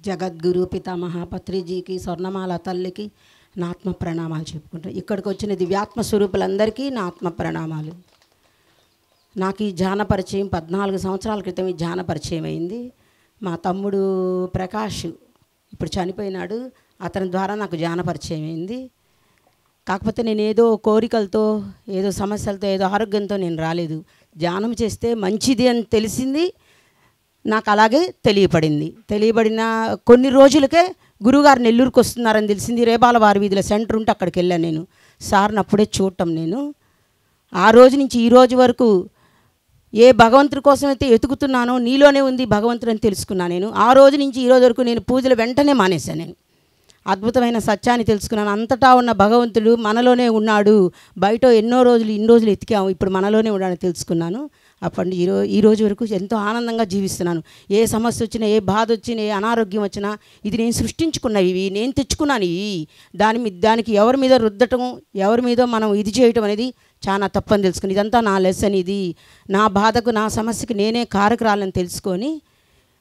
జగద్గురు పితామహ పత్రిజీకి, స్వర్ణమాల తల్లికి నా ఆత్మ ప్రణామాలు చెప్పుకుంటాను. ఇక్కడికి వచ్చిన దివ్యాత్మ స్వరూపులందరికీ నా ఆత్మ ప్రణామాలు. నాకు ఈ ధ్యాన పరిచయం 14 సంవత్సరాల క్రితం ఈ ధ్యాన పరిచయం అయింది. మా తమ్ముడు ప్రకాష్ ఇప్పుడు చనిపోయినాడు, అతని ద్వారా నాకు ధ్యాన పరిచయం అయింది. కాకపోతే నేను ఏదో కోరికలతో, ఏదో సమస్యలతో, ఏదో ఆరోగ్యంతో నేను రాలేదు. ధ్యానం చేస్తే మంచిది అని తెలిసింది నాకు, అలాగే తెలియబడిన కొన్ని రోజులకే గురువుగారు నెల్లూరుకు వస్తున్నారని తెలిసింది. రేబాల వారి వీధిలో సెంటర్ ఉంటే అక్కడికి వెళ్ళాను నేను. సార్ని అప్పుడే చూడటం. నేను ఆ రోజు నుంచి ఈ రోజు వరకు ఏ భగవంతుడి కోసం అయితే ఎతుకుతున్నానో నీలోనే ఉంది భగవంతుడు అని తెలుసుకున్నాను నేను. ఆ రోజు నుంచి ఈ రోజు వరకు నేను పూజలు వెంటనే మానేశాను. నేను అద్భుతమైన సత్యాన్ని తెలుసుకున్నాను. అంతటా ఉన్న భగవంతుడు మనలోనే ఉన్నాడు. బయట ఇన్ని రోజులు ఎతికాము, ఇప్పుడు మనలోనే ఉన్నాడని తెలుసుకున్నాను. అప్పటి ఈ రోజు వరకు ఎంతో ఆనందంగా జీవిస్తున్నాను. ఏ సమస్య వచ్చినా, ఏ బాధ వచ్చినా, ఏ అనారోగ్యం వచ్చినా ఇది నేను సృష్టించుకున్నవి, ఇవి నేను తెచ్చుకున్నాను. ఇవి దానికి ఎవరి మీద రుద్దటం, ఎవరి మీద మనం ఇది చేయటం అనేది చాలా తప్పని తెలుసుకుని, ఇదంతా నా లెసన్, ఇది నా బాధకు, నా సమస్యకి నేనే కారకురాలని తెలుసుకొని,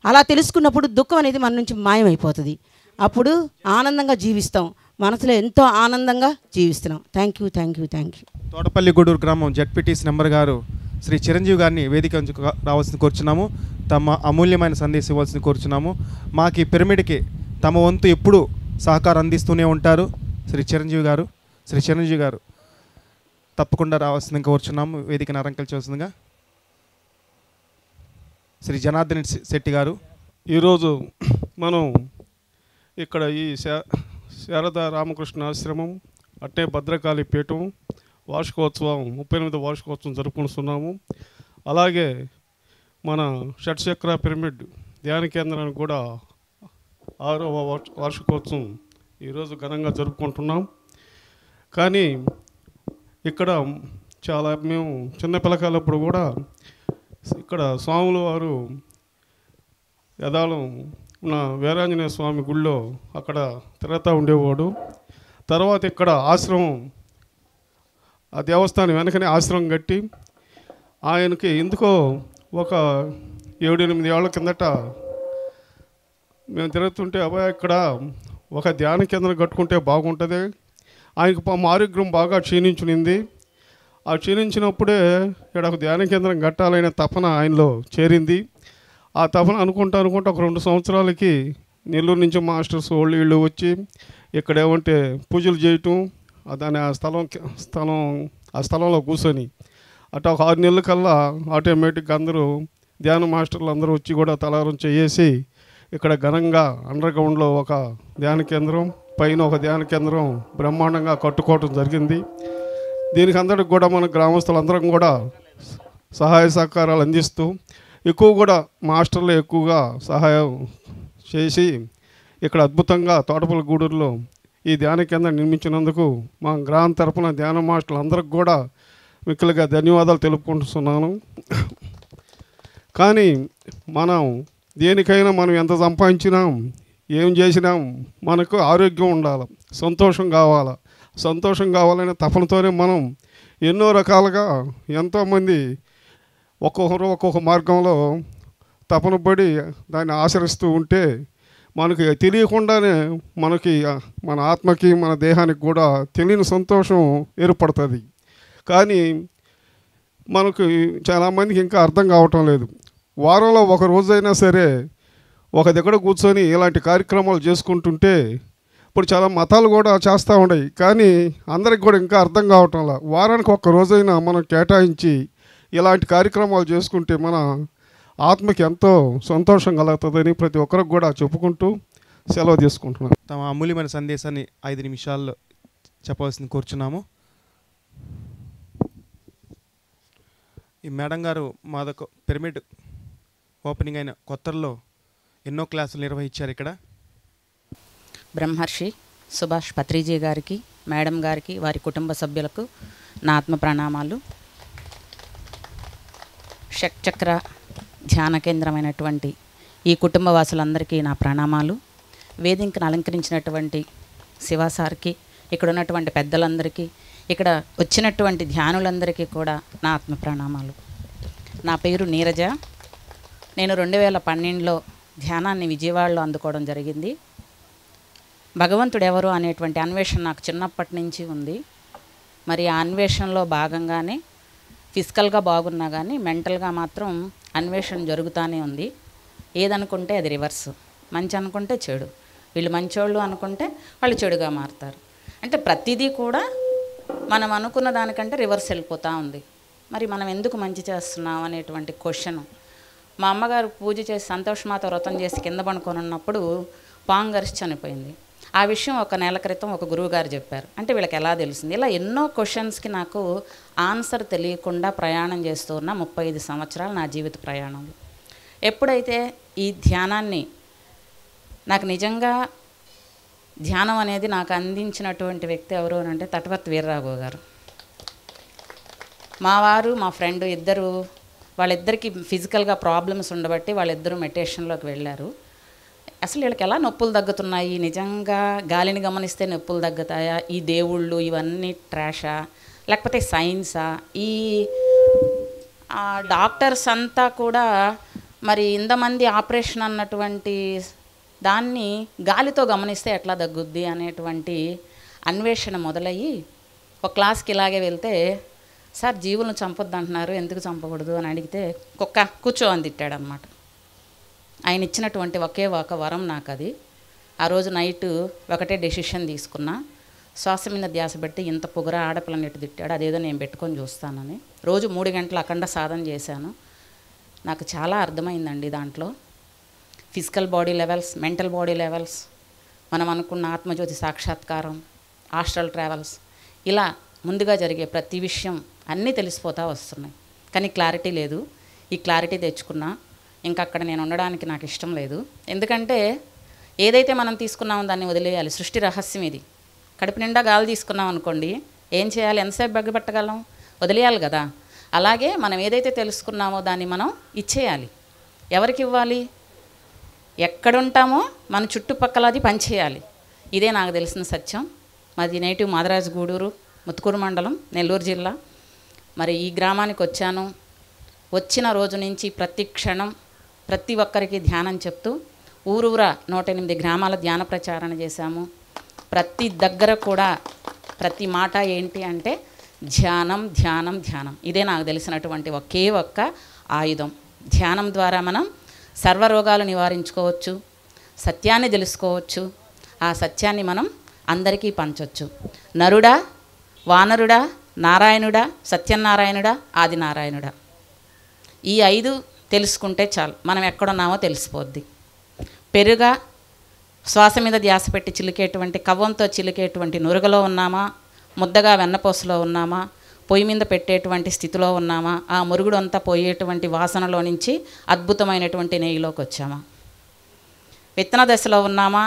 అలా తెలుసుకున్నప్పుడు దుఃఖం అనేది మన నుంచి మాయమైపోతుంది. అప్పుడు ఆనందంగా జీవిస్తాం. మనసులో ఎంతో ఆనందంగా జీవిస్తున్నాం. Thank you. తోటపల్లి గూడూరు గ్రామం జడ్పీటీసీ నెంబర్ గారు శ్రీ చిరంజీవి గారిని వేదిక రావాల్సింది కోరుచున్నాము. తమ అమూల్యమైన సందేశం ఇవ్వాల్సింది కోరుచున్నాము. మాకు ఈ పిరమిడ్కి తమ వంతు ఎప్పుడూ సహకారం అందిస్తూనే ఉంటారు శ్రీ చిరంజీవి గారు తప్పకుండా రావాల్సింది కోరుచున్నాము. వేదికను అలంకరించవలసిందిగా శ్రీ జనార్దన్ శెట్టి గారు. ఈరోజు మనం ఇక్కడ ఈ శారదా రామకృష్ణ ఆశ్రమం, అట్టే భద్రకాళి పీఠం వార్షికోత్సవం 38వ వార్షికోత్సవం జరుపుకుంటున్నాము. అలాగే మన షట్చక్ర పిరమిడ్ ధ్యాన కేంద్రానికి కూడా 6వ వార్షికోత్సవం ఈరోజు ఘనంగా జరుపుకుంటున్నాం. కానీ ఇక్కడ మేము చిన్న పిల్లకాయలప్పుడు కూడా ఇక్కడ స్వాముల వారు యదాలం ఉన్న వీరాంజనేయ స్వామి గుళ్ళో అక్కడ తిరుగుతూ ఉండేవాడు. తర్వాత ఇక్కడ ఆశ్రమం, ఆ దేవస్థానం వెనకనే ఆశ్రమం కట్టి ఆయనకి ఎందుకో ఒక 7-8 ఏళ్ల కిందట మేము తిరుగుతుంటే, అబ్బాయి ఇక్కడ ఒక ధ్యాన కేంద్రం కట్టుకుంటే బాగుంటుంది. ఆయనకు ఆరోగ్యం బాగా క్షీణించునింది. ఆ క్షీణించినప్పుడే ఇక్కడ ఒక ధ్యాన కేంద్రం కట్టాలనే తపన ఆయనలో చేరింది. ఆ తపన అనుకుంటా ఒక 2 సంవత్సరాలకి నెల్లూరు నుంచి మాస్టర్స్ వీళ్ళు వచ్చి ఇక్కడ ఏమంటే పూజలు చేయటం, దాని ఆ స్థలంలో కూర్చొని అట్లా ఒక 6 నెలల కల్లా ఆటోమేటిక్గా అందరూ ధ్యాన మాస్టర్లు అందరూ వచ్చి కూడా తలారం చేసి ఇక్కడ ఘనంగా అండర్గ్రౌండ్లో ఒక ధ్యాన కేంద్రం, పైన ఒక ధ్యాన కేంద్రం బ్రహ్మాండంగా కట్టుకోవటం జరిగింది. దీనికి అందరికి కూడా మన గ్రామస్తులందరం కూడా సహాయ సహకారాలు అందిస్తూ ఎక్కువ కూడా మాస్టర్లు ఎక్కువగా సహాయం చేసి ఇక్కడ అద్భుతంగా తోటపల్లి గూడూరులో ఈ ధ్యాన కేంద్రం నిర్మించినందుకు మా గ్రామం తరపున ధ్యాన మాస్టర్లు అందరికి కూడా మిక్కులుగా ధన్యవాదాలు తెలుపుకుంటున్నాను. కానీ మనం దేనికైనా మనం ఎంత సంపాదించినాం, ఏం చేసినాం, మనకు ఆరోగ్యం ఉండాలి, సంతోషం కావాలనే తపనతోనే మనం ఎన్నో రకాలుగా ఎంతోమంది ఒక్కొక్క మార్గంలో తపన పడి దాన్ని ఆచరిస్తూ ఉంటే మనకి తెలియకుండానే మన ఆత్మకి, మన దేహానికి కూడా తెలియని సంతోషం ఏర్పడుతుంది. కానీ మనకు చాలామందికి ఇంకా అర్థం కావటం లేదు. వారంలో ఒక రోజైనా సరే ఒక దగ్గర కూర్చొని ఇలాంటి కార్యక్రమాలు చేసుకుంటుంటే, ఇప్పుడు చాలా మతాలు కూడా చేస్తూ ఉన్నాయి, కానీ అందరికి కూడా ఇంకా అర్థం కావటంలా. వారానికి ఒక్క రోజైనా మనం కేటాయించి ఇలాంటి కార్యక్రమాలు చేసుకుంటే మన ఆత్మకి ఎంతో సంతోషం కలుగుతుందని ప్రతి ఒక్కరికి కూడా చెప్పుకుంటూ సెలవు తీసుకుంటున్నాను. తమ అమూల్యమైన సందేశాన్ని 5 నిమిషాల్లో చెప్పవలసింది కూర్చున్నాము. ఈ మేడం గారు మాదొక పిరమిడ్ ఓపెనింగ్ అయిన కొత్తల్లో ఎన్నో క్లాసులు నిర్వహించారు. ఇక్కడ బ్రహ్మర్షి సుభాష్ పత్రిజీ గారికి, మేడం గారికి, వారి కుటుంబ సభ్యులకు నా ఆత్మ ప్రణామాలు. షట్చక్ర ధ్యాన కేంద్రమైనటువంటి ఈ కుటుంబ వాసులందరికీ నా ప్రణామాలు. వేదికను అలంకరించినటువంటి శివాసార్కి, ఇక్కడ ఉన్నటువంటి పెద్దలందరికీ, ఇక్కడ వచ్చినటువంటి ధ్యానులందరికీ కూడా నా ఆత్మ ప్రణామాలు. నా పేరు నీరజ. నేను 2012లో ధ్యానాన్ని విజయవాడలో అందుకోవడం జరిగింది. భగవంతుడు ఎవరు అనేటువంటి అన్వేషణ నాకు చిన్నప్పటి నుంచి ఉంది. మరి ఆ అన్వేషణలో భాగంగానే ఫిజికల్గా బాగున్నా కానీ మెంటల్గా మాత్రం అన్వేషణ జరుగుతూనే ఉంది. ఏదనుకుంటే అది రివర్స్, మంచి అనుకుంటే చెడు, వీళ్ళు మంచోళ్ళు అనుకుంటే వాళ్ళు చెడుగా మారుతారు. అంటే ప్రతిదీ కూడా మనం అనుకున్న దానికంటే రివర్స్ వెళ్ళిపోతూ ఉంది. మరి మనం ఎందుకు మంచి చేస్తున్నాం అనేటువంటి క్వశ్చన్. మా అమ్మగారు పూజ చేసి సంతోషమాత వ్రతం చేసి కింద పడుకొని ఉన్నప్పుడు పాము గరిచి చనిపోయింది. ఆ విషయం ఒక నెల క్రితం ఒక గురువుగారు చెప్పారు. అంటే వీళ్ళకి ఎలా తెలిసింది? ఇలా ఎన్నో క్వశ్చన్స్కి నాకు ఆన్సర్ తెలియకుండా ప్రయాణం చేస్తూ ఉన్న 35 సంవత్సరాలు నా జీవిత ప్రయాణంలో. ఎప్పుడైతే ఈ ధ్యానాన్ని నాకు నిజంగా ధ్యానం అనేది నాకు అందించినటువంటి వ్యక్తి ఎవరు అని అంటే తటవర్తి వీర్రాఘవ గారు. మా వారు మా ఫ్రెండ్ ఇద్దరు, వాళ్ళిద్దరికి ఫిజికల్గా ప్రాబ్లమ్స్ ఉండబట్టి వాళ్ళిద్దరూ మెడిటేషన్లోకి వెళ్ళారు. అసలు వీళ్ళకి ఎలా నొప్పులు తగ్గుతున్నాయి, నిజంగా గాలిని గమనిస్తే నొప్పులు తగ్గుతాయా, ఈ దేవుళ్ళు ఇవన్నీ ట్రాషా లేకపోతే సైన్సా, ఈ డాక్టర్స్ అంతా కూడా మరి ఇంతమంది ఆపరేషన్ అన్నటువంటి దాన్ని గాలితో గమనిస్తే ఎట్లా తగ్గుద్ది అనేటువంటి అన్వేషణ మొదలయ్యి ఒక క్లాస్కి ఇలాగే వెళ్తే, సార్ జీవులను చంపొద్దు అంటున్నారు, ఎందుకు చంపకూడదు అని అడిగితే కుక్క కూర్చో అని తిట్టాడనమాట. ఆయన ఇచ్చినటువంటి ఒకే ఒక వరం నాకు అది. ఆ రోజు నైట్ ఒకటే డెసిషన్ తీసుకున్నా, శ్వాస మీద ధ్యాస పెట్టి ఇంత పొగర ఆడపిల్లని ఎట్టు తిట్టాడు, అదేదో నేను పెట్టుకొని చూస్తానని. రోజు 3 గంటలు అఖండ సాధన చేశాను. నాకు చాలా అర్థమైందండి దాంట్లో. Physical body levels, mental body levels, మనం అనుకున్న ఆత్మజ్యోతి సాక్షాత్కారం, ఆస్ట్రల్ ట్రావెల్స్, ఇలా ముందుగా జరిగే ప్రతి విషయం అన్నీ తెలిసిపోతూ వస్తున్నాయి. కానీ క్లారిటీ లేదు. ఈ క్లారిటీ తెచ్చుకున్నా ఇంకా అక్కడ నేను ఉండడానికి నాకు ఇష్టం లేదు. ఎందుకంటే ఏదైతే మనం తీసుకున్నామో దాన్ని వదిలేయాలి. సృష్టి రహస్యం ఇది. కడుపు నిండా గాలి తీసుకున్నాం అనుకోండి, ఏం చేయాలి? ఎంతసేపు బగ్గబెట్టగలం? వదిలేయాలి కదా. అలాగే మనం ఏదైతే తెలుసుకున్నామో దాన్ని మనం ఇచ్చేయాలి. ఎవరికి ఇవ్వాలి? ఎక్కడుంటామో మన చుట్టుపక్కల అది పనిచేయాలి. ఇదే నాకు తెలిసిన సత్యం. మాది నేటివ్ మాదరాజు గూడూరు, ముత్తుకూరు మండలం, నెల్లూరు జిల్లా. మరి ఈ గ్రామానికి వచ్చాను. వచ్చిన రోజు నుంచి ప్రతి క్షణం ప్రతి ఒక్కరికి ధ్యానం చెప్తూ ఊరూరా 108 గ్రామాల ధ్యాన ప్రచారణ చేశాము. ప్రతి దగ్గర కూడా ప్రతి మాట ఏంటి అంటే ధ్యానం ధ్యానం ధ్యానం. ఇదే నాకు తెలిసినటువంటి ఒకే ఒక్క ఆయుధం. ధ్యానం ద్వారా మనం సర్వరోగాలు నివారించుకోవచ్చు, సత్యాన్ని తెలుసుకోవచ్చు, ఆ సత్యాన్ని మనం అందరికీ పంచవచ్చు. నరుడా, వానరుడా, నారాయణుడా, సత్యనారాయణుడా, ఆదినారాయణుడా, ఈ 5 తెలుసుకుంటే చాలు, మనం ఎక్కడున్నామో తెలిసిపోద్ది. పెరుగా శ్వాస మీద ధ్యాస పెట్టి చిలికేటువంటి, కవ్వంతో చిలికేటువంటి నురుగలో ఉన్నామా, ముద్దగా వెన్నపూసలో ఉన్నామా, పొయ్యి మీద పెట్టేటువంటి స్థితిలో ఉన్నామా, ఆ మురుగుడు అంతా పోయేటువంటి వాసనలో నుంచి అద్భుతమైనటువంటి నెయ్యిలోకి వచ్చామా, విత్తన దశలో ఉన్నామా,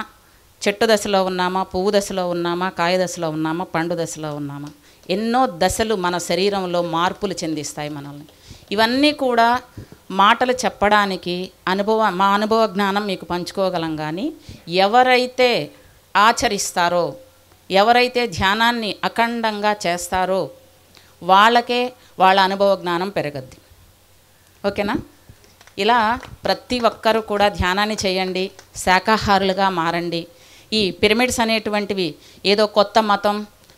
చెట్టు దశలో ఉన్నామా, పువ్వు దశలో ఉన్నామా, కాయ దశలో ఉన్నామా, పండు దశలో ఉన్నామా. ఎన్నో దశలు మన శరీరంలో మార్పులు చెందిస్తాయి మనల్ని. ఇవన్నీ కూడా మాటలు చెప్పడానికి మా అనుభవ జ్ఞానం మీకు పంచుకోగలం. కానీ ఎవరైతే ఆచరిస్తారో, ఎవరైతే ధ్యానాన్ని అఖండంగా చేస్తారో వాళ్ళకే వాళ్ళ అనుభవ జ్ఞానం పెరగద్ది. ఓకేనా? ఇలా ప్రతి ఒక్కరూ కూడా ధ్యానాన్ని చేయండి, శాకాహారులుగా మారండి. ఈ పిరమిడ్స్ అనేటువంటివి ఏదో కొత్త మతం,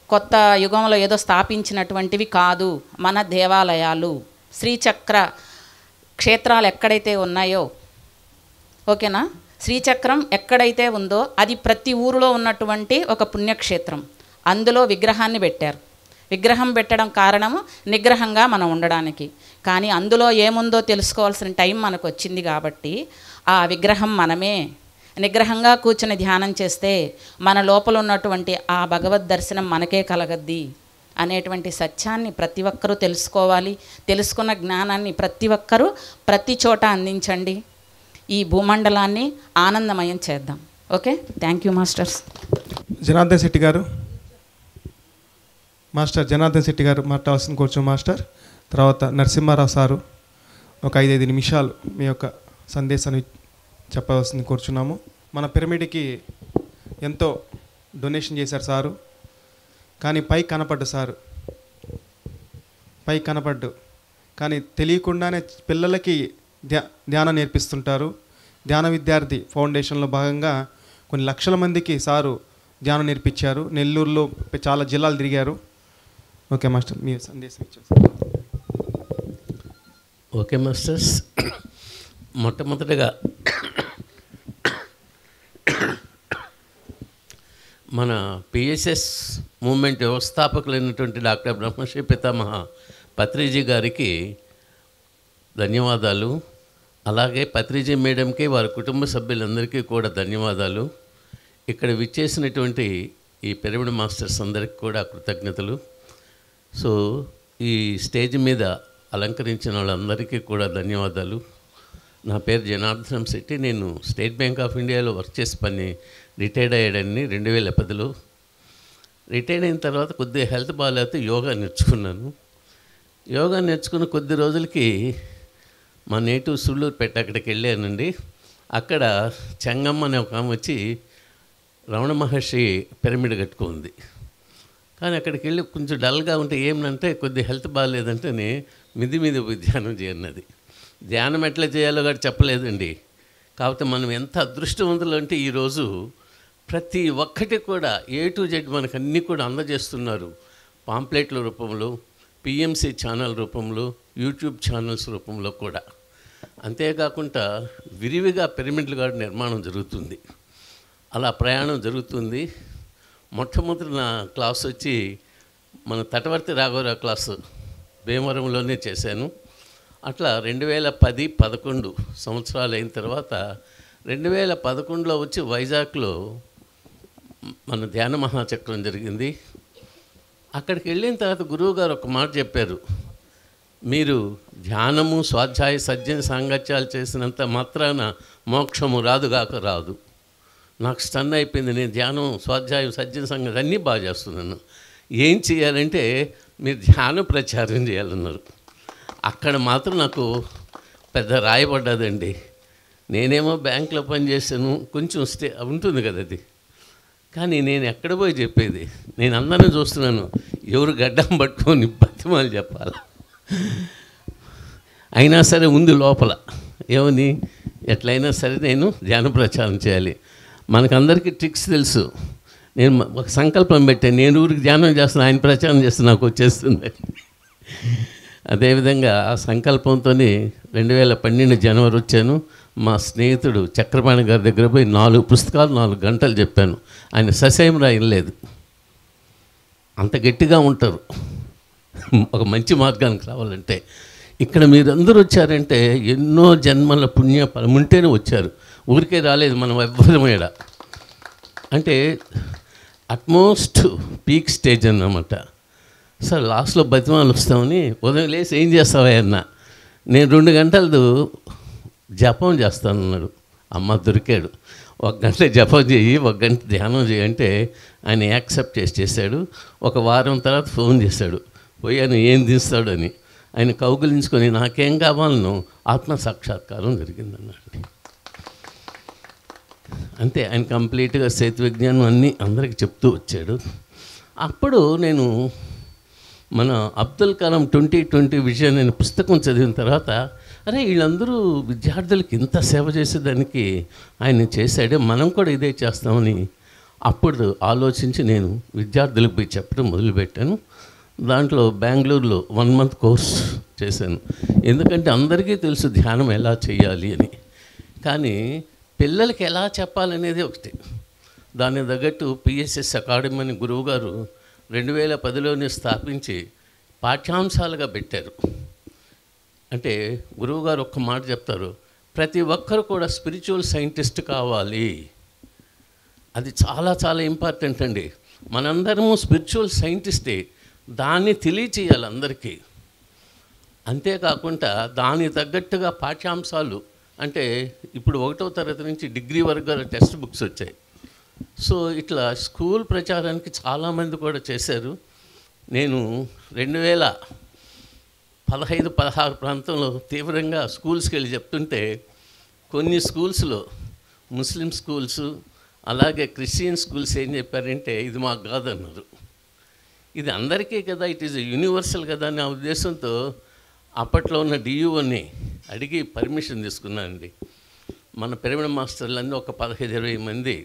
కొత్త యుగంలో ఏదో స్థాపించినటువంటివి కాదు. మన దేవాలయాలు, శ్రీచక్ర క్షేత్రాలు ఎక్కడైతే ఉన్నాయో, ఓకేనా, శ్రీచక్రం ఎక్కడైతే ఉందో అది ప్రతి ఊరిలో ఉన్నటువంటి ఒక పుణ్యక్షేత్రం. అందులో విగ్రహాన్ని పెట్టారు. విగ్రహం పెట్టడం కారణము నిగ్రహంగా మనం ఉండడానికి. కానీ అందులో ఏముందో తెలుసుకోవాల్సిన టైం మనకు వచ్చింది కాబట్టి ఆ విగ్రహం మనమే. నిగ్రహంగా కూర్చొని ధ్యానం చేస్తే మన లోపల ఉన్నటువంటి ఆ భగవద్ దర్శనం మనకే కలగద్ది అనేటువంటి సత్యాన్ని ప్రతి ఒక్కరూ తెలుసుకోవాలి. తెలుసుకున్న జ్ఞానాన్ని ప్రతి ఒక్కరూ ప్రతి చోట అందించండి. ఈ భూమండలాన్ని ఆనందమయం చేద్దాం. Okay, thank you masters. Janardhan Shetty గారు, మాస్టర్ జనార్దన్ శెట్టి గారు మాట్లాడాల్సిన కూర్చో మాస్టర్. తర్వాత నరసింహారావు సారు ఒక 5 నిమిషాలు మీ యొక్క సందేశాన్ని చెప్పవలసింది కూర్చున్నాము. మన పిరమిడ్కి ఎంతో డొనేషన్ చేశారు సారు. కానీ పై కనపడ్డు సారు, పై కనపడ్డు. కానీ తెలియకుండానే పిల్లలకి ధ్యానం నేర్పిస్తుంటారు. ధ్యాన విద్యార్థి ఫౌండేషన్లో భాగంగా కొన్ని లక్షల మందికి సారు ధ్యానం నేర్పించారు. నెల్లూరులో చాలా జిల్లాలు తిరిగారు. ఓకే మాస్టర్, మీ సందేశం ఇచ్చారు. ఓకే మాస్టర్స్, మొట్టమొదటిగా మన పిఎస్ఎస్ మూమెంట్ వ్యవస్థాపకులైనటువంటి డాక్టర్ బ్రహ్మశ్రీ పితామహ పత్రిజీ గారికి ధన్యవాదాలు. అలాగే పత్రిజీ మేడంకి వారి కుటుంబ సభ్యులందరికీ కూడా ధన్యవాదాలు. ఇక్కడ విచ్చేసినటువంటి ఈ పిరమిడ్ మాస్టర్స్ అందరికీ కూడా కృతజ్ఞతలు. సో ఈ స్టేజ్ మీద అలంకరించిన వాళ్ళందరికీ కూడా ధన్యవాదాలు. నా పేరు జనార్దన్ శెట్టి. నేను స్టేట్ బ్యాంక్ ఆఫ్ ఇండియాలో వర్క్ చేసి రిటైర్డ్ అయ్యాడని 2010లో. రిటైర్డ్ అయిన తర్వాత కొద్దిగా హెల్త్ బాగాలేకపోతే యోగా నేర్చుకున్నాను. యోగా నేర్చుకున్న కొద్ది రోజులకి మా నేటివ్ సుళ్ళూరుపేట అక్కడికి వెళ్ళానండి. అక్కడ చెంగమ్మ అనే ఒక ఆమె వచ్చి రమణ మహర్షి పిరమిడ్ కట్టుకుంది. కానీ అక్కడికి వెళ్ళి కొంచెం డల్గా ఉంటే ఏమనంటే కొద్దిగా హెల్త్ బాగాలేదంటే మిది మీద పోయి ధ్యానం చేయన్నది. ధ్యానం ఎట్లా చేయాలో కూడా చెప్పలేదండి. కాకపోతే మనం ఎంత అదృష్టవంతులు అంటే ఈరోజు ప్రతి ఒక్కటి కూడా A to Z మనకు అన్నీ కూడా అందజేస్తున్నారు. పాంప్లెట్ల రూపంలో, PMC ఛానల్ రూపంలో, యూట్యూబ్ ఛానల్స్ రూపంలో కూడా. అంతేకాకుండా విరివిగా పిరమిడ్లు కూడా నిర్మాణం జరుగుతుంది. అలా ప్రయాణం జరుగుతుంది. మొట్టమొదటి నా క్లాస్ వచ్చి మన తటవర్తి రాఘవరావు క్లాసు భీమవరంలోనే చేశాను. అట్లా 2010-11 సంవత్సరాలు అయిన తర్వాత 2011లో వచ్చి వైజాగ్లో మన ధ్యాన మహాచక్రం జరిగింది. అక్కడికి వెళ్ళిన తర్వాత గురువుగారు ఒక మాట చెప్పారు, మీరు ధ్యానము స్వాధ్యాయ సజ్జన సాంగత్యాలు చేసినంత మాత్రాన మోక్షము రాదుగాక రాదు. నాకు స్టన్ అయిపోయింది. నేను ధ్యానం స్వాధ్యాయం సజ్జన సంగతి అన్నీ బాగా చేస్తున్నాను. ఏం చేయాలంటే మీరు ధ్యాన ప్రచారం చేయాలన్నారు. అక్కడ మాత్రం నాకు పెద్ద రాయబడ్డదండి. నేనేమో బ్యాంకులో పనిచేసాను, కొంచెం ఉంటుంది కదా అది. కానీ నేను ఎక్కడ పోయి చెప్పేది, నేను అందరిని చూస్తున్నాను, ఎవరు గడ్డం పట్టుకొని బతిమాలు చెప్పాలి. అయినా సరే ఉంది లోపల ఏమని, ఎట్లయినా సరే నేను ధ్యాన ప్రచారం చేయాలి. మనకందరికీ ట్రిక్స్ తెలుసు. నేను ఒక సంకల్పం పెట్టాను, నేను ఊరికి ధ్యానం చేస్తాను, ఆయన ప్రచారం చేస్తే నాకు వచ్చేస్తుంది. అదేవిధంగా ఆ సంకల్పంతో 2012 జనవరి వచ్చాను. మా స్నేహితుడు చక్రపాణి గారి దగ్గర పోయి 4 పుస్తకాలు 4 గంటలు చెప్పాను. ఆయన ససేం రాయలేదు. అంత గట్టిగా ఉంటారు ఒక మంచి మార్గానికి రావాలంటే. ఇక్కడ మీరందరూ వచ్చారంటే ఎన్నో జన్మల పుణ్య ఫలం ఉంటేనే వచ్చారు, ఊరికే రాలేదు. మనం ఎవ్వరమేడ అంటే అట్మోస్ట్ పీక్ స్టేజ్ అన్నమాట. సార్ లాస్ట్లో బతిమాలు వస్తామని ఉదయం లేసి ఏం చేస్తావా అన్న, నేను 2 గంటలు జపం చేస్తానన్నాడు. అమ్మ దొరికాడు. 1 గంట జపం చేయి, 1 గంట ధ్యానం చేయంటే ఆయన యాక్సెప్ట్ చేశాడు. ఒక వారం తర్వాత ఫోన్ చేశాడు, పోయాను ఏం తీస్తాడు అని. ఆయన కౌగులించుకొని నాకేం కావాలనో ఆత్మసాక్షాత్కారం జరిగిందన్నాడు. అంతే. ఆయన కంప్లీట్గా సేతు విజ్ఞానం అన్నీ అందరికీ చెప్తూ వచ్చాడు. అప్పుడు నేను మన అబ్దుల్ కలాం 2020 విజన్ అనే పుస్తకం చదివిన తర్వాత, అరే వీళ్ళందరూ విద్యార్థులకి ఇంత సేవ చేసేదానికి ఆయన చేశాడే, మనం కూడా ఇదే చేస్తామని అప్పుడు ఆలోచించి నేను విద్యార్థులకు పోయి చెప్పడం మొదలుపెట్టాను. దాంట్లో బెంగళూరులో 1 మంత్ కోర్స్ చేశాను. ఎందుకంటే అందరికీ తెలుసు ధ్యానం ఎలా చేయాలి అని, కానీ పిల్లలకి ఎలా చెప్పాలనేది ఒకటి. దానికి తగ్గట్టు PSS అకాడమీ అని గురువుగారు 2010లోనే స్థాపించి పాఠ్యాంశాలుగా పెట్టారు. అంటే గురువుగారు ఒక్క మాట చెప్తారు, ప్రతి ఒక్కరు కూడా స్పిరిచువల్ సైంటిస్ట్ కావాలి. అది చాలా చాలా ఇంపార్టెంట్ అండి. మనందరము స్పిరిచువల్ సైంటిస్టే, దాన్ని తెలియచేయాలి అందరికీ. అంతేకాకుండా దానికి తగ్గట్టుగా పాఠ్యాంశాలు, అంటే ఇప్పుడు 1వ తరగతి నుంచి డిగ్రీ వరకు టెక్స్ట్ బుక్స్ వచ్చాయి. సో ఇట్లా స్కూల్ ప్రచారానికి చాలామంది కూడా చేశారు. నేను 2015-16 ప్రాంతంలో తీవ్రంగా స్కూల్స్కి వెళ్ళి చెప్తుంటే కొన్ని స్కూల్స్లో ముస్లిం స్కూల్స్ అలాగే క్రిస్టియన్ స్కూల్స్ ఏం చెప్పారంటే ఇది మాకు కాదన్నారు. ఇది అందరికీ కదా, ఇట్ ఈజ్ యూనివర్సల్ కదా అనే ఉద్దేశంతో అప్పట్లో ఉన్న DUOని అడిగి పర్మిషన్ తీసుకున్నానండి. మన పిరమిడ్ మాస్టర్లన్నీ ఒక 15-20 మంది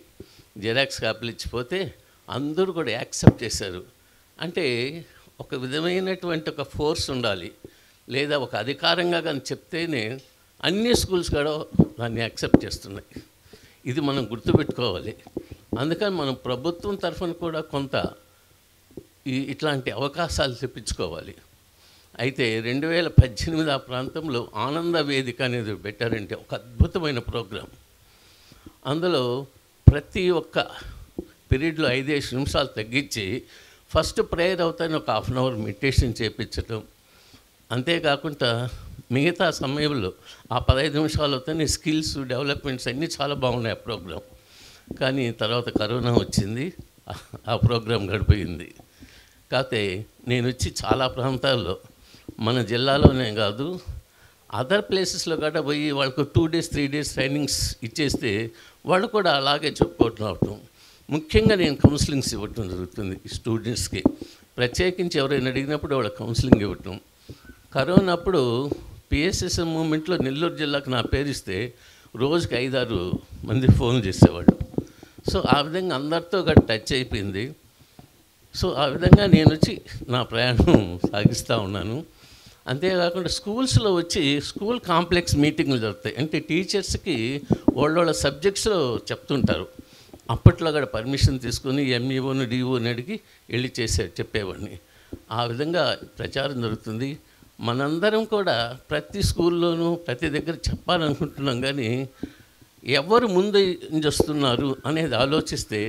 జిరాక్స్ కాపీలు ఇచ్చిపోతే అందరూ కూడా యాక్సెప్ట్ చేశారు. అంటే ఒక విధమైనటువంటి ఒక ఫోర్స్ ఉండాలి, లేదా ఒక అధికారంగా కానీ చెప్తేనే అన్ని స్కూల్స్ కూడా దాన్ని యాక్సెప్ట్ చేస్తున్నాయి. ఇది మనం గుర్తుపెట్టుకోవాలి. అందుకని మనం ప్రభుత్వం తరఫున కూడా కొంత ఇట్లాంటి అవకాశాలు తెప్పించుకోవాలి. అయితే 2018 ఆ ప్రాంతంలో ఆనంద వేదిక అనేది పెట్టారంటే ఒక అద్భుతమైన ప్రోగ్రాం. అందులో ప్రతి ఒక్క పీరియడ్లో 5-5 నిమిషాలు తగ్గించి ఫస్ట్ ప్రేయర్ అవుతాయని ఒక 1/2 అవర్ మెడిటేషన్ చేయించడం, అంతేకాకుండా మిగతా సమయంలో ఆ 15 నిమిషాలు అవుతాయి స్కిల్స్ డెవలప్మెంట్స్ అన్నీ చాలా బాగున్నాయి ఆ ప్రోగ్రాం. కానీ తర్వాత కరోనా వచ్చింది, ఆ ప్రోగ్రాం గడిపోయింది. కాకపోతే నేను వచ్చి చాలా ప్రాంతాల్లో మన జిల్లాలోనే కాదు అదర్ ప్లేసెస్లో కూడా పోయి వాళ్ళకు 2 days 3 days ట్రైనింగ్స్ ఇచ్చేస్తే వాళ్ళు కూడా అలాగే చెప్పుకోవటం అవటం. ముఖ్యంగా నేను కౌన్సిలింగ్స్ ఇవ్వటం జరుగుతుంది స్టూడెంట్స్కి. ప్రత్యేకించి ఎవరైనా అడిగినప్పుడు వాళ్ళ కౌన్సిలింగ్ ఇవ్వటం. కరోనా అప్పుడు పిఎస్ఎస్ఎం మూమెంట్లో నెల్లూరు జిల్లాకు నా పేరు ఇస్తే రోజుకి 5-6 మంది ఫోన్ చేసేవాళ్ళు. సో ఆ విధంగా అందరితో కూడా టచ్ అయిపోయింది. సో ఆ విధంగా నేను వచ్చి నా ప్రయాణం సాగిస్తూ ఉన్నాను. అంతేకాకుండా స్కూల్స్లో వచ్చి స్కూల్ కాంప్లెక్స్ మీటింగ్లు జరుగుతాయి. అంటే టీచర్స్కి వాళ్ళ సబ్జెక్ట్స్లో చెప్తుంటారు. అప్పట్లో కూడా పర్మిషన్ తీసుకుని ఎంఈఓని డిఓని అడిగి వెళ్ళి చెప్పేవాడిని. ఆ విధంగా ప్రచారం జరుగుతుంది. మనందరం కూడా ప్రతి స్కూల్లోనూ ప్రతి దగ్గర చెప్పాలనుకుంటున్నాం, కానీ ఎవరు ముందు వస్తున్నారు అనేది ఆలోచిస్తే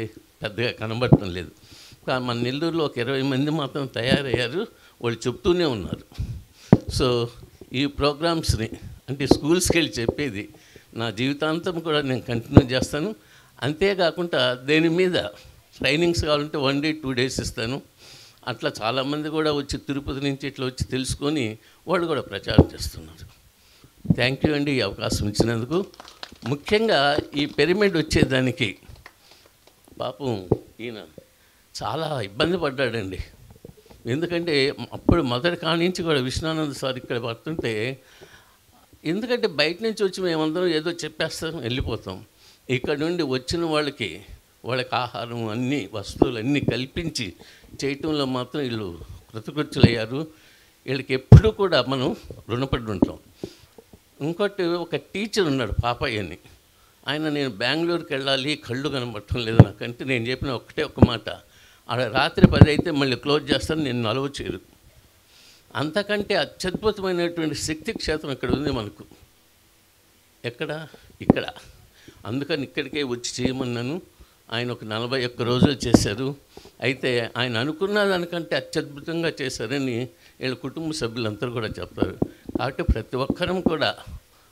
పెద్దగా కనబడటం లేదు. మన నెల్లూరులో ఒక 20 మంది మాత్రం తయారయ్యారు, వాళ్ళు చెప్తూనే ఉన్నారు. సో ఈ ప్రోగ్రామ్స్ని అంటే స్కూల్స్కి వెళ్ళి చెప్పేది నా జీవితాంతం కూడా నేను కంటిన్యూ చేస్తాను. అంతేకాకుండా దేని మీద ట్రైనింగ్స్ కావాలంటే 1 day 2 days ఇస్తాను. అట్లా చాలామంది కూడా వచ్చి తిరుపతి నుంచి ఇట్లా వచ్చి తెలుసుకొని వాళ్ళు కూడా ప్రచారం చేస్తున్నారు. థ్యాంక్ యూ అండి ఈ అవకాశం ఇచ్చినందుకు. ముఖ్యంగా ఈ పిరమిడ్ వచ్చేదానికి పాపం ఈయన చాలా ఇబ్బంది పడ్డాడండి. ఎందుకంటే అప్పుడు మొదటి కానించి కూడా విష్ణానంద సార్ ఇక్కడ పడుతుంటే, ఎందుకంటే బయట నుంచి వచ్చి మేమందరం ఏదో చెప్పేస్తాం వెళ్ళిపోతాం. ఇక్కడ నుండి వచ్చిన వాళ్ళకి ఆహారం అన్ని వస్తువులు అన్నీ కల్పించి చేయటంలో మాత్రం వీళ్ళు కృతకృత్యులయ్యారు. వీళ్ళకి ఎప్పుడూ కూడా మనం రుణపడి ఉంటాం. ఇంకోటి ఒక టీచర్ ఉన్నాడు పాపయ్య అని, ఆయన నేను బెంగళూరుకి వెళ్ళాలి కళ్ళు కనబడటం లేదు నాకంటే నేను చెప్పిన ఒక మాట, ఆడ రాత్రి 10 అయితే మళ్ళీ క్లోజ్ చేస్తాను, నేను అలవ చేయరు. అంతకంటే అత్యద్భుతమైనటువంటి శక్తి క్షేత్రం ఇక్కడ ఉంది మనకు. ఇక్కడ అందుకని ఇక్కడికే వచ్చి చేయమన్నాను. ఆయన ఒక 41 రోజులు చేశారు. అయితే ఆయన అనుకున్న దానికంటే అత్యద్భుతంగా చేశారని వీళ్ళ కుటుంబ సభ్యులందరూ కూడా చెప్తారు. కాబట్టి ప్రతి ఒక్కరం కూడా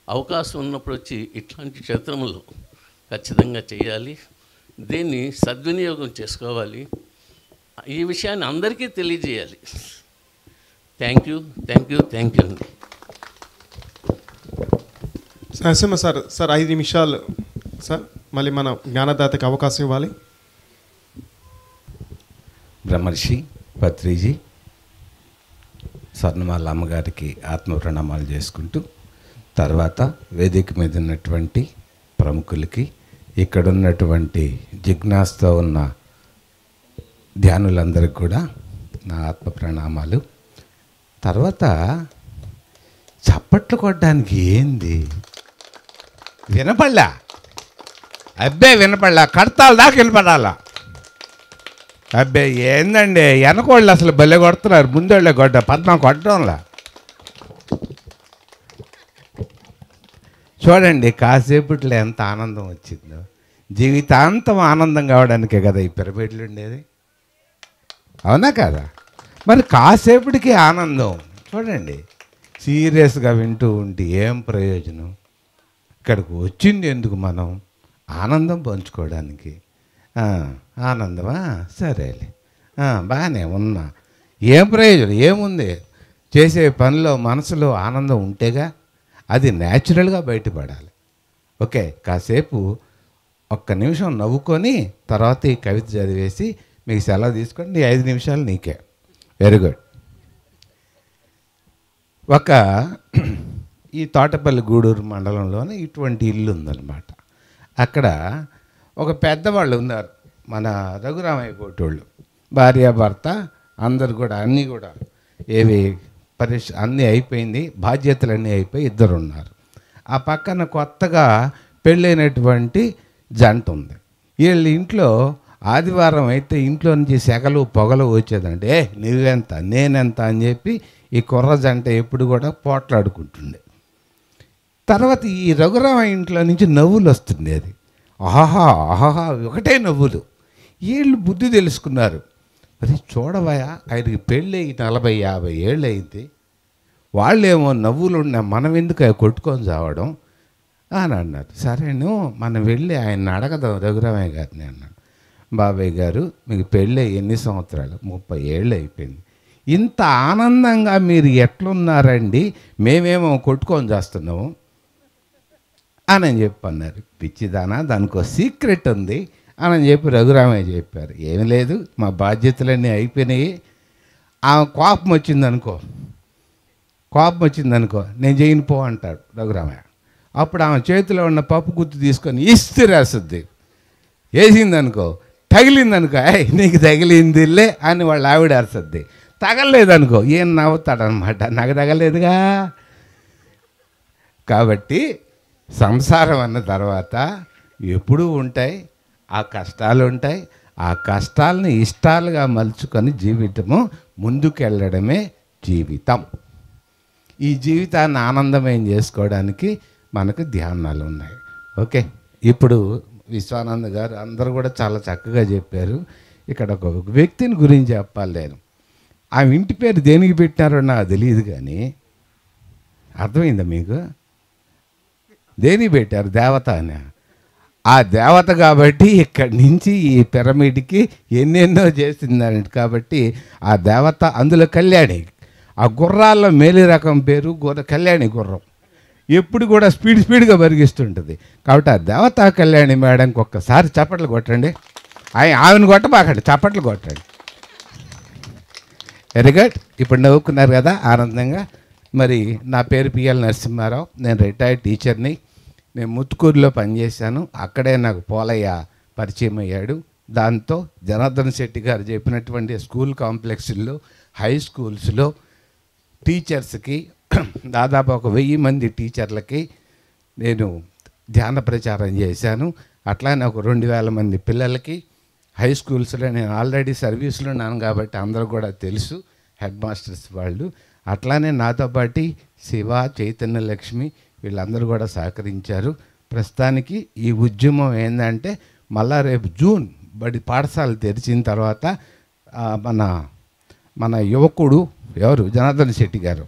అవకాశం ఉన్నప్పుడు వచ్చి ఇట్లాంటి క్షేత్రంలో ఖచ్చితంగా చేయాలి, దీన్ని సద్వినియోగం చేసుకోవాలి, ఈ విషయాన్ని అందరికీ తెలియజేయాలి. థ్యాంక్ యూ అండి. నరసింహ సార్ 5 నిమిషాలు సార్, మళ్ళీ మన జ్ఞానదాతకి అవకాశం ఇవ్వాలి. బ్రహ్మర్షి పత్రిజీ స్వర్ణమాల అమ్మగారికి ఆత్మ ప్రణామాలు చేసుకుంటూ, తర్వాత వేదిక మీద ఉన్నటువంటి ప్రముఖులకి, ఇక్కడ ఉన్నటువంటి జిజ్ఞాసతో ఉన్న ధ్యానులందరికీ కూడా నా ఆత్మ ప్రణామాలు. తర్వాత చప్పట్లు కొట్టడానికి ఏంది వినపడలా, అబ్బే వినపడలా, కడతాల దాకా వినపడాలా. అబ్బే ఏందండి వెనకోళ్ళు అసలు భలే కొడుతున్నారు, ముందోళ్ళే పద్మ కొట్టడంలా. చూడండి కాసేపట్లో ఎంత ఆనందం వచ్చిందో. జీవితాంతం ఆనందం కావడానికే కదా ఈ పిరమిడ్లు ఉండేది, అవునా కదా? మరి కాసేపటికి ఆనందం చూడండి, సీరియస్గా వింటూ ఉంటే ఏం ప్రయోజనం? ఇక్కడికి వచ్చింది ఎందుకు? మనం ఆనందం పంచుకోవడానికి. ఆనందమా, సరేలే, బాగానే ఉన్నా, ఏం ప్రయోజనం ఏముంది? చేసే పనిలో మనసులో ఆనందం ఉంటేగా అది న్యాచురల్గా బయటపడాలి. ఓకే, కాసేపు 1 నిమిషం నవ్వుకొని తర్వాత ఈ కవిత చదివేసి మీకు సెలవు తీసుకోండి. 5 నిమిషాలు నీకే. Very good. ఒక ఈ తోటపల్లి గూడూరు మండలంలోనే ఇటువంటి ఇల్లు ఉందన్నమాట. అక్కడ ఒక పెద్దవాళ్ళు ఉన్నారు, మన రఘురామయ్య కోటోళ్ళు, భార్యాభర్త అందరు కూడా అన్నీ కూడా ఏవి అన్నీ అయిపోయింది, బాధ్యతలన్నీ అయిపోయి ఇద్దరు ఉన్నారు. ఆ పక్కన కొత్తగా పెళ్ళైనటువంటి జంట ఉంది. వీళ్ళ ఇంట్లో ఆదివారం అయితే ఇంట్లో నుంచి సెగలు పొగలు వచ్చేదంటే నువ్వెంత నేనెంత అని చెప్పి ఈ కుర్ర జంట ఎప్పుడు కూడా పోట్లాడుకుంటుండే. తర్వాత ఈ రఘురామయ్య ఇంట్లో నుంచి నవ్వులు వస్తుండేది, ఆహా ఆహా ఒకటే నవ్వులు. వీళ్ళు బుద్ధి తెలుసుకున్నారు, మరి చూడవయా ఆయనకి పెళ్ళి 40-50 ఏళ్ళు అయింది, వాళ్ళేమో నవ్వులు ఉన్న మనం ఎందుకు కొట్టుకొని చావడం అని అన్నారు. సరేను మనం వెళ్ళి ఆయన అడగదాం రఘురామయ్య గారిని అన్నాను. బాబాయ్ గారు మీకు పెళ్ళి ఎన్ని సంవత్సరాలు? 30 ఏళ్ళు అయిపోయింది. ఇంత ఆనందంగా మీరు ఎట్లున్నారండి, మేమేమో కొట్టుకొని చేస్తున్నాము అని చెప్పి అన్నారు. పిచ్చిదానా, దానికి సీక్రెట్ ఉంది అని చెప్పి రఘురామయ్య చెప్పారు. ఏమి లేదు, మా బాధ్యతలన్నీ అయిపోయినాయి. ఆమె కోపం వచ్చిందనుకో నేను చేయను పో అంటాడు రఘురామయ్య. అప్పుడు ఆమె చేతిలో ఉన్న పప్పు గుత్తి తీసుకొని ఇస్త్రీ రాస్తుంది. వేసిందనుకో, తగిలిందనుకో, నీకు తగిలిందిలే అని వాళ్ళు ఆవిడ అరుస్తుంది. తగలలేదనుకో ఏం నవ్వుతాడనమాట, నాకు తగలేదుగా. కాబట్టి సంసారం అన్న తర్వాత ఎప్పుడూ ఉంటాయి, ఆ కష్టాలు ఉంటాయి. ఆ కష్టాలని ఇష్టాలుగా మలుచుకొని జీవితము ముందుకెళ్ళడమే జీవితం. ఈ జీవితాన్ని ఆనందమయం చేసుకోవడానికి మనకు ధ్యానాలు ఉన్నాయి. ఓకే, ఇప్పుడు విశ్వానంద గారు అందరూ కూడా చాలా చక్కగా చెప్పారు. ఇక్కడ ఒక వ్యక్తిని గురించి చెప్పాలి నేను. ఆ ఇంటి పేరు దేనికి పెట్టినారో నాకు తెలియదు, కానీ అర్థమైందా మీకు? దేనికి పెట్టారు? దేవత అని. ఆ దేవత కాబట్టి ఇక్కడి నుంచి ఈ పిరమిడ్కి ఎన్నెన్నో చేసిందని కాబట్టి ఆ దేవత అందులో కళ్యాణి. ఆ గుర్రాల్లో మేలి రకం పేరు కళ్యాణి గుర్రం. ఎప్పుడు కూడా స్పీడ్గా పరిగిస్తుంటుంది. కాబట్టి ఆ దేవతా కళ్యాణి మేడంకి ఒక్కసారి చప్పట్లు కొట్టండి. ఆమెను కొట్టబాకండి, చప్పట్లు కొట్టండి. Very good. ఇప్పుడు నవ్వుకున్నారు కదా ఆనందంగా. మరి నా పేరు పిఎల్ నరసింహారావు, నేను రిటైర్డ్ టీచర్ని. నేను ముత్తుకూరులో పనిచేశాను. అక్కడే నాకు పోలయ్య పరిచయం అయ్యాడు. దాంతో జనార్దన్ శెట్టి గారు చెప్పినటువంటి స్కూల్ కాంప్లెక్స్లో, హై స్కూల్స్లో టీచర్స్కి దాదాపు 1000 మంది టీచర్లకి నేను ధ్యాన ప్రచారం చేశాను. అట్లానే ఒక 2000 మంది పిల్లలకి హై స్కూల్స్లో నేను ఆల్రెడీ సర్వీస్లో ఉన్నాను కాబట్టి అందరూ కూడా తెలుసు, హెడ్ మాస్టర్స్ వాళ్ళు. అట్లానే నాతో పాటు శివ, చైతన్య లక్ష్మి వీళ్ళందరూ కూడా సహకరించారు. ప్రస్తుతానికి ఈ ఉద్యమం ఏంటంటే మళ్ళా రేపు జూన్ పాఠశాలలు తెరిచిన తర్వాత మన యువకుడు ఎవరు జనార్దన్ శెట్టి గారు,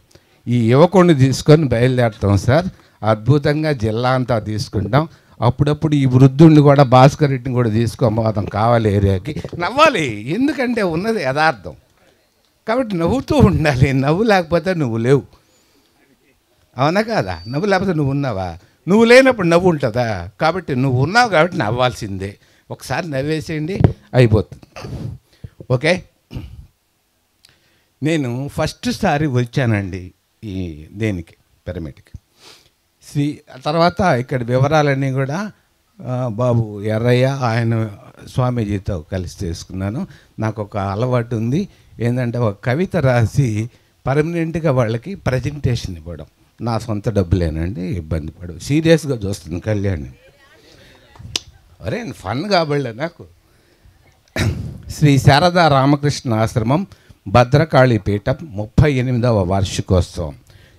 ఈ యువకుడిని తీసుకొని బయలుదేరుతాం సార్. అద్భుతంగా జిల్లా అంతా తీసుకుంటాం. అప్పుడప్పుడు ఈ వృద్ధుడిని కూడా, భాస్కర్ రెడ్డిని కూడా తీసుకోబోతాం కావాలి ఏరియాకి. నవ్వాలి, ఎందుకంటే ఉన్నది యథార్థం కాబట్టి నవ్వుతూ ఉండాలి. నవ్వు లేకపోతే నువ్వు లేవు, అవునా కాదా? నవ్వు లేకపోతే నువ్వు ఉన్నావా? నువ్వు లేనప్పుడు నవ్వు ఉంటుందా? కాబట్టి నువ్వు ఉన్నావు కాబట్టి నవ్వాల్సిందే. ఒకసారి నవ్వేసేయండి, అయిపోతుంది. ఓకే, నేను ఫస్ట్ సారి వచ్చానండి ఈ దేనికి పిరమిడ్కి. తర్వాత ఇక్కడ వివరాలన్నీ కూడా బాబు ఎర్రయ్య ఆయన స్వామీజీతో కలిసి చేసుకున్నాను. నాకు ఒక అలవాటు ఉంది ఏంటంటే ఒక కవిత రాసి పర్మనెంట్గా వాళ్ళకి ప్రజెంటేషన్ ఇవ్వడం. నా సొంత డబ్బులేనండి, ఇబ్బంది పడు. సీరియస్గా చూస్తుంది కళ్యాణ్. అరే ఫన్ కాబళ్ళే నాకు. శ్రీ శారదా రామకృష్ణ ఆశ్రమం భద్రకాళీపీఠం 38వ వార్షికోత్సవం.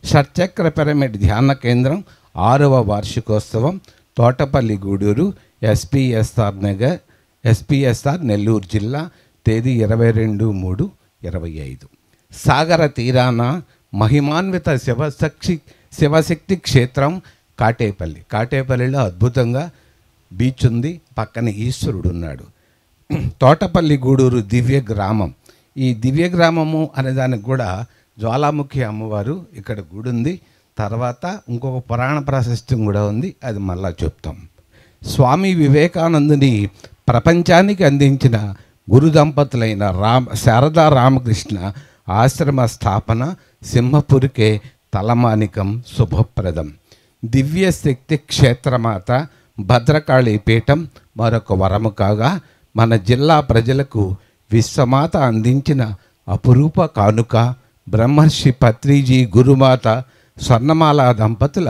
షట్చక్ర పిరమిడ్ ధ్యాన కేంద్రం 6వ వార్షికోత్సవం. తోటపల్లి గూడూరు, ఎస్పీఎస్ఆర్ నగర్, ఎస్పీఎస్ఆర్ నెల్లూరు జిల్లా. తేదీ 22/3/25. సాగర తీరాన మహిమాన్విత శివశక్తి క్షేత్రం కాటేపల్లి. కాటేపల్లిలో అద్భుతంగా బీచ్ ఉంది, పక్కన ఈశ్వరుడు ఉన్నాడు. తోటపల్లి గూడూరు దివ్య గ్రామం. ఈ దివ్య గ్రామము అనే దానికి కూడా జ్వాలాముఖి అమ్మవారు ఇక్కడ గుడి ఉంది. తర్వాత ఇంకొక పురాణ ప్రాశస్త్యం కూడా ఉంది, అది మళ్ళా చెప్తాం. స్వామి వివేకానందుని ప్రపంచానికి అందించిన గురు దంపతులైన శారదా రామకృష్ణ ఆశ్రమ స్థాపన సింహపురికే తలమానికం శుభప్రదం. దివ్యశక్తి క్షేత్రమాత భద్రకాళి పీఠం మరొక వరము కాగా మన జిల్లా ప్రజలకు విశ్వమాత అందించిన అపురూప కానుక బ్రహ్మర్షి పత్రిజీ గురుమాత స్వర్ణమాల దంపతుల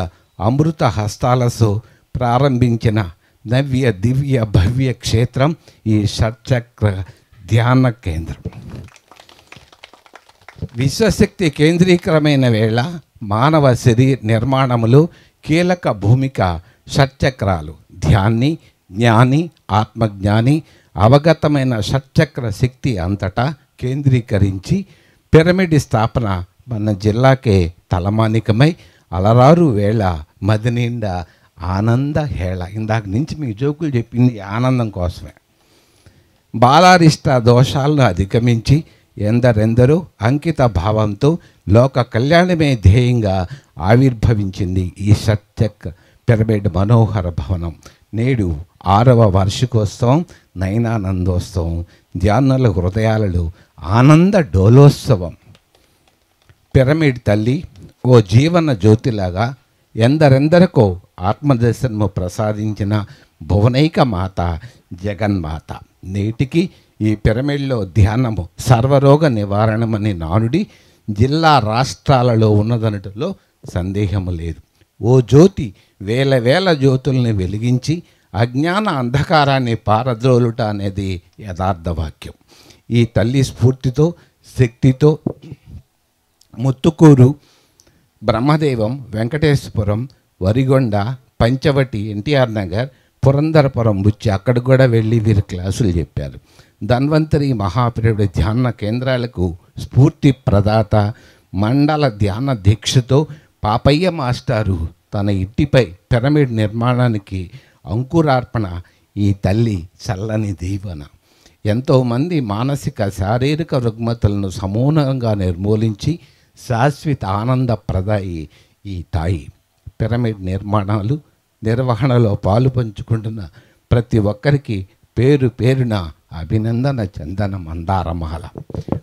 అమృత హస్తాలతో ప్రారంభించిన నవ్య దివ్య భవ్య క్షేత్రం ఈ షట్చక్ర ధ్యాన కేంద్రం. విశ్వశక్తి కేంద్రీకరమైన వేళ మానవ శరీర నిర్మాణములో కీలక భూమిక షట్చక్రాలు. ధ్యాని, జ్ఞాని, ఆత్మజ్ఞాని అవగతమైన షట్చక్ర శక్తి అంతటా కేంద్రీకరించి పిరమిడ్ స్థాపన మన జిల్లాకే తలమానికమై అలరారు వేళ మది నిండా ఆనంద హేళ. ఇందాక నుంచి మీ జోకులు చెప్పింది ఆనందం కోసమే. బాలారిష్ట దోషాలను అధిగమించి ఎందరెందరో అంకిత భావంతో లోక కళ్యాణమే ధ్యేయంగా ఆవిర్భవించింది ఈ షట్చక్ర పిరమిడ్ మనోహర భవనం. నేడు 6వ వార్షికోత్సవం, నయనానందోత్సవం, ధ్యానుల హృదయాలలో ఆనంద డోలోత్సవం. పిరమిడ్ తల్లి ఓ జీవన జ్యోతిలాగా ఎందరెందరికో ఆత్మదర్శనము ప్రసాదించిన భువనైక మాత జగన్మాత. నేటికి ఈ పిరమిడ్లో ధ్యానము సర్వరోగ నివారణమని నానుడి జిల్లా రాష్ట్రాలలో ఉన్నదనటంలో సందేహము లేదు. ఓ జ్యోతి వేల వేల జ్యోతుల్ని వెలిగించి అజ్ఞాన అంధకారాన్ని పారద్రోలుట అనేది యథార్థ వాక్యం. ఈ తల్లి స్ఫూర్తితో శక్తితో ముత్తుకూరు, బ్రహ్మదేవం, వెంకటేశ్వరం, వరిగొండ, పంచవటి, ఎన్టీఆర్ నగర్, పురంధరపురం వచ్చి అక్కడ కూడా వెళ్ళి వీరు క్లాసులు చెప్పారు. ధన్వంతరి మహాపిరమిడ్ ధ్యాన కేంద్రాలకు స్ఫూర్తి ప్రదాత మండల ధ్యాన దీక్షతో పాపయ్య మాస్టారు తన ఇంటిపై పిరమిడ్ నిర్మాణానికి అంకురార్పణ ఈ తల్లి చల్లని దీవెన. ఎంతోమంది మానసిక శారీరక రుగ్మతలను సమూలంగా నిర్మూలించి శాశ్వత ఆనందప్రదాయి ఈ తాయి. పిరమిడ్ నిర్మాణాలు నిర్వహణలో పాలు పంచుకుంటున్న ప్రతి ఒక్కరికి పేరు పేరున అభినందన చందన మందారమాల.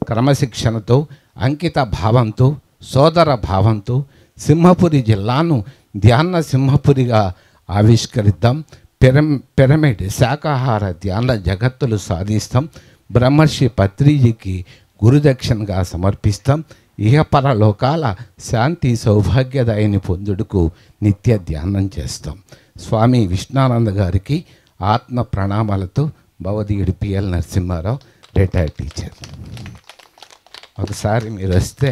క్రమశిక్షణతో అంకిత భావంతో సోదర భావంతో సింహపురి జిల్లాను ధ్యాన సింహపురిగా ఆవిష్కరిద్దాం. పిరమిడ్ శాకాహార ధ్యాన జగత్తులు సాధిస్తాం. బ్రహ్మర్షి పత్రిజీకి గురుదక్షిణగా సమర్పిస్తాం. ఇహపర లోకాల శాంతి సౌభాగ్యదాయిని పొందుడుకు నిత్య ధ్యానం చేస్తాం. స్వామి విష్ణానంద గారికి ఆత్మ ప్రణామాలతో భవదీయుడు పిఎల్ నరసింహారావు, రిటైర్డ్ టీచర్. ఒకసారి మీరు వస్తే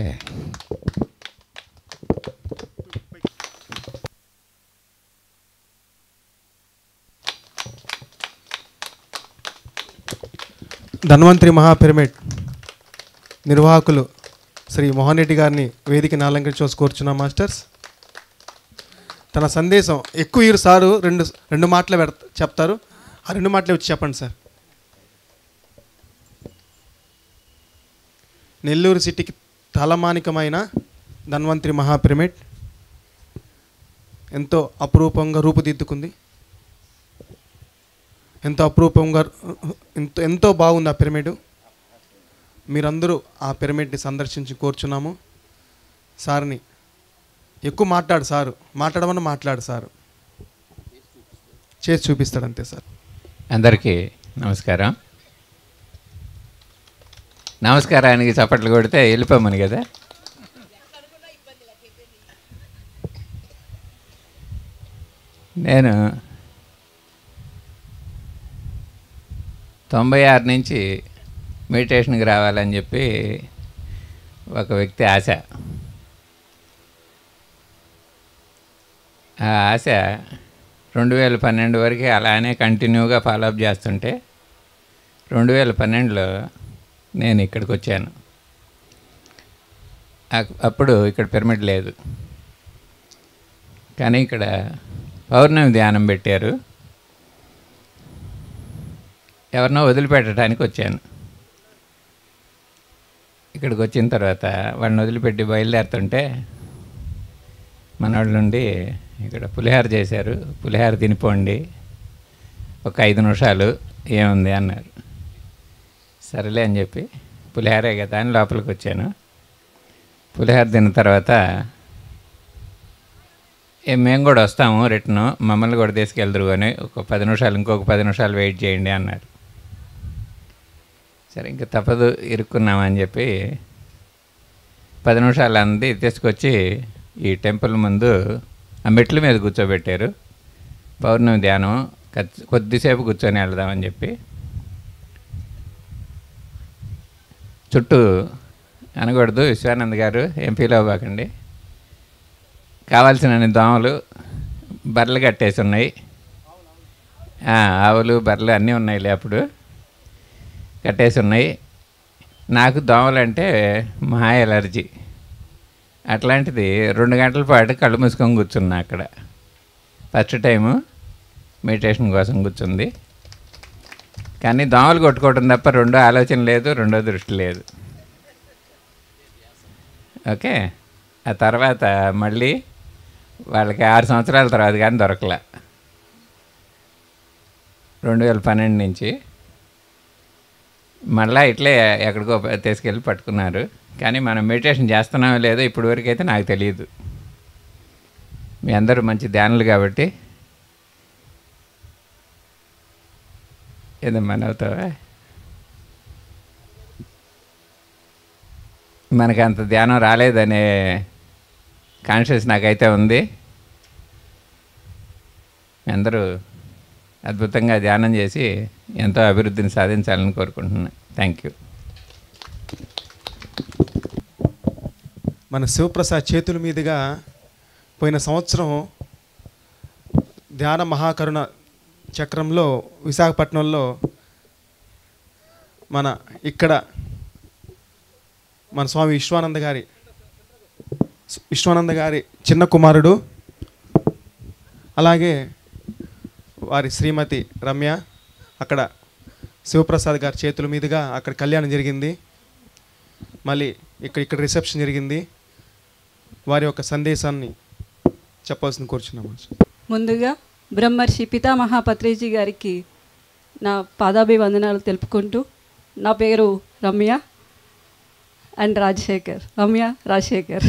ధన్వంతరి మహాపిరమిడ్ నిర్వాహకులు శ్రీ మోహన్ రెడ్డి గారిని వేదికని అలంకరించవలసి కోరుచున్నాం. మాస్టర్స్ తన సందేశం ఎక్కువ ఇరు సారు రెండు మాటలు చెప్తారు. ఆ 2 మాటలే వచ్చి చెప్పండి సార్. నెల్లూరు సిటీకి తలమానికమైన ధన్వంతరి మహాపిరమిడ్ ఎంతో అపురూపంగా రూపుదిద్దుకుంది. ఎంతో అపురూపంగా ఎంతో బాగుంది ఆ పిరమిడ్. మీరందరూ ఆ పిరమిడ్ని సందర్శించి కోరుచున్నాము. సార్ని ఎక్కువ సారు మాట్లాడమని మాట్లాడు సారు చేసి చూపిస్తాడు అంతే సార్. అందరికీ నమస్కారం. నమస్కారానికి చప్పట్లు కొడితే వెళ్ళిపోమని కదా. నేను 96 నుంచి మెడిటేషన్కి రావాలని చెప్పి ఒక వ్యక్తి ఆశ. ఆ ఆశ 2012 వరకు అలానే కంటిన్యూగా ఫాలోఅప్ చేస్తుంటే 2012లో నేను ఇక్కడికి వచ్చాను. అప్పుడు ఇక్కడ పిరమిడ్ లేదు, కానీ ఇక్కడ పౌర్ణమి ధ్యానం పెట్టారు. ఎవరినో వదిలిపెట్టడానికి వచ్చాను. ఇక్కడికి వచ్చిన తర్వాత వాడిని వదిలిపెట్టి బయలుదేరుతుంటే మనవాళ్ళు నుండి ఇక్కడ పులిహార చేశారు, పులిహార తినిపోండి, ఒక 5 నిమిషాలు ఏముంది అన్నారు. సరేలే అని చెప్పి పులిహారే కదా అని లోపలికి వచ్చాను. పులిహార తిన్న తర్వాత మేము కూడా వస్తాము రిటర్ను, మమ్మల్ని కూడా తీసుకెళ్దురు అని ఒక 10 నిమిషాలు, ఇంకొక 10 నిమిషాలు వెయిట్ చేయండి అన్నారు. సరే ఇంకా తప్పదు, ఇరుక్కున్నామని చెప్పి 10 నిమిషాలు అంది తీసుకొచ్చి ఈ టెంపుల్ ముందు ఆ మెట్ల మీద కూర్చోబెట్టారు. పౌర్ణమి ధ్యానం కొద్దిసేపు కూర్చొని వెళ్దామని చెప్పి చుట్టూ అనకూడదు, విశ్వానంద్ గారు ఏం ఫీల్ అవ్వకండి, కావాల్సిన దోమలు బర్రెలు కట్టేసి ఉన్నాయి, ఆవులు బర్రెలు అన్నీ ఉన్నాయిలే అప్పుడు కట్టేసి ఉన్నాయి. నాకు దోమలంటే మహా ఎలర్జీ. అట్లాంటిది 2 గంటల పాటు కళ్ళు మూసుకొని కూర్చున్నా అక్కడ. ఫస్ట్ టైము మెడిటేషన్ కోసం కూర్చుంది, కానీ దోమలు కొట్టుకోవడం తప్ప రెండో ఆలోచన లేదు, రెండో దృష్టి లేదు. ఓకే, ఆ తర్వాత మళ్ళీ వాళ్ళకి 6 సంవత్సరాల తర్వాత కానీ దొరకలే. 2012 నుంచి మళ్ళీ ఇట్లే ఎక్కడికో తీసుకెళ్ళి పట్టుకున్నారు. కానీ మనం మెడిటేషన్ చేస్తున్నామో లేదో ఇప్పటి వరకు అయితే నాకు తెలియదు. మీ అందరూ మంచి ధ్యానులు కాబట్టి ఏదమ్మా నవ్వుతావా? మనకి అంత ధ్యానం రాలేదనే కాన్షియస్ నాకైతే ఉంది. అందరూ అద్భుతంగా ధ్యానం చేసి ఎంతో అభివృద్ధిని సాధించాలని కోరుకుంటున్నాను. Thank you. మన శివప్రసాద్ చేతుల మీదుగా పోయిన సంవత్సరం ధ్యాన మహాకరుణ చక్రంలో విశాఖపట్నంలో ఇక్కడ మన స్వామి విశ్వానంద గారి చిన్న కుమారుడు, అలాగే వారి శ్రీమతి రమ్య, అక్కడ శివప్రసాద్ గారి చేతుల మీదుగా అక్కడ కళ్యాణం జరిగింది. మళ్ళీ ఇక్కడ రిసెప్షన్ జరిగింది. వారి యొక్క సందేశాన్ని చెప్పాల్సింది కూర్చున్నాము. ముందుగా బ్రహ్మర్షి పితామహ పత్రిజీ గారికి నా పాదాభివందనాలు తెలుపుకుంటూ, నా పేరు Ramya and Rajasekhar.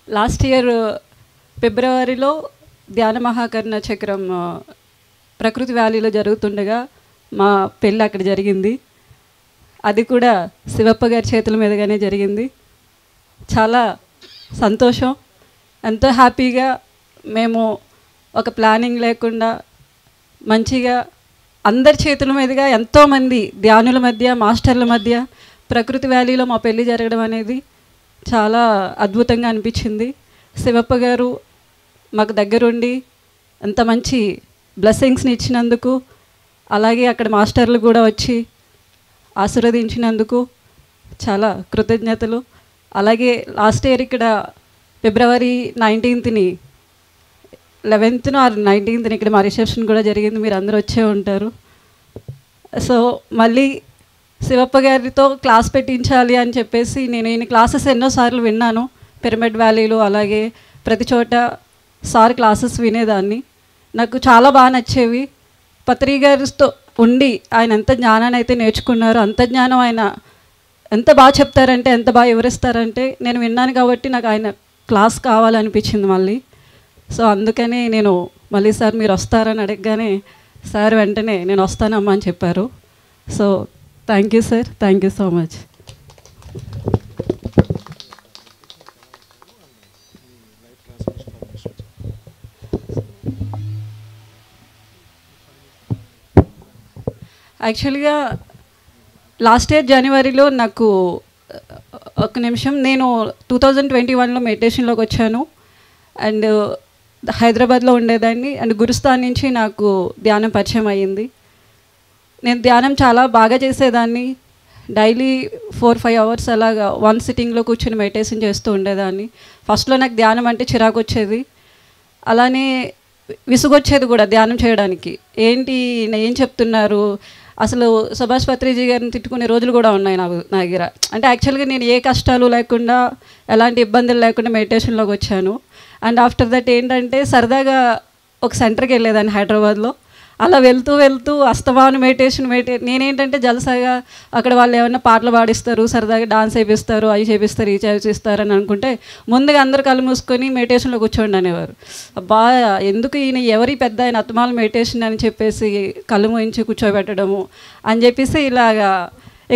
Last year ఫిబ్రవరిలో ధ్యాన మహాకరుణ చక్రం ప్రకృతి వ్యాలీలో జరుగుతుండగా మా పెళ్ళి అక్కడ జరిగింది. అది కూడా శివప్ప గారి చేతుల మీదుగానే జరిగింది. చాలా సంతోషం, ఎంతో హ్యాపీగా మేము ఒక ప్లానింగ్ లేకుండా మంచిగా అందరి చేతుల మీదుగా ఎంతోమంది ధ్యానుల మధ్య, మాస్టర్ల మధ్య ప్రకృతి వ్యాలీలో మా పెళ్ళి జరగడం అనేది చాలా అద్భుతంగా అనిపించింది. శివప్ప గారు మాకు దగ్గరుండి ఎంత మంచి బ్లెస్సింగ్స్ని ఇచ్చినందుకు, అలాగే అక్కడ మాస్టర్లు కూడా వచ్చి ఆశీర్వదించినందుకు చాలా కృతజ్ఞతలు. అలాగే లాస్ట్ ఇయర్ ఇక్కడ ఫిబ్రవరి 19ని 11th ఆర్ 19th ఇక్కడ మా రిసెప్షన్ కూడా జరిగింది. మీరు అందరూ వచ్చే ఉంటారు. సో మళ్ళీ శివప్ప గారితో క్లాస్ పెట్టించాలి అని చెప్పేసి నేను ఈయన క్లాసెస్ ఎన్నోసార్లు విన్నాను. పిరమిడ్ వ్యాలీలో అలాగే ప్రతి చోట సార్ క్లాసెస్ వినేదాన్ని. నాకు చాలా బాగా నచ్చేవి. పత్రి గారితో ఉండి ఆయన ఎంత జ్ఞానాన్ని అయితే నేర్చుకున్నారో, అంత జ్ఞానం ఆయన ఎంత బాగా చెప్తారంటే, ఎంత బాగా వివరిస్తారంటే నేను విన్నాను కాబట్టి నాకు ఆయన క్లాస్ కావాలనిపించింది మళ్ళీ. సో అందుకని నేను మళ్ళీ సార్ మీరు వస్తారని అడగగానే సార్ వెంటనే నేను వస్తానమ్మా అని చెప్పారు. So thank you sir, thank you so much. యాక్చువల్గా లాస్ట్ ఇయర్ జనవరిలో నాకు ఒక నిమిషం, నేను 2021లో మెడిటేషన్లోకి వచ్చాను. అండ్ హైదరాబాద్లో ఉండేదాన్ని. అండ్ గురుస్థాన్ నుంచి నాకు ధ్యానం పరిచయం అయ్యింది. నేను ధ్యానం చాలా బాగా చేసేదాన్ని. డైలీ 4-5 అవర్స్ అలాగా వన్ సిట్టింగ్లో కూర్చొని మెడిటేషన్ చేస్తూ ఉండేదాన్ని. ఫస్ట్లో నాకు ధ్యానం అంటే చిరాకు వచ్చేది, అలానే విసుగొచ్చేది కూడా ధ్యానం చేయడానికి. ఏంటి ఏం చెప్తున్నారు అసలు. సుభాష్ పత్రిజీ గారిని తిట్టుకునే రోజులు కూడా ఉన్నాయి నా దగ్గర. అంటే యాక్చువల్గా నేను ఏ కష్టాలు లేకుండా, ఎలాంటి ఇబ్బందులు లేకుండా మెడిటేషన్లోకి వచ్చాను. అండ్ ఆఫ్టర్ దట్ ఏంటంటే సరదాగా ఒక సెంటర్కి వెళ్ళేదాన్ని హైదరాబాద్లో. అలా వెళ్తూ వెళ్తూ అస్తమాను మెడిటేషన్ నేనేంటంటే జలసాగా అక్కడ వాళ్ళు ఏమన్నా పాటలు పాడిస్తారు, సరదాగా డాన్స్ చేపిస్తారు, అవి చేపిస్తారు, ఇవి చేపిస్తారు అని అనుకుంటే ముందుగా అందరు కళ్ళు మూసుకొని మెడిటేషన్లో కూర్చోండి అనేవారు. ఎందుకు ఈయన ఎవరి పెద్ద ఆయన అత్తమాల మెడిటేషన్ అని చెప్పేసి కళ్ళు మూయించి కూర్చోబెట్టడము అని చెప్పేసి ఇలాగా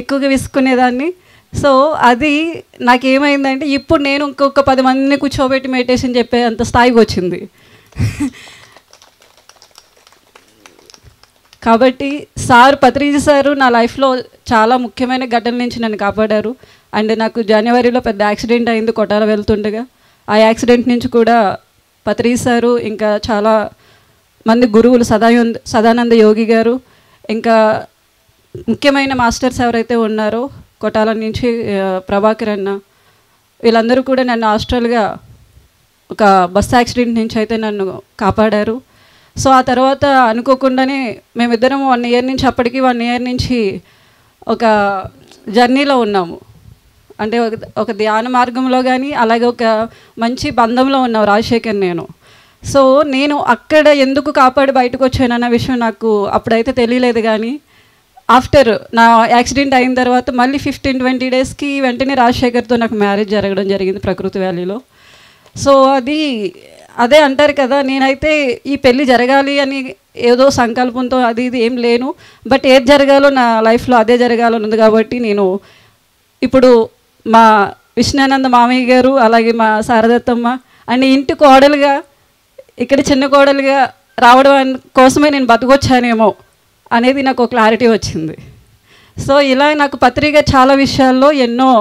ఎక్కువగా విసుకునేదాన్ని. సో అది నాకేమైందంటే ఇప్పుడు నేను ఇంకొక 10 మందిని కూర్చోబెట్టి మెడిటేషన్ చెప్పే అంత స్థాయికి వచ్చింది. కాబట్టి పత్రిజీ సారు నా లైఫ్లో చాలా ముఖ్యమైన ఘటన నుంచి నన్ను కాపాడారు. అండ్ నాకు జనవరిలో పెద్ద యాక్సిడెంట్ అయింది కొట్టాల వెళ్తుండగా. ఆ యాక్సిడెంట్ నుంచి కూడా పత్రిజీ సారు, ఇంకా చాలా మంది గురువులు, సదానంద యోగి గారు, ఇంకా ముఖ్యమైన మాస్టర్స్ ఎవరైతే ఉన్నారో కొట్టాల నుంచి ప్రభాకర్ అన్న, వీళ్ళందరూ కూడా నన్ను హాస్టల్గా ఒక బస్ యాక్సిడెంట్ నుంచి అయితే నన్ను కాపాడారు. సో ఆ తర్వాత అనుకోకుండానే మేమిద్దరం 1 ఇయర్ నుంచి, అప్పటికి 1 ఇయర్ నుంచి ఒక జర్నీలో ఉన్నాము. అంటే ఒక ధ్యాన మార్గంలో కానీ అలాగే ఒక మంచి బంధంలో ఉన్నాం రాజశేఖర్ నేను. సో నేను అక్కడ ఎందుకు కాపాడి బయటకు వచ్చానన్న విషయం నాకు అప్పుడైతే తెలియలేదు. కానీ ఆఫ్టర్ నా యాక్సిడెంట్ అయిన తర్వాత మళ్ళీ 15-20 డేస్కి వెంటనే రాజశేఖర్తో నాకు మ్యారేజ్ జరగడం జరిగింది ప్రకృతి వ్యాలీలో. సో అదే అంటారు కదా, నేనైతే ఈ పెళ్ళి జరగాలి అని ఏదో సంకల్పంతో అది ఇది ఏం లేను. బట్ ఏది జరగాలో నా లైఫ్లో అదే జరగాలని ఉంది. కాబట్టి నేను ఇప్పుడు మా విష్ణానంద మామయ్య గారు, అలాగే మా శారదత్తమ్మ అండ్ ఇంటి కోడలుగా, ఇక్కడ చిన్న కోడలుగా రావడం కోసమే నేను బతుకొచ్చానేమో అనేది నాకు ఒక క్లారిటీ వచ్చింది. సో ఇలా నాకు పత్రిక చాలా విషయాల్లో ఎన్నో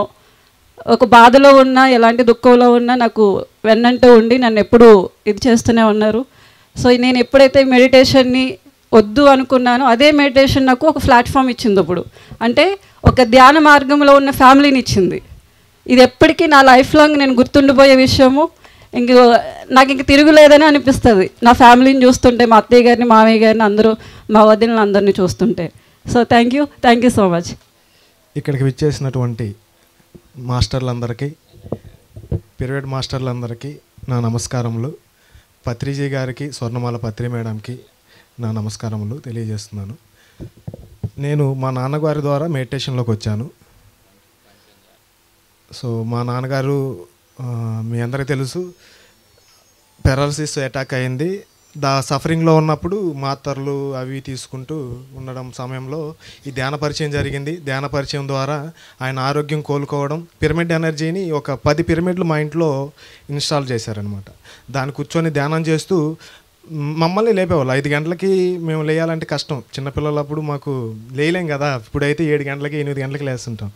ఒక బాధలో ఉన్నా, ఎలాంటి దుఃఖంలో ఉన్నా నాకు వెన్నంటూ ఉండి నన్ను ఎప్పుడూ ఇది చేస్తూనే ఉన్నారు. సో నేను ఎప్పుడైతే మెడిటేషన్ని వద్దు అనుకున్నానో అదే మెడిటేషన్ నాకు ఒక ప్లాట్ఫామ్ ఇచ్చింది. ఇప్పుడు అంటే ఒక ధ్యాన మార్గంలో ఉన్న ఫ్యామిలీని ఇచ్చింది. ఇది ఎప్పటికీ నా లైఫ్ లాంగ్ నేను గుర్తుండిపోయే విషయము. నాకు ఇంక తిరుగులేదని అనిపిస్తుంది నా ఫ్యామిలీని చూస్తుంటే, మా అత్తయ్య గారిని, మామయ్య గారిని, అందరూ మా వదిలిని అందరినీ చూస్తుంటే. So thank you so much. ఇక్కడికి విచ్చేసినటువంటి మాస్టర్లందరికీ, పిరమిడ్ మాస్టర్లందరికీ నా నమస్కారములు. పత్రిజీ గారికి, స్వర్ణమాల పత్రి మేడంకి నా నమస్కారములు తెలియజేస్తున్నాను. నేను మా నాన్నగారి ద్వారా మెడిటేషన్లోకి వచ్చాను. సో మా నాన్నగారు మీ అందరికీ తెలుసు, పెరాలసిస్ అటాక్ అయింది. సఫరింగ్లో ఉన్నప్పుడు మాత్రలు అవి తీసుకుంటూ ఉండడం సమయంలో ఈ ధ్యాన పరిచయం జరిగింది. ధ్యాన పరిచయం ద్వారా ఆయన ఆరోగ్యం కోలుకోవడం, పిరమిడ్ ఎనర్జీని ఒక 10 పిరమిడ్లు మా ఇంట్లో ఇన్స్టాల్ చేశారనమాట. దాన్ని కూర్చొని ధ్యానం చేస్తూ మమ్మల్ని లేపేవాళ్ళు. 5 గంటలకి మేము లేయాలంటే కష్టం, చిన్నపిల్లలప్పుడు మాకు లేయలేం కదా. ఇప్పుడైతే 7 గంటలకి 8 గంటలకి లేస్తుంటాం.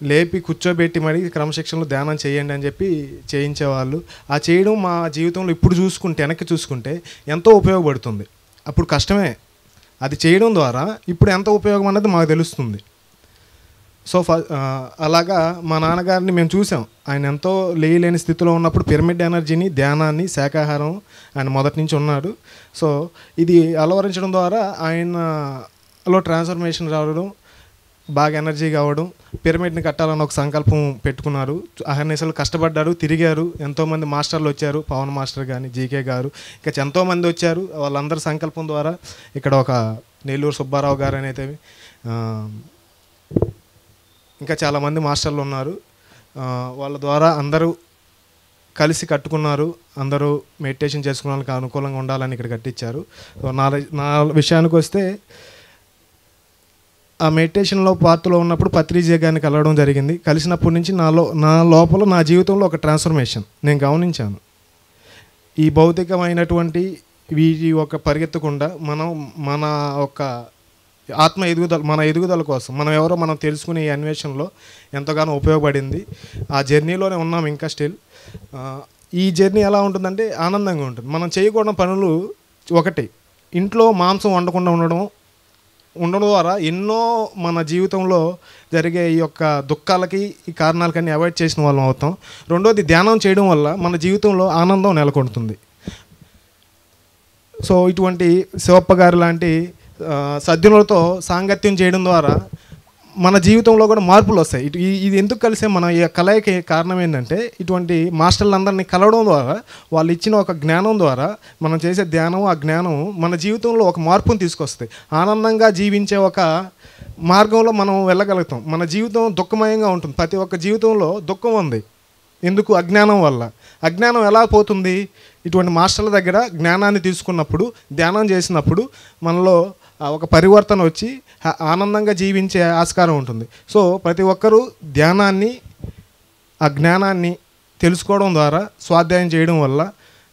లేపి కూర్చోబెట్టి మరి క్రమశిక్షణలో ధ్యానం చేయండి అని చెప్పి చేయించేవాళ్ళు. ఆ చేయడం మా జీవితంలో ఇప్పుడు చూసుకుంటే, వెనక్కి చూసుకుంటే ఎంతో ఉపయోగపడుతుంది. అప్పుడు కష్టమే, అది చేయడం ద్వారా ఇప్పుడు ఎంత ఉపయోగం అన్నది మాకు తెలుస్తుంది. సో అలాగా మా నాన్నగారిని మేము చూసాం. ఆయన ఎంతో లేయలేని స్థితిలో ఉన్నప్పుడు పిరమిడ్ ఎనర్జీని, ధ్యానాన్ని, శాకాహారం ఆయన మొదటి నుంచి ఉన్నాడు. సో ఇది అలవరించడం ద్వారా ఆయనలో ట్రాన్స్ఫర్మేషన్ రావడం, బాగా ఎనర్జీ కావడం, పిరమిడ్ని కట్టాలని ఒక సంకల్పం పెట్టుకున్నారు. అహర్నిశలు కష్టపడ్డారు, తిరిగారు. ఎంతోమంది మాస్టర్లు వచ్చారు, పవన్ మాస్టర్ కానీ, జీకే గారు, ఇంకా ఎంతోమంది వచ్చారు. వాళ్ళందరి సంకల్పం ద్వారా ఇక్కడ ఒక నెల్లూరు సుబ్బారావు గారు అనేది, ఇంకా చాలామంది మాస్టర్లు ఉన్నారు. వాళ్ళ ద్వారా అందరూ కలిసి కట్టుకున్నారు. అందరూ మెడిటేషన్ చేసుకున్న వాళ్ళకి అనుకూలంగా ఉండాలని ఇక్కడ కట్టించారు. సో నా విషయానికి వస్తే, ఆ మెడిటేషన్లో పార్ట్లో ఉన్నప్పుడు పత్రిజీ గారిని కలవడం జరిగింది. కలిసినప్పటి నుంచి నా లోపల, నా జీవితంలో ఒక ట్రాన్స్ఫర్మేషన్ నేను గమనించాను. ఈ భౌతికమైనటువంటి వీటి ఒక పరిగెత్తకుండా మన ఒక ఆత్మ ఎదుగుదల, మన ఎదుగుదల కోసం మనం ఎవరో మనం తెలుసుకునే ఈ అన్వేషణలో ఎంతగానో ఉపయోగపడింది. ఆ జర్నీలోనే ఉన్నాం ఇంకా స్టిల్. ఈ జర్నీ ఎలా ఉంటుందంటే ఆనందంగా ఉంటుంది. మనం చేయకూడని పనులు ఒకటి, ఇంట్లో మాంసం వండకుండా ఉండడం ద్వారా ఎన్నో మన జీవితంలో జరిగే ఈ యొక్క దుఃఖాలకి, ఈ కారణాలకన్నీ అవాయిడ్ చేసిన వాళ్ళం అవుతాం. రెండోది, ధ్యానం చేయడం వల్ల మన జీవితంలో ఆనందం నెలకొంటుంది. సో ఇటువంటి శివప్ప గారు లాంటి సద్గుణులతో సాంగత్యం చేయడం ద్వారా మన జీవితంలో కూడా మార్పులు వస్తాయి. ఇది ఎందుకు కలిసే మన ఈ కలయిక కారణం ఏంటంటే ఇటువంటి మాస్టర్లందరినీ కలవడం ద్వారా వాళ్ళు ఇచ్చిన ఒక జ్ఞానం ద్వారా మనం చేసే ధ్యానం, ఆ జ్ఞానం మన జీవితంలో ఒక మార్పును తీసుకొస్తాయి. ఆనందంగా జీవించే ఒక మార్గంలో మనం వెళ్ళగలుగుతాం. మన జీవితం దుఃఖమయంగా ఉంటుంది. ప్రతి ఒక్క జీవితంలో దుఃఖం ఉంది. ఎందుకు? అజ్ఞానం వల్ల. అజ్ఞానం ఎలా పోతుంది? ఇటువంటి మాస్టర్ల దగ్గర జ్ఞానాన్ని తీసుకున్నప్పుడు, ధ్యానం చేసినప్పుడు మనలో ఒక పరివర్తన వచ్చి ఆనందంగా జీవించే ఆస్కారం ఉంటుంది. సో ప్రతి ఒక్కరూ ధ్యానాన్ని, ఆ జ్ఞానాన్ని తెలుసుకోవడం ద్వారా, స్వాధ్యాయం చేయడం వల్ల,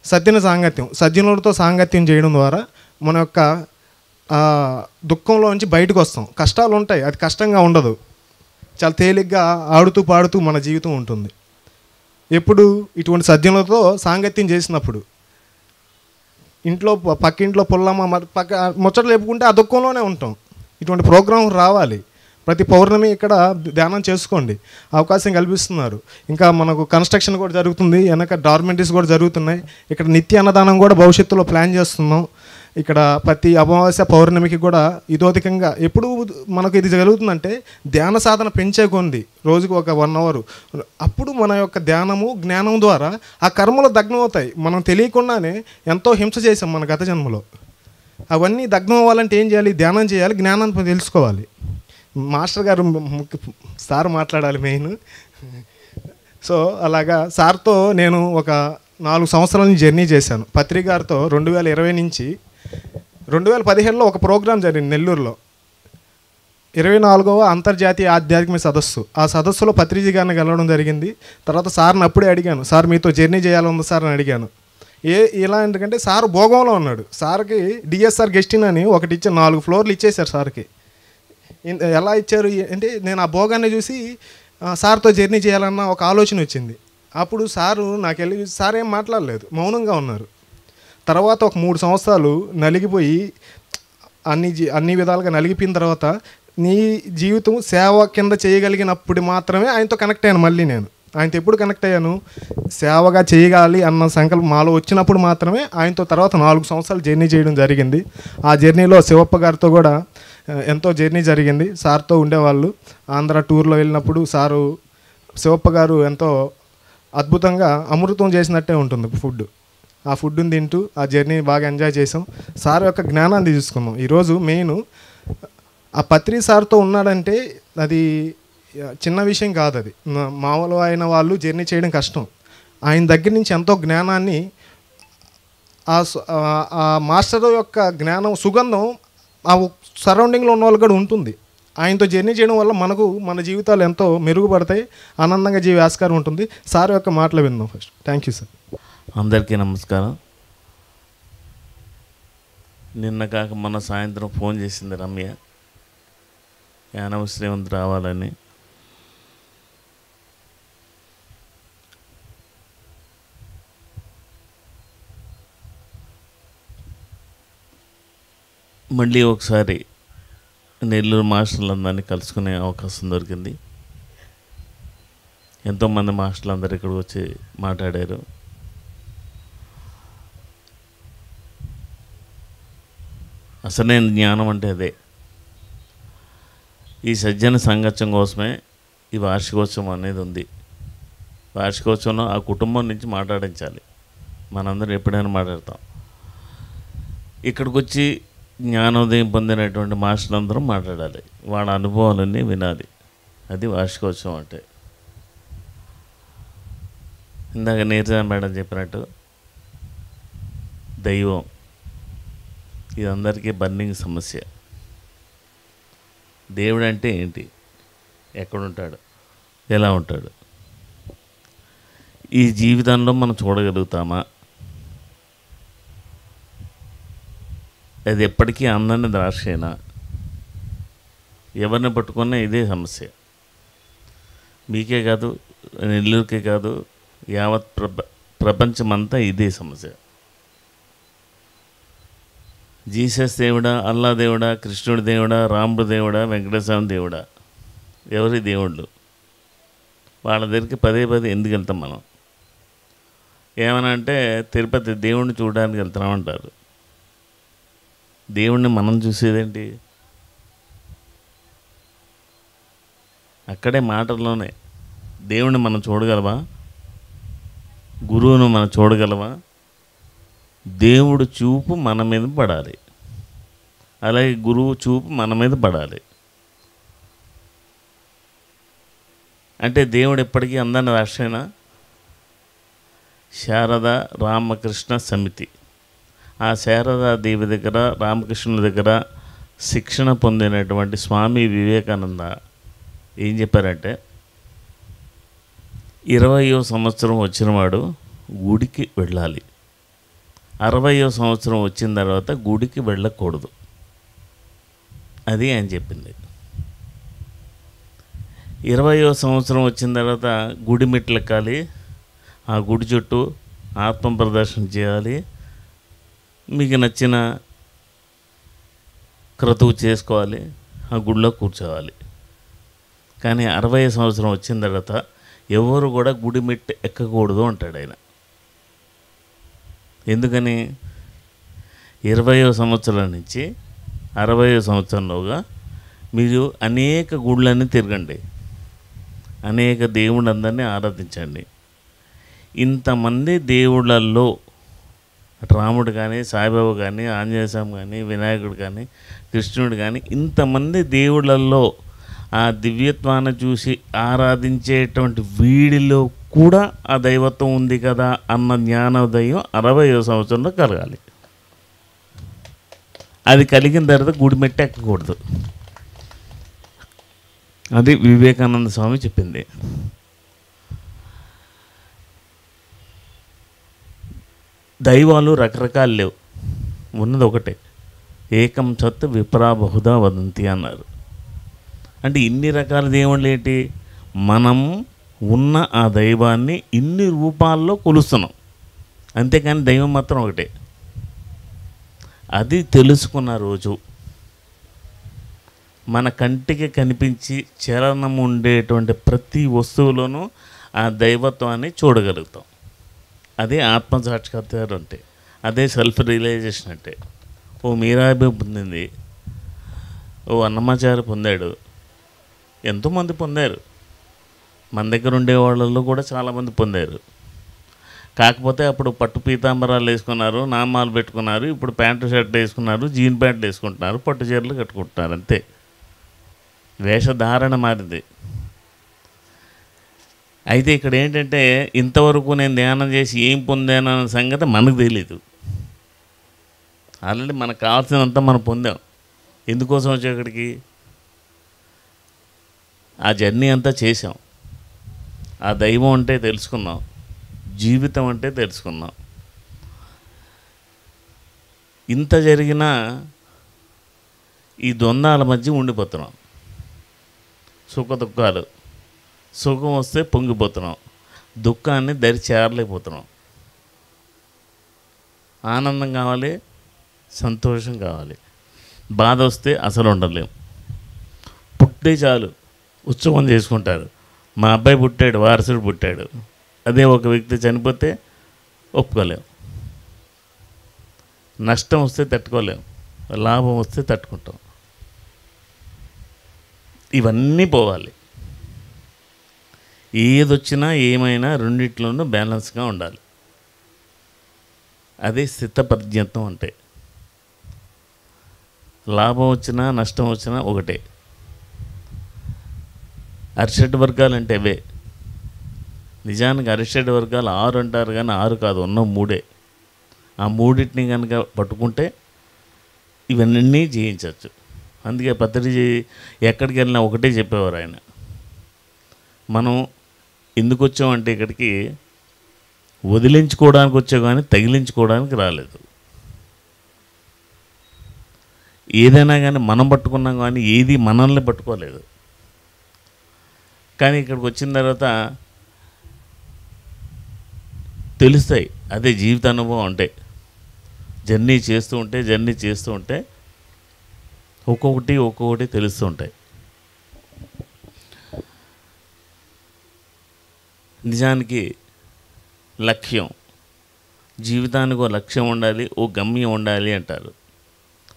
సజ్జనులతో సాంగత్యం చేయడం ద్వారా మన యొక్క దుఃఖంలో నుంచి బయటకు వస్తాం. కష్టాలు ఉంటాయి, అది కష్టంగా ఉండదు. చాలా తేలిగ్గా ఆడుతూ పాడుతూ మన జీవితం ఉంటుంది. ఎప్పుడు? ఇటువంటి సజ్జనులతో సాంగత్యం చేసినప్పుడు. ఇంట్లో పక్కింట్లో పుల్లమ్మ ముచ్చట్లు లేపుకుంటే ఆ దుఃఖంలోనే ఉంటాం. ఇటువంటి ప్రోగ్రాం రావాలి. ప్రతి పౌర్ణమి ఇక్కడ ధ్యానం చేసుకోండి, అవకాశం కల్పిస్తున్నారు. ఇంకా మనకు కన్స్ట్రక్షన్ కూడా జరుగుతుంది, వెనక డార్మెంటరీస్ కూడా జరుగుతున్నాయి. ఇక్కడ నిత్య అన్నదానం కూడా భవిష్యత్తులో ప్లాన్ చేస్తున్నాం. ఇక్కడ ప్రతి అమావాస్య పౌర్ణమికి కూడా ఇదోధికంగా ఎప్పుడు మనకు ఇది జరుగుతుందంటే ధ్యాన సాధన పెంచే కొంది రోజుకు ఒక 1 అవర్. అప్పుడు మన యొక్క ధ్యానము, జ్ఞానం ద్వారా ఆ కర్మలు దగ్నం అవుతాయి. మనం తెలియకుండానే ఎంతో హింస చేసాం మన గత జన్మలో. అవన్నీ దగ్నం అవ్వాలంటే ఏం చేయాలి? ధ్యానం చేయాలి, జ్ఞానాన్ని తెలుసుకోవాలి. మాస్టర్ గారు సార్ మాట్లాడాలి మెయిన్. సో అలాగా సార్తో నేను ఒక 4 సంవత్సరాల నుంచి జర్నీ చేశాను. పత్రి గారితో 2020 నుంచి 2015లో ఒక ప్రోగ్రాం జరిగింది నెల్లూరులో, 24వ అంతర్జాతీయ ఆధ్యాత్మిక సదస్సు. ఆ సదస్సులో పత్రిజీ గారిని కలవడం జరిగింది. తర్వాత సార్ని అప్పుడే అడిగాను, సార్ మీతో జర్నీ చేయాలని సార్ అని అడిగాను. ఎలా ఎందుకంటే సార్ భోగంలో ఉన్నాడు. సార్కి డిఎస్ఆర్ గెస్ట్ ఇన్ అని ఒకటి ఇచ్చారు, 4 ఫ్లోర్లు ఇచ్చేశారు సార్కి. ఎలా ఇచ్చారు అంటే నేను ఆ భోగాన్ని చూసి సార్తో జర్నీ చేయాలన్న ఒక ఆలోచన వచ్చింది. అప్పుడు సారు నాకు వెళ్ళి సార్ ఏం మాట్లాడలేదు, మౌనంగా ఉన్నారు. తర్వాత ఒక 3 సంవత్సరాలు నలిగిపోయి అన్ని విధాలుగా నలిగిపోయిన తర్వాత నీ జీవితం సేవ కింద చేయగలిగినప్పుడు మాత్రమే ఆయనతో కనెక్ట్ అయ్యాను. మళ్ళీ నేను ఆయనతో ఎప్పుడు కనెక్ట్ అయ్యాను? సేవగా చేయగాలి అన్న సంకల్పం మాలో వచ్చినప్పుడు మాత్రమే ఆయనతో తర్వాత 4 సంవత్సరాలు జర్నీ చేయడం జరిగింది. ఆ జర్నీలో శివప్ప గారితో కూడా ఎంతో జర్నీ జరిగింది. సార్తో ఉండేవాళ్ళు. ఆంధ్ర టూర్లో వెళ్ళినప్పుడు సారు శివప్ప గారు ఎంతో అద్భుతంగా అమృతం చేసినట్టే ఉంటుంది ఫుడ్. ఆ ఫుడ్ని తింటూ ఆ జర్నీ బాగా ఎంజాయ్ చేసాం. సార్ యొక్క జ్ఞానాన్ని తీసుకున్నాం. ఈరోజు మెయిన్ ఆ పత్రి సార్తో ఉన్నాడంటే అది చిన్న విషయం కాదు. అది మామూలు అయిన వాళ్ళు జర్నీ చేయడం కష్టం. ఆయన దగ్గర నుంచి ఎంతో జ్ఞానాన్ని, ఆ మాస్టర్ యొక్క జ్ఞానం సుగంధం ఆ సరౌండింగ్లో ఉన్న వాళ్ళు కూడా ఉంటుంది. ఆయనతో జర్నీ చేయడం వల్ల మన జీవితాలు ఎంతో మెరుగుపడతాయి, ఆనందంగా జీవి ఆస్కారం ఉంటుంది. సార్ యొక్క మాటలు విందాం ఫస్ట్. Thank you sir. అందరికీ నమస్కారం. నిన్న కాక మొన్న సాయంత్రం ఫోన్ చేసింది రమ్య, యానవ శ్రీమంత్ రావాలని. మళ్ళీ ఒకసారి నెల్లూరు మాస్టర్లందరినీ కలుసుకునే అవకాశం దొరికింది. ఎంతోమంది మాస్టర్లందరూ ఇక్కడికి వచ్చి మాట్లాడారు. అసలైన జ్ఞానం అంటే అదే. ఈ సజ్జన సంఘర్షం కోసమే ఈ వార్షికోత్సవం అనేది ఉంది. వార్షికోత్సవంలో ఆ కుటుంబం నుంచి మాట్లాడించాలి. మనందరం ఎప్పుడైనా మాట్లాడతాం. ఇక్కడికి వచ్చి జ్ఞానోదయం పొందినటువంటి మాస్టర్లందరూ మాట్లాడాలి, వాళ్ళ అనుభవాలన్నీ వినాలి. అది వార్షికోత్సవం అంటే. ఇందాక నీరజ మేడం చెప్పినట్టు దైవం ఇది అందరికీ బర్నింగ్ సమస్య. దేవుడు అంటే ఏంటి, ఎక్కడుంటాడు, ఎలా ఉంటాడు, ఈ జీవితంలో మనం చూడగలుగుతామా? అది ఎప్పటికీ అందని ద్రాక్షేనా? ఎవరిని పట్టుకున్నా ఇదే సమస్య. మీకే కాదు, నెల్లూరుకే కాదు, యావత్ ప్రపంచమంతా ఇదే సమస్య. జీసస్ దేవుడా, అల్లా దేవుడా, కృష్ణుడి దేవుడా, రాముడు దేవుడా, వెంకటేశ్వర దేవుడా, ఎవరి దేవుళ్ళు? వాళ్ళ దగ్గరికి పదే ఎందుకు వెళ్తాం మనం? ఏమన్నా అంటే తిరుపతి దేవుణ్ణి చూడడానికి వెళ్తున్నామంటారు. దేవుణ్ణి మనం చూసేదేంటి? అక్కడే మాటల్లోనే దేవుణ్ణి మనం చూడగలవా? గురువును మనం చూడగలవా? దేవుడు చూపు మన మీద పడాలి, అలాగే గురువు చూపు మన మీద పడాలి. అంటే దేవుడు ఎప్పటికీ అందరిని రాష్ట్రైనా శారదా రామకృష్ణ సమితి, ఆ శారదా దేవి దగ్గర రామకృష్ణుల దగ్గర శిక్షణ పొందినటువంటి స్వామి వివేకానంద ఏం చెప్పారంటే, 20వ సంవత్సరం వచ్చినవాడు గుడికి వెళ్ళాలి, 60వ సంవత్సరం వచ్చిన తర్వాత గుడికి వెళ్ళకూడదు. అది ఆయన చెప్పింది. 20వ సంవత్సరం వచ్చిన తర్వాత గుడి మెట్లు ఎక్కాలి, ఆ గుడి చుట్టూ ఆత్మ ప్రదర్శన చేయాలి, మీకు నచ్చిన క్రతువు చేసుకోవాలి, ఆ గుడిలో కూర్చోవాలి. కానీ 60వ సంవత్సరం వచ్చిన తర్వాత ఎవరు కూడా గుడి మెట్టు ఎక్కకూడదు అంటాడు ఆయన. ఎందుకని? 20వ సంవత్సరం నుంచి 60వ సంవత్సరంలోగా మీరు అనేక గుళ్ళని తిరగండి, అనేక దేవుళ్ళందరినీ ఆరాధించండి. ఇంతమంది దేవుళ్ళల్లో రాముడు కానీ, సాయిబాబా కానీ, ఆంజనేయ స్వామి కానీ, వినాయకుడు కానీ, కృష్ణుడు కానీ, ఇంతమంది దేవుళ్ళల్లో ఆ దివ్యత్వాన్ని చూసి ఆరాధించేటువంటి వీడిలో కూడా ఆ దైవత్వం ఉంది కదా అన్న జ్ఞానోదయం 60వ సంవత్సరంలో కలగాలి. అది కలిగిన తర్వాత గుడి మెట్టు ఎక్కకూడదు. అది వివేకానంద స్వామి చెప్పింది. దైవాలు రకరకాలు లేవు, ఉన్నది ఒకటే. ఏకం సత్ విప్రా బహుదా వదంతి అన్నారు. అంటే ఇన్ని రకాల దేవుళ్ళు ఏంటి? మనం ఉన్న ఆ దైవాన్ని ఇన్ని రూపాల్లో కొలుస్తున్నాం, అంతేకాని దైవం మాత్రం ఒకటే. అది తెలుసుకున్న రోజు మన కంటికి కనిపించి చలనం ఉండేటువంటి ప్రతి వస్తువులోనూ ఆ దైవత్వాన్ని చూడగలుగుతాం. అదే ఆత్మసాక్షాత్కారం అంటే, అదే సెల్ఫ్ రియలైజేషన్ అంటే. ఓ మీరాబి పొందింది, ఓ అన్నమాచారి పొందాడు, ఎంతోమంది పొందారు. మన దగ్గర ఉండే వాళ్ళల్లో కూడా చాలామంది పొందారు. కాకపోతే అప్పుడు పట్టు పీతాంబరాలు వేసుకున్నారు, నామాలు పెట్టుకున్నారు. ఇప్పుడు ప్యాంటు షర్ట్ వేసుకున్నారు, జీన్ ప్యాంట్లు వేసుకుంటున్నారు, పట్టు చీరలు కట్టుకుంటున్నారు. అంతే, వేషధారణ మారింది. అయితే ఇక్కడ ఏంటంటే, ఇంతవరకు నేను ధ్యానం చేసి ఏం పొందానన్న సంగతి మనకు తెలీదు. ఆల్రెడీ మనకు కావాల్సినంత మనం పొందాం. ఎందుకోసం వచ్చే ఇక్కడికి? ఆ జర్నీ అంతా చేసాం, ఆ దైవం అంటే తెలుసుకున్నాం, జీవితం అంటే తెలుసుకున్నాం. ఇంత జరిగినా ఈ ద్వంద్వాల మధ్య ఉండిపోతున్నాం. సుఖ దుఃఖాలు, సుఖం వస్తే పొంగిపోతున్నాం, దుఃఖాన్ని దరి చేరలేకపోతున్నాం. ఆనందం కావాలి, సంతోషం కావాలి, బాధ వస్తే అసలు ఉండలేం. పుట్టే చాలు ఉత్సవం చేసుకుంటారు. మా అబ్బాయి పుట్టాడు, వారసుడు పుట్టాడు. అదే ఒక వ్యక్తి చనిపోతే ఒప్పుకోలేం. నష్టం వస్తే తట్టుకోలేం, లాభం వస్తే తట్టుకుంటాం. ఇవన్నీ పోవాలి. ఏదొచ్చినా ఏమైనా రెండిట్లోనూ బ్యాలెన్స్గా ఉండాలి. అదే స్థితప్రజ్ఞత్వం అంటే. లాభం వచ్చినా నష్టం వచ్చినా ఒకటే. అరిషడ్ వర్గాలు అంటే అవే. నిజానికి అరిషడ్ వర్గాలు 6 అంటారు, కానీ 6 కాదు, ఉన్న 3. ఆ మూడింటిని కనుక పట్టుకుంటే ఇవన్నీ జయించవచ్చు. అందుకే పత్రిజీ ఎక్కడికి వెళ్ళినా ఒకటే చెప్పేవారు ఆయన. మనం ఎందుకు వచ్చామంటే ఇక్కడికి వదిలించుకోవడానికి వచ్చాం, కానీ తగిలించుకోవడానికి రాలేదు. ఏదైనా కానీ మనం పట్టుకున్నాం, కానీ ఏది మనల్ని పట్టుకోలేదు. కానీ ఇక్కడికి వచ్చిన తర్వాత తెలుస్తాయి. అదే జీవిత అనుభవం అంటే. జర్నీ చేస్తూ ఉంటే ఒక్కొక్కటి తెలుస్తూ ఉంటాయి. నిజానికి లక్ష్యం, జీవితానికి ఓ లక్ష్యం ఉండాలి, ఓ గమ్యం ఉండాలి అంటారు.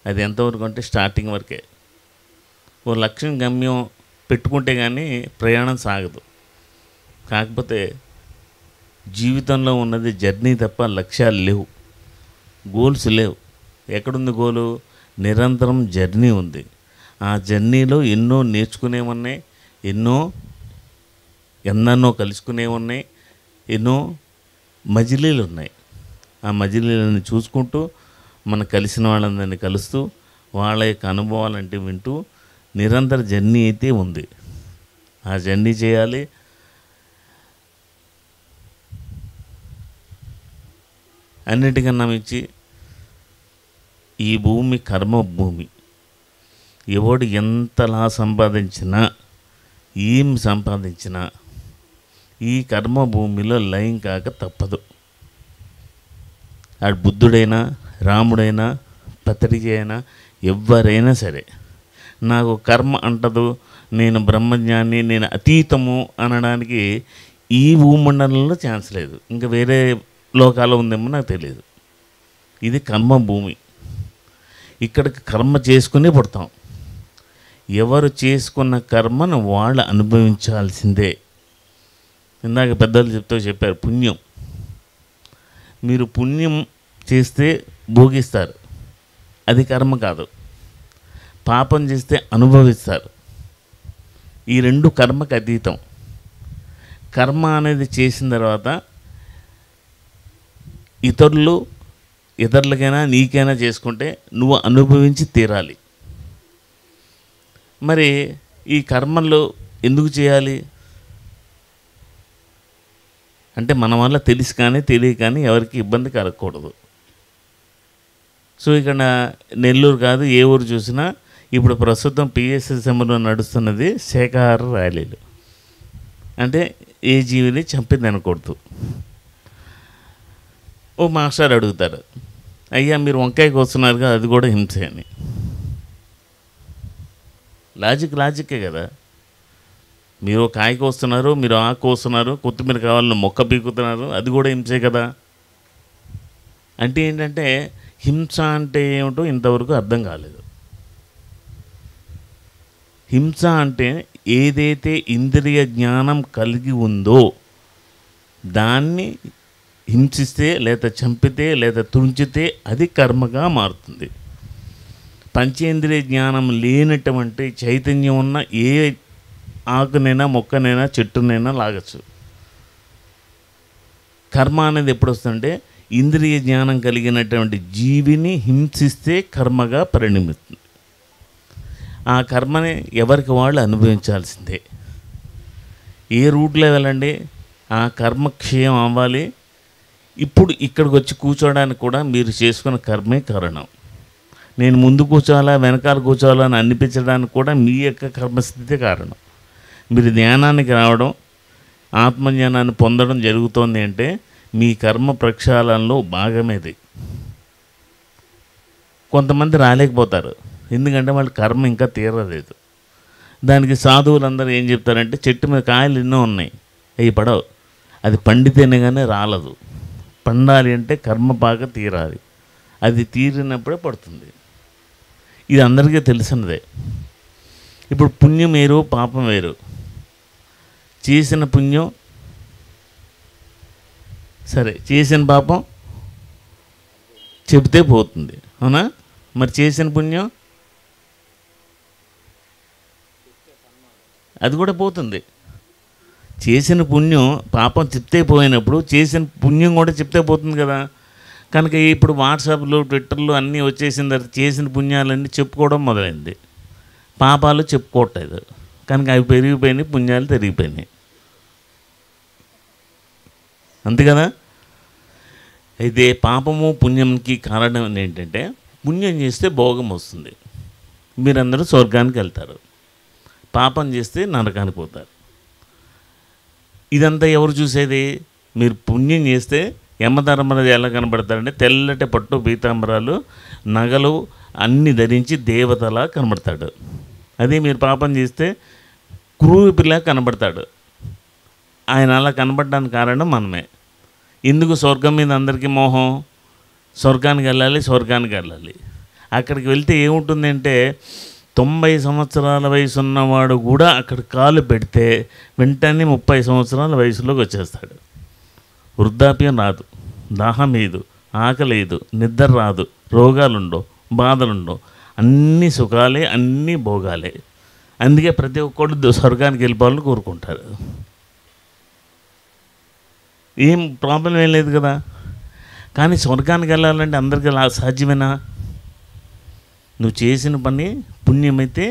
అది ఎంతవరకు అంటే స్టార్టింగ్ వరకే. ఓ లక్ష్యం గమ్యం పెట్టుకుంటే కానీ ప్రయాణం సాగదు. కాకపోతే జీవితంలో ఉన్నది జర్నీ తప్ప లక్ష్యాలు లేవు, గోల్స్ లేవు. ఎక్కడుంది గోలు? నిరంతరం జర్నీ ఉంది. ఆ జర్నీలో ఎన్నో నేర్చుకునే ఉన్నాయి, ఎన్నెన్నో కలుసుకునే ఉన్నాయి, ఎన్నో మజిలీలు ఉన్నాయి. ఆ మజిలీలను చూసుకుంటూ మన కలిసిన వాళ్ళందరినీ కలుస్తూ వాళ్ళ యొక్క అనుభవాలంటే వింటూ నిరంతర జర్నీ అయితే ఉంది. ఆ జర్నీ చేయాలి. అన్నిటికన్నా మించి ఈ భూమి కర్మ భూమి. ఎవడు ఎంతలా సంపాదించినా ఏం సంపాదించినా ఈ కర్మ భూమిలో లయం కాక తప్పదు. ఆడు బుద్ధుడైనా, రాముడైనా, పత్రిజీ అయినా, ఎవరైనా సరే నాకు కర్మ అంటదు, నేను బ్రహ్మజ్ఞాని, నేను అతీతము అనడానికి ఈ భూమండలంలో ఛాన్స్ లేదు. ఇంకా వేరే లోకాలు ఉందేమో నాకు తెలియదు. ఇది కర్మ భూమి. ఇక్కడికి కర్మ చేసుకుని పుడతాం. ఎవరు చేసుకున్న కర్మను వాళ్ళు అనుభవించాల్సిందే. ఇందాక పెద్దలు చెప్పారు పుణ్యం. మీరు పుణ్యం చేస్తే భోగిస్తారు, అది కర్మ కాదు. పాపం చేస్తే అనుభవిస్తారు. ఈ రెండు కర్మకు అతీతం. కర్మ అనేది చేసిన తర్వాత ఇతరులకైనా నీకైనా చేసుకుంటే నువ్వు అనుభవించి తీరాలి. మరి ఈ కర్మలు ఎందుకు చేయాలి అంటే మన వల్ల తెలిసి కానీ తెలియ కానీ ఎవరికి ఇబ్బంది కలగకూడదు. సో ఇక్కడ నెల్లూరు కాదు ఏ ఊరు చూసినా ఇప్పుడు ప్రస్తుతం పిఎస్ఎస్ఎంలో నడుస్తున్నది శాకాహార ర్యాలీలు. అంటే ఏ జీవిని చంపింది అనకూడదు. ఓ మాస్టర్ అడుగుతారు, అయ్యా మీరు వంకాయ కోస్తున్నారుగా అది కూడా హింసే అని. లాజిక్కే కదా. మీరు కాయ కోస్తున్నారు, మీరు ఆకు కోస్తున్నారు, కొత్తిమీర కావాలని మొక్క పీకుతున్నారు, అది కూడా హింసే కదా. అంటే ఏంటంటే హింస అంటే ఏమిటో ఇంతవరకు అర్థం కాలేదు. హింస అంటే ఏదైతే ఇంద్రియ జ్ఞానం కలిగి ఉందో దాన్ని హింసిస్తే లేదా చంపితే లేదా తుంచితే అది కర్మగా మారుతుంది. పంచేంద్రియ జ్ఞానం లేనటువంటి చైతన్యం ఉన్న ఏ ఆకునైనా మొక్కనైనా చెట్టునైనా లాగచ్చు. కర్మ అనేది ఎప్పుడు వస్తుందంటే ఇంద్రియ జ్ఞానం కలిగినటువంటి జీవిని హింసిస్తే కర్మగా పరిణమిస్తుంది. ఆ కర్మని ఎవరికి వాళ్ళు అనుభవించాల్సిందే. ఏ రూట్లో వెళ్ళండి, ఆ కర్మ క్షయం అవ్వాలి. ఇప్పుడు ఇక్కడికి వచ్చి కూర్చోవడానికి కూడా మీరు చేసుకున్న కర్మే కారణం. నేను ముందు కూర్చోవాలా వెనకాల కూర్చోవాలా అని అనిపించడానికి కూడా మీ యొక్క కర్మస్థితి కారణం. మీరు ధ్యానానికి రావడం, ఆత్మజ్ఞానాన్ని పొందడం జరుగుతోంది అంటే మీ కర్మ ప్రక్షాళనలో భాగమేది. కొంతమంది రాలేకపోతారు, ఎందుకంటే వాళ్ళ కర్మ ఇంకా తీరలేదు. దానికి సాధువులందరూ ఏం చెప్తారంటే చెట్టు మీద కాయలు ఎన్నో ఉన్నాయి, అవి పడవు, అది పండితేనే కానీ రాలదు. పండాలి అంటే కర్మ బాగా తీరాలి, అది తీరినప్పుడే పడుతుంది. ఇది అందరికీ తెలిసినదే. ఇప్పుడు పుణ్యం వేరు, పాపం వేరు. చేసిన పుణ్యం సరే, చేసిన పాపం చెబితే పోతుంది, అవునా? మరి చేసిన పుణ్యం అది కూడా పోతుంది. చేసిన పుణ్యం పాపం చెప్తే పోయినప్పుడు చేసిన పుణ్యం కూడా చెప్తే పోతుంది కదా. కనుక ఇప్పుడు వాట్సాప్లో ట్విట్టర్లో అన్నీ వచ్చేసిన తర్వాత చేసిన పుణ్యాలన్నీ చెప్పుకోవడం మొదలైంది, పాపాలు చెప్పుకోవట్లేదు. కనుక అవి పెరిగిపోయినాయి, పుణ్యాలు పెరిగిపోయినాయి, అంతే కదా. అయితే పాపము పుణ్యంకి కారణం ఏంటంటే పుణ్యం చేస్తే భోగం వస్తుంది, మీరందరూ స్వర్గానికి వెళ్తారు. పాపం చేస్తే నరకానికి పోతారు. ఇదంతా ఎవరు చూసేది? మీరు పుణ్యం చేస్తే యమధర్మరాజు ఎలా కనబడతాడంటే తెల్లటి పట్టు పీతాంబరాలు నగలు అన్నీ ధరించి దేవతలా కనబడతాడు. అదే మీరు పాపం చేస్తే క్రూపిలా కనబడతాడు. ఆయన అలా కనబడడానికి కారణం మనమే. ఎందుకు స్వర్గం మీద అందరికీ మోహం? స్వర్గానికి వెళ్ళాలి, స్వర్గానికి వెళ్ళాలి. అక్కడికి వెళ్తే ఏముంటుందంటే 90 సంవత్సరాల వయసు ఉన్నవాడు కూడా అక్కడ కాలు పెడితే వెంటనే 30 సంవత్సరాల వయసులోకి వచ్చేస్తాడు. వృద్ధాప్యం రాదు, దాహం లేదు, ఆకలి లేదు, నిద్ర రాదు, రోగాలుండవు, బాధలుండవు, అన్ని సుఖాలే, అన్నీ భోగాలే. అందుకే ప్రతి ఒక్కడు స్వర్గానికి వెళ్ళిపోవాలని కోరుకుంటారు. ఏం ప్రాబ్లం ఏం లేదు కదా. కానీ స్వర్గానికి వెళ్ళాలంటే అందరికీ సాధ్యమేనా? నువ్వు చేసిన పని పుణ్యమైతే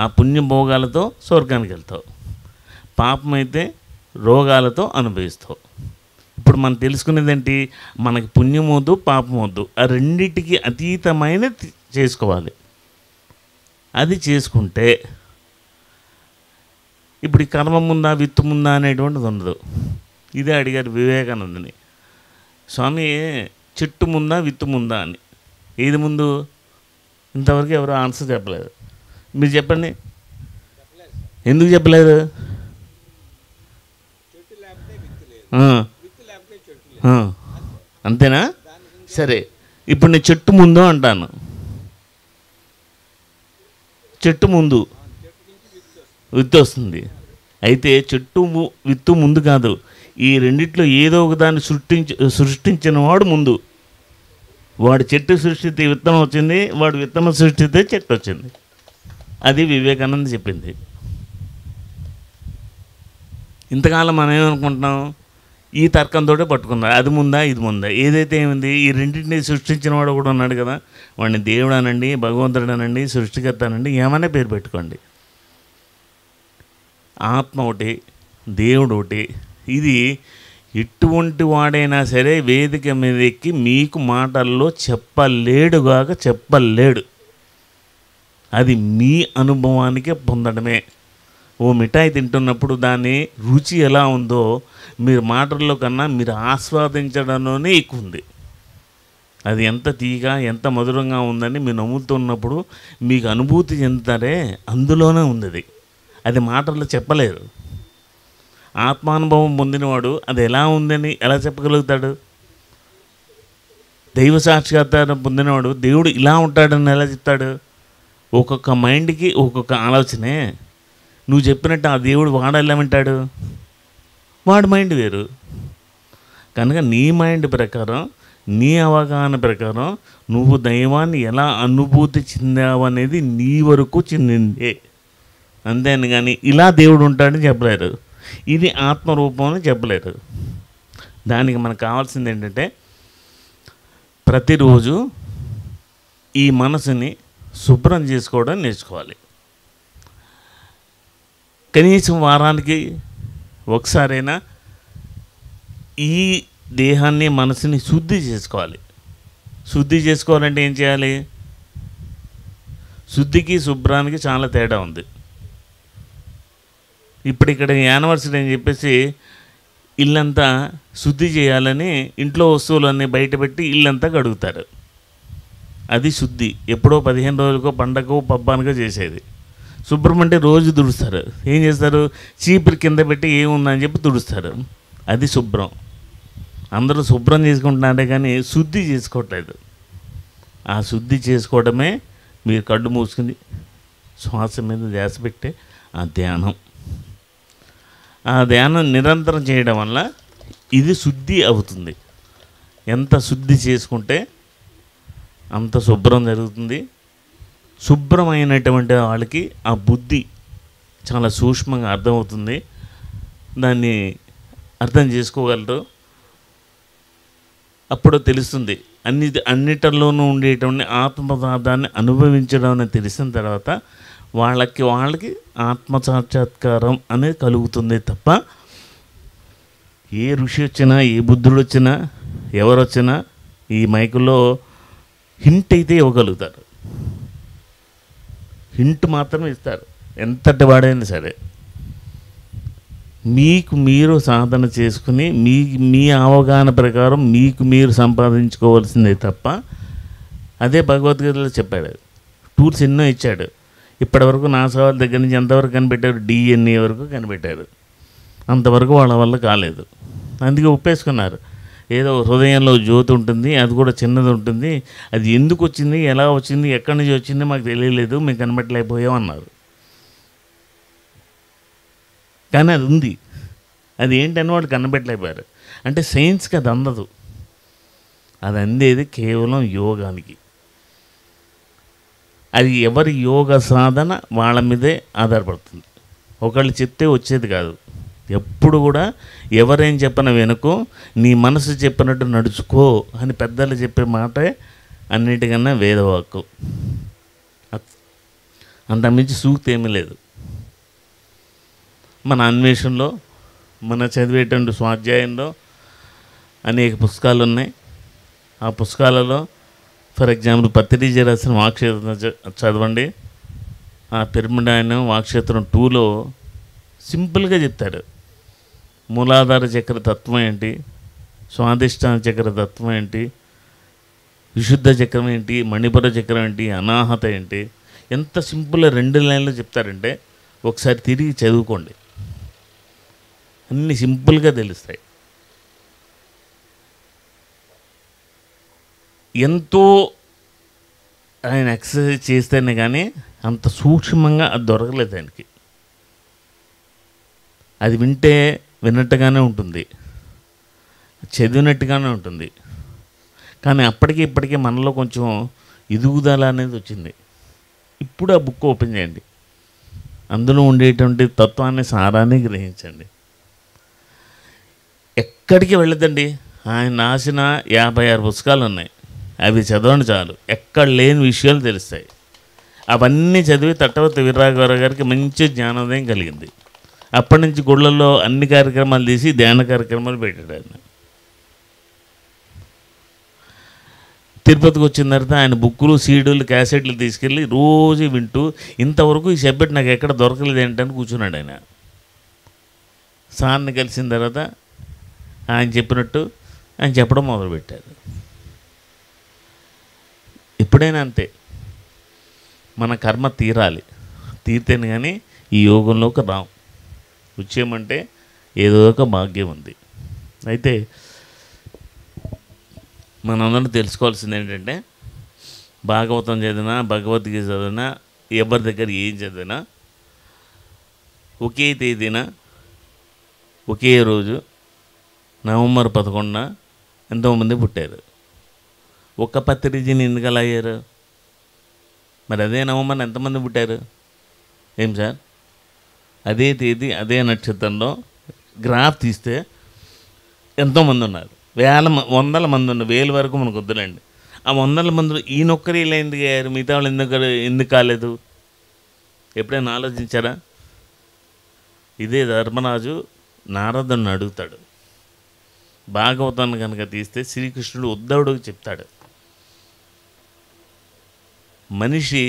ఆ పుణ్య భోగాలతో స్వర్గానికి వెళ్తావు, పాపమైతే రోగాలతో అనుభవిస్తావు. ఇప్పుడు మనం తెలుసుకునేది ఏంటి? మనకి పుణ్యం వద్దు, పాపం వద్దు, ఆ రెండింటికి అతీతమైన చేసుకోవాలి. అది చేసుకుంటే ఇప్పుడు ఈ కర్మ ముందా విత్తు ముందా అనేటువంటిది ఉండదు. ఇదే అడిగారు వివేకానందని, స్వామి చెట్టు ముందా విత్తు ముందా అని. ఏది ముందు? ఇంతవరకు ఎవరు ఆన్సర్ చెప్పలేదు. మీరు చెప్పండి, ఎందుకు చెప్పలేదు? అంతేనా? సరే, ఇప్పుడు నేను చెట్టు ముందు అంటాను. చెట్టు ముందు విత్తు వస్తుంది. అయితే చెట్టు విత్తు ముందు కాదు, ఈ రెండిట్లో ఏదో ఒక దాన్ని సృష్టించిన వాడు ముందు. వాడు చెట్టు సృష్టితే విత్తనం వచ్చింది, వాడు విత్తనం సృష్టితే చెట్టు వచ్చింది. అది వివేకానంద చెప్పింది. ఇంతకాలం మనం ఏమనుకుంటున్నాం? ఈ తర్కంతో పట్టుకున్నారు. అది ముందా ఇది ముందా? ఏదైతే ఏముంది, ఈ రెండింటిని సృష్టించిన వాడు కూడా ఉన్నాడు కదా, వాడిని దేవుడు అనండి, భగవంతుడు అనండి, సృష్టికర్త అనండి, ఏమైనా పేరు పెట్టుకోండి. ఆత్మ ఒకటి, దేవుడు ఒకటి. ఇది ఎటువంటి వాడైనా సరే వేదిక మీద ఎక్కి మీకు మాటల్లో చెప్పలేడు. అది మీ అనుభవానికే పొందడమే. ఓ మిఠాయి తింటున్నప్పుడు దాని రుచి ఎలా ఉందో మీరు మాటల్లో కన్నా మీరు ఆస్వాదించడంలోనే ఎక్కువ ఉంది. అది ఎంత తీగా ఎంత మధురంగా ఉందని మీరు నమ్ముతున్నప్పుడు మీకు అనుభూతి చెందుతారే, అందులోనే ఉంది. అది మాటల్లో చెప్పలేరు. ఆత్మానుభవం పొందినవాడు అది ఎలా ఉందని ఎలా చెప్పగలుగుతాడు? దైవ సాక్షాత్కారం పొందినవాడు దేవుడు ఇలా ఉంటాడని ఎలా చెప్తాడు? ఒక్కొక్క మైండ్కి ఒక్కొక్క ఆలోచనే. నువ్వు చెప్పినట్టు ఆ దేవుడు వాడెలా వింటాడు? వాడి మైండ్ వేరు. కనుక నీ మైండ్ ప్రకారం, నీ అవగాహన ప్రకారం నువ్వు దైవాన్ని ఎలా అనుభూతి చెందావనేది నీ వరకు చెందిందే. అంతేని కానీ ఇలా దేవుడు ఉంటాడని చెప్పలేరు, ఇది ఆత్మరూపం చెప్పలేరు. దానికి మనకు కావాల్సింది ఏంటంటే ప్రతిరోజు ఈ మనసుని శుభ్రం చేసుకోవడం నేర్చుకోవాలి. కనీసం వారానికి ఒకసారైనా ఈ దేహాన్ని మనసుని శుద్ధి చేసుకోవాలి. శుద్ధి చేసుకోవాలంటే ఏం చేయాలి? శుద్ధికి శుభ్రానికి చాలా తేడా ఉంది. ఇప్పుడు ఇక్కడ యానివర్సరీ అని చెప్పేసి ఇల్లంతా శుద్ధి చేయాలని ఇంట్లో వస్తువులన్నీ బయటపెట్టి ఇల్లంతా కడుగుతారు. అది శుద్ధి. ఎప్పుడో 15 రోజులకో పండగకో పబ్బానికో చేసేది. శుభ్రం అంటే రోజు తుడుస్తారు. ఏం చేస్తారు? చీపురు కింద పెట్టి ఏముందని చెప్పి తుడుస్తారు. అది శుభ్రం. అందరూ శుభ్రం చేసుకుంటున్నారే కానీ శుద్ధి చేసుకోవట్లేదు. ఆ శుద్ధి చేసుకోవడమే మీరు కళ్ళు మూసుకుని శ్వాస మీద ధ్యాస పెట్టే ఆ ధ్యానం. ఆ ధ్యానం నిరంతరం చేయడం వల్ల ఇది శుద్ధి అవుతుంది. ఎంత శుద్ధి చేసుకుంటే అంత శుభ్రం జరుగుతుంది. శుభ్రమైనటువంటి వాళ్ళకి ఆ బుద్ధి చాలా సూక్ష్మంగా అర్థమవుతుంది. దాన్ని అర్థం చేసుకోగలరు. అప్పుడు తెలుస్తుంది. అన్నిటిలోనూ ఉండేటువంటి ఆత్మపదార్థాన్ని అనుభవించడం అనేది తెలిసిన తర్వాత వాళ్ళకి ఆత్మసాక్షాత్కారం అనేది కలుగుతుంది తప్ప ఏ ఋషి వచ్చినా ఏ బుద్ధుడు వచ్చినా ఎవరు వచ్చినా ఈ మైకుల్లో హింట్ అయితే ఇవ్వగలుగుతారు. హింట్ మాత్రమే ఇస్తారు, ఎంతటి వాడైనా సరే. మీకు మీరు సాధన చేసుకుని మీ అవగాహన ప్రకారం మీకు మీరు సంపాదించుకోవాల్సిందే తప్ప, అదే భగవద్గీతలో చెప్పాడు. టూల్స్ ఎన్నో ఇచ్చాడు. ఇప్పటివరకు నాసా దగ్గర నుంచి ఎంతవరకు కనిపెట్టారు? DNA వరకు కనిపెట్టారు. అంతవరకు వాళ్ళ వల్ల కాలేదు. అందుకే ఒప్పేసుకున్నారు. ఏదో హృదయంలో జ్యోతి ఉంటుంది, అది కూడా చిన్నది ఉంటుంది, అది ఎందుకు వచ్చింది, ఎలా వచ్చింది, ఎక్కడి నుంచి వచ్చింది మాకు తెలియలేదు, మేము కనిపెట్టలేకపోయాం అన్నారు. కానీ అది ఉంది, అది ఏంటని వాళ్ళు కనిపెట్టలేకపోయారు. అంటే సైన్స్కి అది అందదు, అది అందేది కేవలం యోగానికి. అది ఎవరి యోగ సాధన వాళ్ళ మీదే ఆధారపడుతుంది. ఒకళ్ళు చెప్తే వచ్చేది కాదు. ఎప్పుడు కూడా ఎవరేం చెప్పిన వెనుకో నీ మనసు చెప్పినట్టు నడుచుకో అని పెద్దలు చెప్పే మాటే అన్నిటికన్నా వేదవాక్కు. అంతకుమించి సూక్తి ఏమీ లేదు. మన అన్వేషణలో, మన చదివేటువంటి స్వాధ్యాయంలో అనేక పుస్తకాలు ఉన్నాయి. ఆ పుస్తకాలలో ఫర్ ఎగ్జాంపుల్ పత్రిజీ రాసిన వాక్షేత్రం చదవండి. ఆ పిరమిడ్ ఆయన వాక్షేత్రం 2లో సింపుల్గా చెప్తారు. మూలాధార చక్ర తత్వం ఏంటి, స్వాధిష్టాన చక్ర తత్వం ఏంటి, విశుద్ధ చక్రం ఏంటి, మణిపుర చక్రం ఏంటి, అనాహత ఏంటి, ఎంత సింపుల్గా 2 లైన్లు చెప్తారంటే ఒకసారి తిరిగి చదువుకోండి, అన్నీ సింపుల్గా తెలుస్తాయి. ఎంతో ఆయన ఎక్సర్సైజ్ చేస్తేనే కానీ అంత సూక్ష్మంగా అది దొరకలేదు ఆయనకి. అది వింటే విన్నట్టుగానే ఉంటుంది, చదివినట్టుగానే ఉంటుంది, కానీ అప్పటికి ఇప్పటికీ మనలో కొంచెం ఎదుగుదల అనేది వచ్చింది. ఇప్పుడు ఆ బుక్ ఓపెన్ చేయండి, అందులో ఉండేటువంటి తత్వాన్ని, సారాన్ని గ్రహించండి. ఎక్కడికి వెళ్ళదండి. ఆయన రాసిన 56 పుస్తకాలు ఉన్నాయి, అవి చదవండి చాలు, ఎక్కడ లేని విషయాలు తెలుస్తాయి. అవన్నీ చదివి తట్టవర్తి వీర్రాఘవరావు గారికి మంచి జ్ఞానోదయం కలిగింది. అప్పటి నుంచి గుళ్ళల్లో అన్ని కార్యక్రమాలు తీసి ధ్యాన కార్యక్రమాలు పెట్టాడు ఆయన. తిరుపతికి వచ్చిన తర్వాత ఆయన బుక్కులు, సీడీలు, క్యాసెట్లు తీసుకెళ్ళి రోజు వింటూ ఇంతవరకు ఈ సబ్జెక్ట్ నాకు ఎక్కడ దొరకలేదు ఏంటని కూర్చున్నాడు ఆయన. సార్ని కలిసిన తర్వాత ఆయన చెప్పినట్టు ఆయన చెప్పడం మొదలుపెట్టారు. ఎప్పుడైనా అంతే, మన కర్మ తీరాలి, తీరితేనే కానీ ఈ యోగంలోకి రాం. వచ్చేయమంటే ఏదో ఒక భాగ్యం ఉంది. అయితే మనందరం తెలుసుకోవాల్సింది ఏంటంటే, భాగవతం చదివినా, భగవద్గీత చదివినా, ఎవరి దగ్గర ఏం చదివినా ఒకే తేదీన, ఒకే రోజు నవంబర్ 11న ఎంతోమంది పుట్టారు. ఒక్క పత్రిజీని ఎందుకు అలా అయ్యారు? మరి అదే నవంబర్ ఎంతమంది పుట్టారు? ఏం సార్, అదే తేదీ అదే నక్షత్రంలో గ్రాఫ్ తీస్తే ఎంతోమంది ఉన్నారు, వందల మంది ఉన్నారు, 1000 వరకు మనకు వద్దులేండి. ఆ 100 మందిలో ఈయనొక్కరు ఇలా ఎందుకు అయ్యారు, మిగతా వాళ్ళు ఎందుకు కాలేదు? ఎప్పుడైనా ఆలోచించారా? ఇదే ధర్మరాజు నారదుని అడుగుతాడు. భాగవతాన్ని కనుక తీస్తే శ్రీకృష్ణుడు ఉద్ధవుడికి చెప్తాడు, మనిషి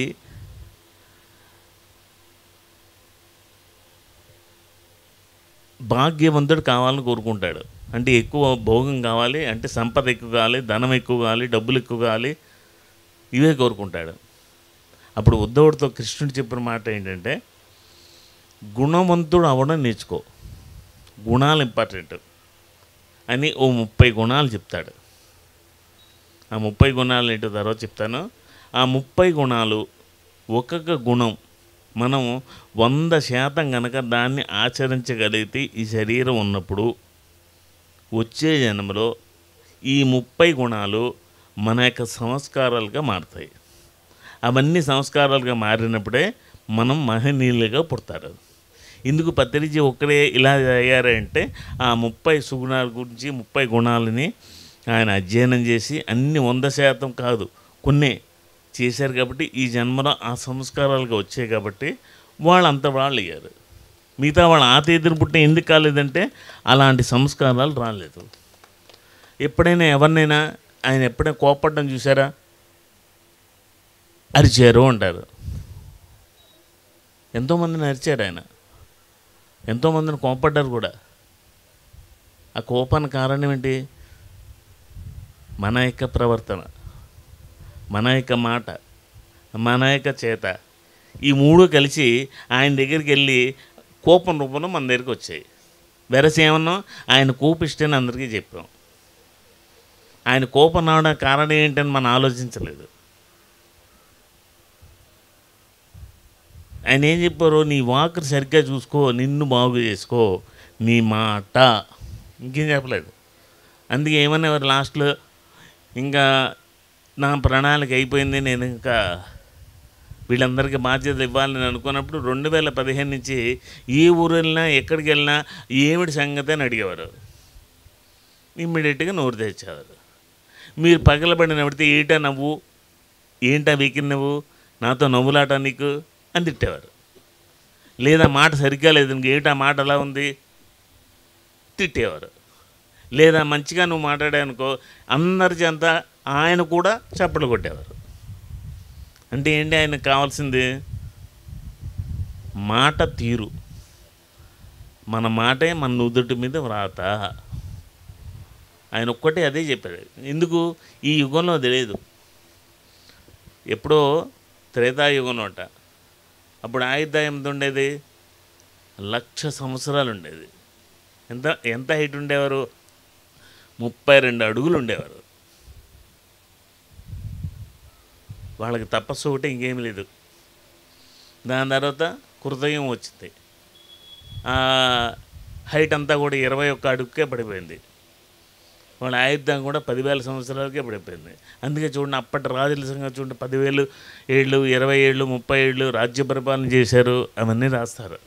భాగ్యవంతుడు కావాలని కోరుకుంటాడు. అంటే ఎక్కువ భోగం కావాలి, అంటే సంపద ఎక్కువ కావాలి, ధనం ఎక్కువ కావాలి, డబ్బులు ఎక్కువ కావాలి, ఇవే కోరుకుంటాడు. అప్పుడు ఉద్ధవుడితో కృష్ణుడు చెప్పిన మాట ఏంటంటే, గుణవంతుడు అవ్వడం నేర్చుకో, గుణాలు ఇంపార్టెంట్ అని ఓ 30 గుణాలు చెప్తాడు. ఆ 30 గుణాలు ఏంటో తర్వాత చెప్తాను. ఆ 30 గుణాలు, ఒక్కొక్క గుణం మనం 100% కనుక దాన్ని ఆచరించగలిగితే ఈ శరీరం ఉన్నప్పుడు వచ్చే జన్మలో ఈ 30 గుణాలు మన యొక్క సంస్కారాలుగా మారుతాయి. అవన్నీ సంస్కారాలుగా మారినప్పుడే మనం మహనీయులుగా పుడతారు. ఇందుకు పత్రిజీ ఒక్కడే ఇలా అయ్యారంటే ఆ 30 సుగుణాల గురించి, 30 గుణాలని ఆయన అధ్యయనం చేసి అన్ని 100% కాదు కొన్ని చేశారు కాబట్టి ఈ జన్మలో ఆ సంస్కారాలుగా వచ్చాయి కాబట్టి వాళ్ళంత వాళ్ళు అయ్యారు. మిగతా వాళ్ళు ఆ తేదీని పుట్టిన ఎందుకు కాలేదంటే అలాంటి సంస్కారాలు రాలేదు. ఎప్పుడైనా ఎవరినైనా ఆయన ఎప్పుడైనా కోపడడం చూసారా? అరిచారు అంటారు. ఎంతోమందిని అరిచారు ఆయన, ఎంతోమందిని కోపడ్డారు కూడా. ఆ కోపానికి కారణం ఏంటి? మన యొక్క ప్రవర్తన, మన యొక్క మాట, మన యొక్క చేత, ఈ 3 కలిసి ఆయన దగ్గరికి వెళ్ళి కోపం రూపంలో మన దగ్గరికి వచ్చాయి. వెరసి ఏమన్నా ఆయన కోపిష్టని అందరికీ చెప్పాం. ఆయన కోపం రావడానికి కారణం ఏంటని మనం ఆలోచించలేదు. ఆయన ఏం చెప్పారు, నీ వాక్ సరిగ్గా చూసుకో, నిన్ను బాగు చేసుకో, నీ మాట, ఇంకేం చెప్పలేదు. అందుకే ఏమనేవారు లాస్ట్లో, ఇంకా నా ప్రణాళిక అయిపోయింది, నేను ఇంకా వీళ్ళందరికీ బాధ్యతలు ఇవ్వాలని అనుకున్నప్పుడు 2015 నుంచి ఏ ఊరు వెళ్ళినా ఎక్కడికి వెళ్ళినా ఏమిటి సంగతి అని అడిగేవారు. ఇమ్మీడియట్గా నోరు తెచ్చేవారు. మీరు పగలబడినబడితే ఏంటా నవ్వు, ఏంటా వీకిన్ నువ్వు, నాతో నవ్వులాట నీకు అని తిట్టేవారు. లేదా మాట సరిగ్గా లేదు, ఇంకేంటా మాట అలా ఉంది తిట్టేవారు. లేదా మంచిగా నువ్వు మాట్లాడానుకో అందరి చేత ఆయన కూడా చప్పట్లు కొట్టేవారు. అంటే ఏంటి ఆయనకు కావాల్సింది, మాట తీరు. మన మాటే మన నుదుటి మీద వ్రాత. ఆయన ఒక్కటే అదే చెప్పాడు. ఎందుకు ఈ యుగంలో తెలియదు, ఎప్పుడో త్రేతాయుగం అంట. అప్పుడు ఆయుర్దాయం ఎంత ఉండేది, 1,00,000 సంవత్సరాలు ఉండేది. ఎంత హైట్ ఉండేవారు, 32 అడుగులు ఉండేవారు. వాళ్ళకి తపస్సు ఒకటి, ఇంకేం లేదు. దాని తర్వాత కృతయుగం వచ్చింది. హైట్ అంతా కూడా 21 అడుగుకే పడిపోయింది. వాళ్ళ ఆయుర్దాయం కూడా 10,000 సంవత్సరాలకే పడిపోయింది. అందుకే చూడండి, అప్పటి రాజుల సంగతి చూడండి, 10,000 ఏళ్ళు, 20 ఏళ్ళు, 30 ఏళ్ళు రాజ్య పరిపాలన చేశారు, అవన్నీ రాస్తారు.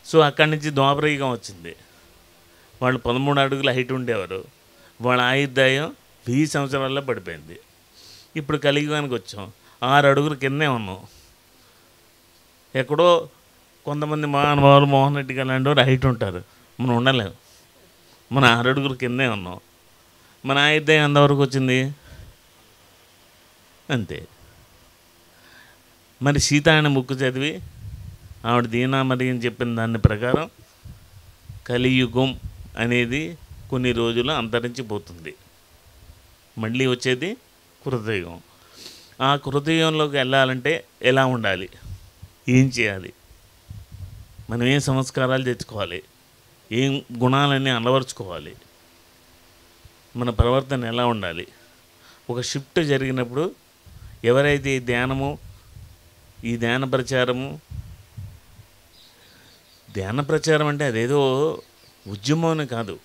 సో అక్కడి నుంచి ద్వాపరయుగం వచ్చింది. వాళ్ళు 13 అడుగుల హైట్ ఉండేవారు. వాళ్ళ ఆయుర్దాయం 1000 సంవత్సరాల్లో పడిపోయింది. ఇప్పుడు కలియుగానికి వచ్చాం, 6 అడుగుల కిందే ఉన్నాం. ఎక్కడో కొంతమంది మహానుభావులు, మోహన్ రెడ్డి గారు లాంటి వారు హైట్ ఉంటారు, మనం ఉండలేము. మన 6 అడుగుల కిందే ఉన్నాం. మన ఆయుర్దాయం ఎంతవరకు వచ్చింది అంతే. మరి సీత అనే బుక్ చదివి ఆవిడ దీనామరి అని చెప్పిన దాని ప్రకారం కలియుగం అనేది కొన్ని రోజులు అంతరించిపోతుంది. మళ్ళీ వచ్చేది కృతయుగం. ఆ కృతయుగంలోకి వెళ్ళాలంటే ఎలా ఉండాలి, ఏం చేయాలి, మనం ఏం సంస్కారాలు తెచ్చుకోవాలి, ఏం గుణాలన్నీ అలవరుచుకోవాలి, మన ప్రవర్తన ఎలా ఉండాలి. ఒక షిఫ్ట్ జరిగినప్పుడు ఎవరైతే ఈ ధ్యానము, ఈ ధ్యాన ప్రచారం అంటే అదేదో ఉద్యమం అని కాదు.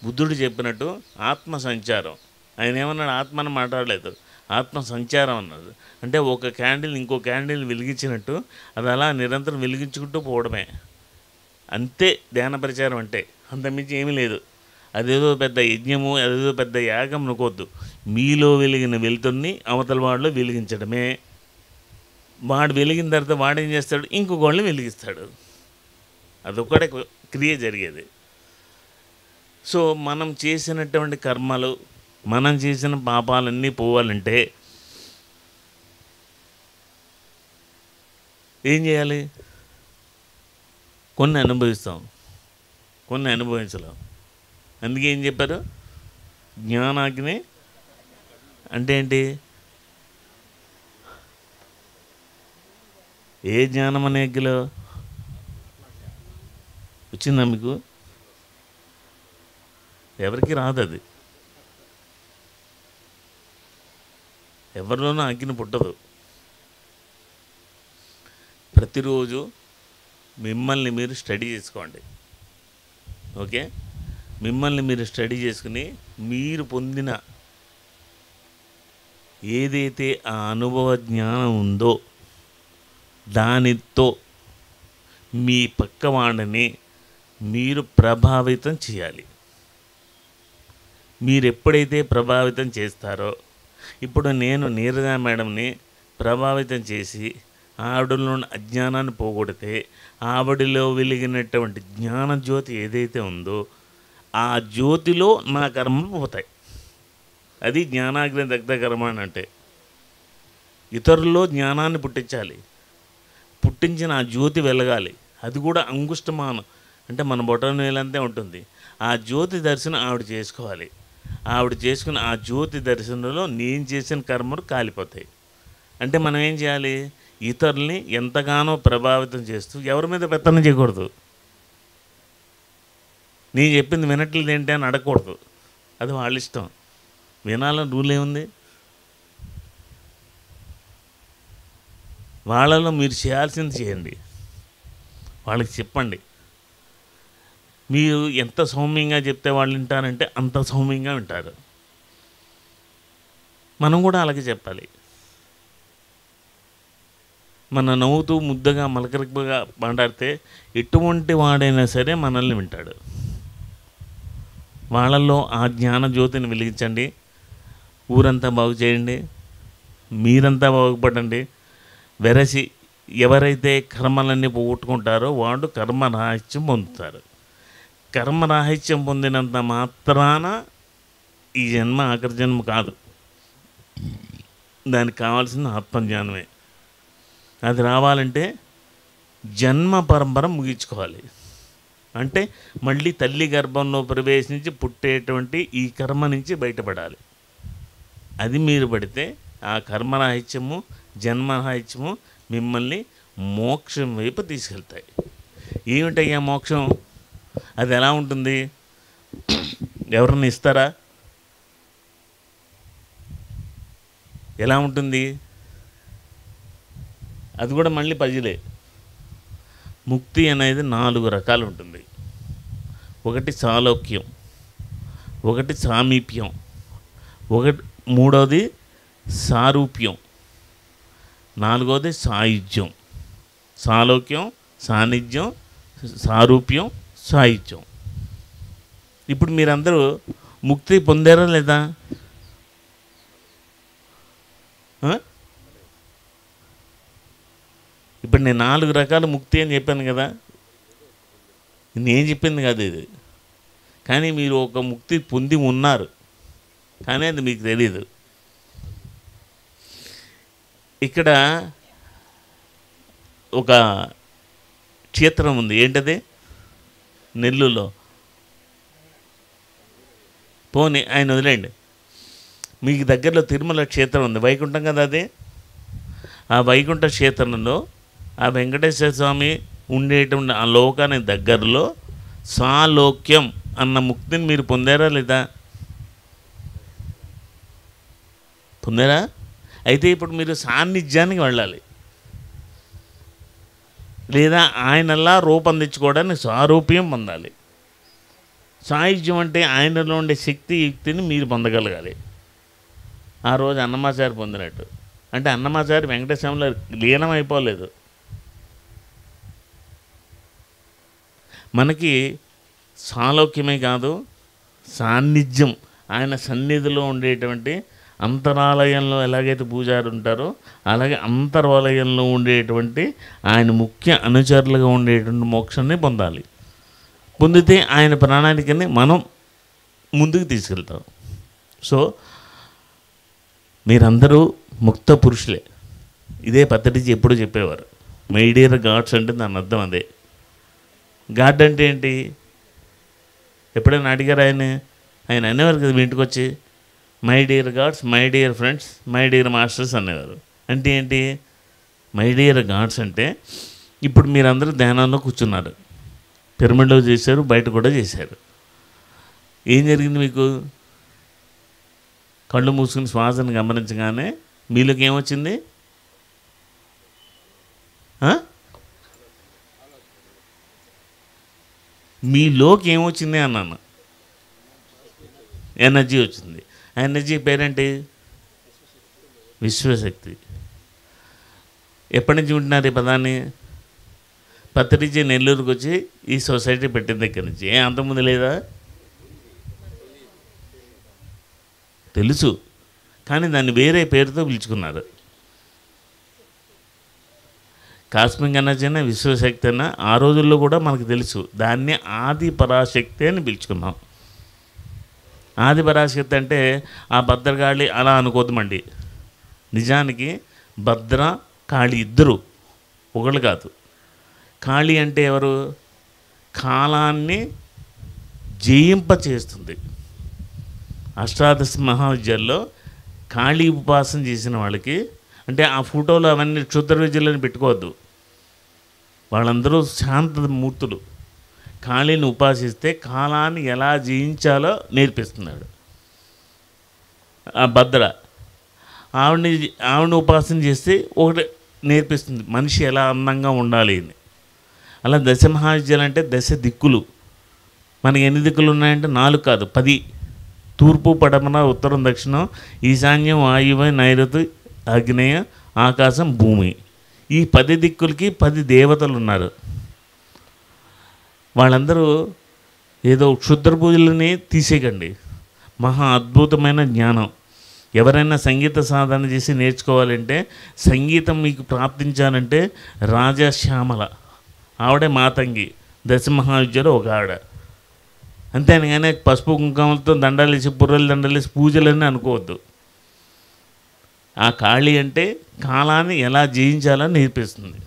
బుద్ధుడు చెప్పినట్టు ఆత్మ సంచారం. ఆయన ఏమన్నాడు, ఆత్మని మాట్లాడలేదు, ఆత్మ సంచారం అన్నాడు. అంటే ఒక క్యాండిల్ ఇంకో క్యాండిల్ వెలిగించినట్టు అది అలా నిరంతరం వెలిగించుకుంటూ పోవడమే. అంతే ధ్యాన ప్రచారం అంటే, అంతమించి ఏమీ లేదు. అదేదో పెద్ద యజ్ఞము, అదేదో పెద్ద యాగం అనుకోవద్దు. మీలో వెలిగిన వెలుతుర్ని అవతల వాడిలో వెలిగించడమే. వాడు వెలిగిన తర్వాత వాడేం చేస్తాడు, ఇంకొకళ్ళని వెలిగిస్తాడు. అదొక్కటే క్రియ జరిగేది. సో మనం చేసినటువంటి కర్మలు, మనం చేసిన పాపాలన్నీ పోవాలంటే ఏం చేయాలి, కొన్ని అనుభవిస్తాం, కొన్ని అనుభవించలేం. అందుకే ఏం చెప్పారు, జ్ఞానాగ్ని అంటే ఏంటి, ఏ జ్ఞానం అనే అగ్గిలో వచ్చిందా మీకు? ఎవరికి రాదు అది, ఎవరిలోనూ అగ్ని పుట్టదు. ప్రతిరోజు మిమ్మల్ని మీరు స్టడీ చేసుకోండి. ఓకే, మిమ్మల్ని మీరు స్టడీ చేసుకుని మీరు పొందిన ఏదైతే ఆ అనుభవ జ్ఞానం ఉందో దానితో మీ పక్కవాడిని మీరు ప్రభావితం చేయాలి. మీరు ఎప్పుడైతే ప్రభావితం చేస్తారో, ఇప్పుడు నేను నీరజ మేడంని ప్రభావితం చేసి ఆవిడలో ఉన్న అజ్ఞానాన్ని పోగొడితే ఆవిడలో వెలిగినటువంటి జ్ఞాన జ్యోతి ఏదైతే ఉందో ఆ జ్యోతిలో నా కర్మలు పోతాయి. అది జ్ఞానాగ్ని దగ్ధ కర్మ అని అంటే. ఇతరుల్లో జ్ఞానాన్ని పుట్టించాలి, పుట్టించిన ఆ జ్యోతి వెలగాలి. అది కూడా అంగుష్టమానం అంటే మన బొటన వేలంతే ఉంటుంది. ఆ జ్యోతి దర్శనం ఆవిడ చేసుకోవాలి. ఆవిడ చేసుకుని ఆ జ్యోతి దర్శనంలో నేను చేసిన కర్మలు కాలిపోతాయి. అంటే మనం ఏం చేయాలి, ఇతరుల్ని ఎంతగానో ప్రభావితం చేస్తూ ఎవరి మీద పెత్తనం చేయకూడదు. నేను చెప్పింది వినట్లేదు ఏంటి అని అడగకూడదు. అది వాళ్ళ ఇష్టం. వినాలని రూల్ ఏముంది? వాళ్ళలో మీరు చేయాల్సింది చేయండి, వాళ్ళకి చెప్పండి. మీరు ఎంత సౌమ్యంగా చెప్తే వాళ్ళు వింటారంటే అంత సౌమ్యంగా వింటారు. మనం కూడా అలాగే చెప్పాలి. మన నవ్వుతూ ముద్దగా మలకరిగా మాట్లాడితే ఎటువంటి వాడైనా సరే మనల్ని వింటాడు. వాళ్ళల్లో ఆ జ్ఞాన జ్యోతిని వెలిగించండి. ఊరంతా బాగు చేయండి, మీరంతా బాగుపడండి. వెరసి ఎవరైతే కర్మలన్నీ పోగొట్టుకుంటారో వాడు కర్మరాహిత్యం పొందుతారు. కర్మరాహిత్యం పొందినంత మాత్రాన ఈ జన్మ ఆఖరి జన్మ కాదు. దానికి కావాల్సిన ఆత్మజ్ఞానమే. అది రావాలంటే జన్మ పరంపర ముగించుకోవాలి. అంటే మళ్ళీ తల్లి గర్భంలో ప్రవేశించి పుట్టేటువంటి ఈ కర్మ నుంచి బయటపడాలి. అది మీరు పడితే ఆ కర్మరాహిత్యము జన్మరాహిత్యము మిమ్మల్ని మోక్షం వైపు తీసుకెళ్తాయి. ఏమిటయ్యా మోక్షం? అది ఎలా ఉంటుంది? ఎవరన్నా ఇస్తారా? ఎలా ఉంటుంది? అది కూడా మళ్ళీ పజిలే. ముక్తి అనేది 4 రకాలు ఉంటుంది. ఒకటి సాలోక్యం, ఒకటి సామీప్యం, మూడవది సారూప్యం, 4వది సాయుధ్యం. సాలోక్యం, సాన్నిధ్యం, సారూప్యం, సాయుధ్యం. ఇప్పుడు మీరందరూ ముక్తి పొందారా లేదా? ఇప్పుడు నేను 4 రకాల ముక్తి అని చెప్పాను కదా, నేను చెప్పింది కాదు ఇది. కానీ మీరు ఒక ముక్తి పొంది ఉన్నారు, కానీ అది మీకు తెలీదు. ఇక్కడ ఒక క్షేత్రం ఉంది. ఏంటది? నెల్లూరులో. పోనీ ఆయన వదిలేండి. మీకు దగ్గరలో తిరుమల క్షేత్రం ఉంది, వైకుంఠం కదా అది. ఆ వైకుంఠ క్షేత్రంలో ఆ వెంకటేశ్వర స్వామి ఉండేటువంటి ఆ లోకానికి దగ్గరలో సాలోక్యం అన్న ముక్తిని మీరు పొందారా లేదా? పొందారా? అయితే ఇప్పుడు మీరు సాన్నిధ్యానికి వెళ్ళాలి, లేదా ఆయనలా రూపొందించుకోవడానికి సారూప్యం పొందాలి. సాయుధ్యం అంటే ఆయనలో ఉండే శక్తి యుక్తిని మీరు పొందగలగాలి. ఆ రోజు అన్నమాచారి పొందినట్టు. అంటే అన్నమాచారి వెంకటేశ్వరంలో లీనం అయిపోలేదు. మనకి సాలోక్యమే కాదు, సాన్నిధ్యం, ఆయన సన్నిధిలో ఉండేటువంటి అంతరాలయంలో ఎలాగైతే పూజారు ఉంటారో అలాగే అంతరాలయంలో ఉండేటువంటి ఆయన ముఖ్య అనుచరులుగా ఉండేటువంటి మోక్షాన్ని పొందాలి. పొందితే ఆయన ప్రణాళికని మనం ముందుకు తీసుకెళ్తాం. సో మీరందరూ ముక్త పురుషులే. ఇదే పద్ధతి ఎప్పుడు చెప్పేవారు. మై డియర్ గాడ్స్ అంటే దాని అర్థం అదే. గాడ్ అంటే ఏంటి? ఎప్పుడైనా అడిగారు ఆయన అనేవారు కదా మీ ఇంటికి వచ్చి, my dear God's, my dear friends, my dear masters అనేవారు. అంటే ఏంటి? మై డియర్ గాడ్స్ అంటే ఇప్పుడు మీరందరూ ధ్యానంలో కూర్చున్నారు, పిరమిడ్లో చేశారు, బయట కూడా చేశారు. ఏం జరిగింది? మీకు కళ్ళు మూసుకుని శ్వాసను గమనించగానే మీలోకి ఏమొచ్చింది? మీలోకి ఏమొచ్చింది అన్నాను. ఎనర్జీ వచ్చింది. ఆ ఎనర్జీ పేరేంటి? విశ్వశక్తి. ఎప్పటి నుంచి ఉంటున్నారు ఈ పదాన్ని? పత్రిజీ నెల్లూరుకి వచ్చి ఈ సొసైటీ పెట్టిన దగ్గర నుంచి. అంతకుముందు లేదా? తెలుసు, కానీ దాన్ని వేరే పేరుతో పిలుచుకున్నారు. కాస్మిక్ ఎనర్జీ అయినా విశ్వశక్తి అయినా ఆ రోజుల్లో కూడా మనకు తెలుసు. దాన్ని ఆది పరాశక్తి అని పిలుచుకున్నాం. ఆది పరాశక్తి అంటే ఆ భద్రకాళి అలా అనుకోద్దామండి. నిజానికి భద్ర కాళి ఇద్దరు, ఒకళ్ళు కాదు. కాళి అంటే ఎవరు? కాలాన్ని జయింపచేస్తుంది. అష్టాదశ మహావిద్యల్లో కాళీ ఉపాసన చేసిన వాళ్ళకి, అంటే ఆ ఫోటోలు అవన్నీ క్షుద్ర విద్యలని పెట్టుకోవద్దు, వాళ్ళందరూ శాంత మూర్తులు. కాళీని ఉపాసిస్తే కాలాన్ని ఎలా జయించాలో నేర్పిస్తున్నాడు. ఆ భద్ర, ఆవిడని ఉపాసన చేస్తే ఒకటి నేర్పిస్తుంది మనిషి ఎలా అందంగా ఉండాలి అని. అలా దశ మహావిద్యలు అంటే దశ దిక్కులు. మనకి ఎన్ని దిక్కులు ఉన్నాయంటే 4 కాదు 10. తూర్పు, పడమర, ఉత్తరం, దక్షిణం, ఈశాన్యం, వాయువ్య, నైరుతి, ఆగ్నేయ, ఆకాశం, భూమి. ఈ 10 దిక్కులకి 10 దేవతలు ఉన్నారు. వాళ్ళందరూ ఏదో క్షుద్ర పూజలని తీసేయకండి. మహా అద్భుతమైన జ్ఞానం. ఎవరైనా సంగీత సాధన చేసి నేర్చుకోవాలంటే, సంగీతం మీకు ప్రాప్తించాలంటే రాజశ్యామల ఆవిడే మాతంగి, దశ మహావిద్యలో ఒక ఆవిడ. అంతేగానే పసుపు కుంకుమలతో దండాలేసి బుర్రలు దండాలేసి పూజలన్నీ అనుకోవద్దు. ఆ కాళీ అంటే కాలాన్ని ఎలా జయించాలని నేర్పిస్తుంది.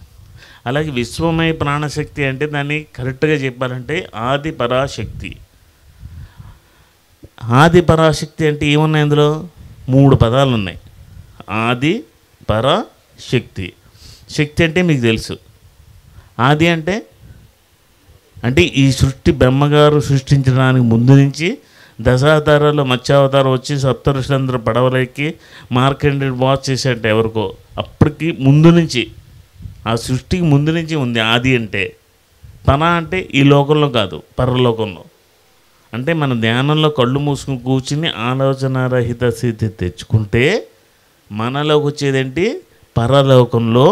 అలాగే విశ్వమయ ప్రాణశక్తి అంటే దాన్ని కరెక్ట్గా చెప్పాలంటే ఆది పరాశక్తి. ఆది పరాశక్తి అంటే ఏమున్నాయి అందులో? 3 పదాలు ఉన్నాయి. ఆది పరాశక్తి. శక్తి అంటే మీకు తెలుసు. ఆది అంటే ఈ సృష్టి బ్రహ్మగారు సృష్టించడానికి ముందు నుంచి దశావతారాల్లో మత్స్యావతారం వచ్చి సప్తఋషులందరూ పడవలెక్కి మార్కండేయుడు వాచ్ చేసేట ఎవరికో అప్పటికి ముందు నుంచి, ఆ సృష్టికి ముందు నుంచి ఉంది ఆది అంటే. పర అంటే ఈ లోకంలో కాదు, పరలోకంలో. అంటే మన ధ్యానంలో కళ్ళు మూసుకుని కూర్చుని ఆలోచనారహిత స్థితి తెచ్చుకుంటే మనలోకి వచ్చేదేంటి? పరలోకంలో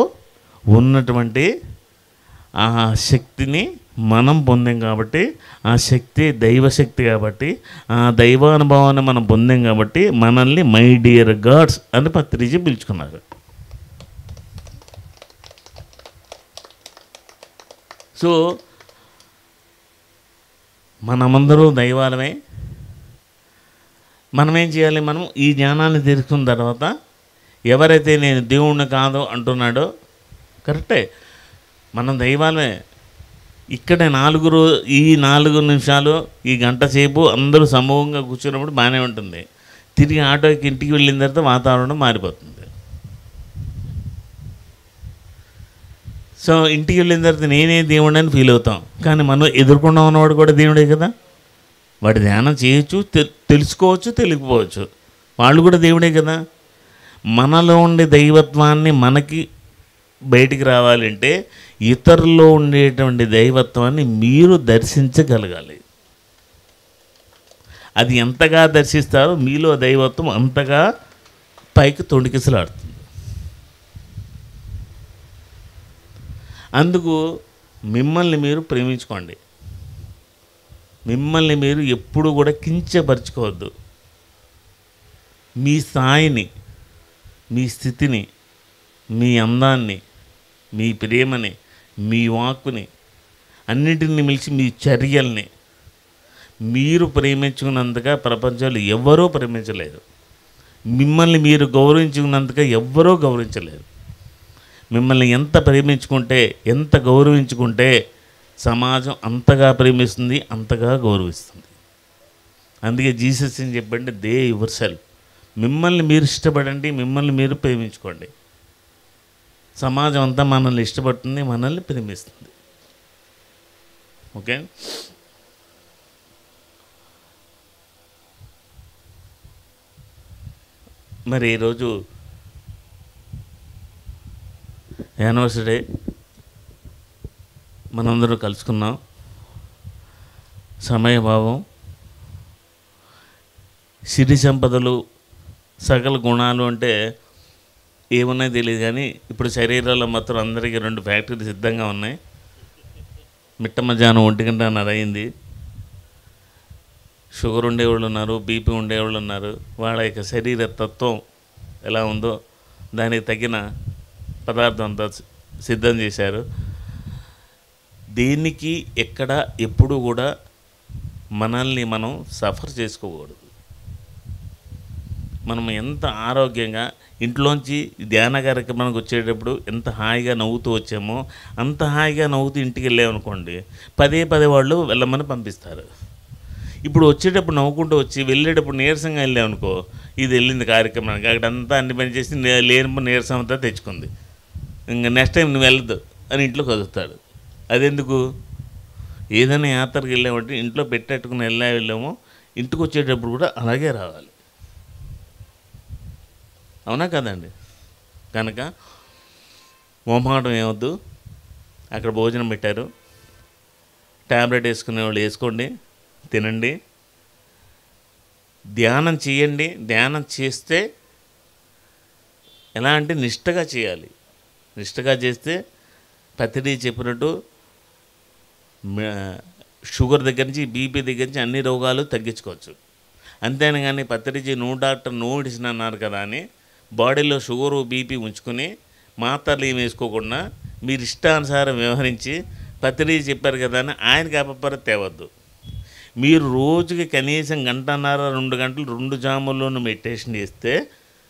ఉన్నటువంటి ఆ శక్తిని మనం పొందాం కాబట్టి, ఆ శక్తి దైవశక్తి కాబట్టి, ఆ దైవానుభవాన్ని మనం పొందాం కాబట్టి మనల్ని మై డియర్ గాడ్స్ అని పత్రిజీ పిలుచుకున్నారు. సో మనమందరూ దైవాలమే. మనం ఏం చేయాలి? మనం ఈ జ్ఞానాన్ని తెలుసుకున్న తర్వాత ఎవరైతే నేను దేవుణ్ణి కాదు అంటున్నాడో కరెక్టే, మనం దైవాలమే. ఇక్కడ ఈ 4 నిమిషాలు ఈ గంట సేపు అందరూ సమూహంగా కూర్చున్నప్పుడు బాగానే ఉంటుంది. తిరిగి ఆటోకి ఇంటికి వెళ్ళిన తర్వాత వాతావరణం మారిపోతుంది. సో ఇంటికి వెళ్ళిన తర్వాత నేనే దేవుడు అని ఫీల్ అవుతాం. కానీ మనం ఎదుర్కొన్నా ఉన్నవాడు కూడా దేవుడే కదా. వాడి ధ్యానం చేయొచ్చు, తెలుసుకోవచ్చు, తెలియకపోవచ్చు, వాళ్ళు కూడా దేవుడే కదా. మనలో ఉండే దైవత్వాన్ని మనకి బయటికి రావాలంటే ఇతరుల్లో ఉండేటువంటి దైవత్వాన్ని మీరు దర్శించగలగాలి. అది ఎంతగా దర్శిస్తారో మీలో దైవత్వం అంతగా పైకి తొణికిసలాడుతుంది. అందుకు మిమ్మల్ని మీరు ప్రేమించుకోండి. మిమ్మల్ని మీరు ఎప్పుడు కూడా కించపరుచుకోవద్దు. మీ స్థాయిని, మీ స్థితిని, మీ అందాన్ని, మీ ప్రేమని, మీ వాక్కుని, అన్నింటిని మిలిచి మీ చర్యల్ని మీరు ప్రేమించుకున్నంతగా ప్రపంచంలో ఎవ్వరూ ప్రేమించలేరు. మిమ్మల్ని మీరు గౌరవించుకున్నంతగా ఎవ్వరూ గౌరవించలేరు. మిమ్మల్ని ఎంత ప్రేమించుకుంటే, ఎంత గౌరవించుకుంటే సమాజం అంతగా ప్రేమిస్తుంది, అంతగా గౌరవిస్తుంది. అందుకే జీసస్ అని చెప్పండి, దే యువర్ సెల్ఫ్. మిమ్మల్ని మీరు ఇష్టపడండి, మిమ్మల్ని మీరు ప్రేమించుకోండి. సమాజం అంతా మనల్ని ఇష్టపడుతుంది, మనల్ని ప్రేమిస్తుంది. ఓకే. మరి ఈరోజు యానివర్సరీ మనందరూ కలుసుకున్నాం. సమయభావం, సిరి సంపదలు, సకల గుణాలు అంటే ఏమున్నాయో తెలియదు. కానీ ఇప్పుడు శరీరాల్లో మాత్రం అందరికీ 2 ఫ్యాక్టరీలు సిద్ధంగా ఉన్నాయి. మిట్ట మధ్యాహ్నం 1:30 అయింది. షుగర్ ఉండేవాళ్ళు ఉన్నారు, బీపీ ఉండేవాళ్ళు ఉన్నారు. వాళ్ళ యొక్క శరీర తత్వం ఎలా ఉందో దానికి తగిన పదార్థం అంతా సిద్ధం చేశారు. దేనికి ఎక్కడ ఎప్పుడు కూడా మనల్ని మనం సఫర్ చేసుకోకూడదు. మనం ఎంత ఆరోగ్యంగా ఇంట్లోంచి ధ్యాన కార్యక్రమానికి వచ్చేటప్పుడు ఎంత హాయిగా నవ్వుతూ వచ్చామో అంత హాయిగా నవ్వుతూ ఇంటికి వెళ్ళామనుకోండి, 10 వాళ్ళు వెళ్ళమని పంపిస్తారు. ఇప్పుడు వచ్చేటప్పుడు నవ్వుకుంటూ వచ్చి వెళ్ళేటప్పుడు నీరసంగా వెళ్ళామనుకో, ఇది వెళ్ళింది కార్యక్రమానికి, అక్కడంతా అన్ని పని చేసి లేని నీరసం అంతా తెచ్చుకుంది, ఇంకా నెక్స్ట్ టైం నువ్వు వెళ్ళదు అని ఇంట్లో కదులుతాడు. అదెందుకు? ఏదైనా యాత్రకు వెళ్ళామంటే ఇంట్లో పెట్టేట్టుకుని వెళ్ళామో ఇంటికి వచ్చేటప్పుడు కూడా అలాగే రావాలి. అవునా కదండి? కనుక మొహమాటం ఏమొద్దు. అక్కడ భోజనం పెట్టారు, ట్యాబ్లెట్ వేసుకునే వాళ్ళు వేసుకోండి, తినండి, ధ్యానం చేయండి. ధ్యానం చేస్తే ఎలా అంటే నిష్టగా చేయాలి. నిష్టగా చేస్తే పత్రిజీ చెప్పినట్టు షుగర్ దగ్గర నుంచి, బీపీ దగ్గర నుంచి అన్ని రోగాలు తగ్గించుకోవచ్చు. అంతేనా కానీ పత్రిజీ డాక్టర్ నో మెడిసిన్ అన్నారు కదా అని బాడీలో షుగరు బీపీ ఉంచుకొని మాత్రలు ఏమి వేసుకోకుండా మీరు ఇష్టానుసారం వ్యవహరించి పత్రిజీ చెప్పారు కదా అని ఆయనకి అపపర తేవద్దు. మీరు రోజుకి కనీసం 1.5 2 గంటలు 2 జాముల్లోనూ మెడిటేషన్ చేస్తే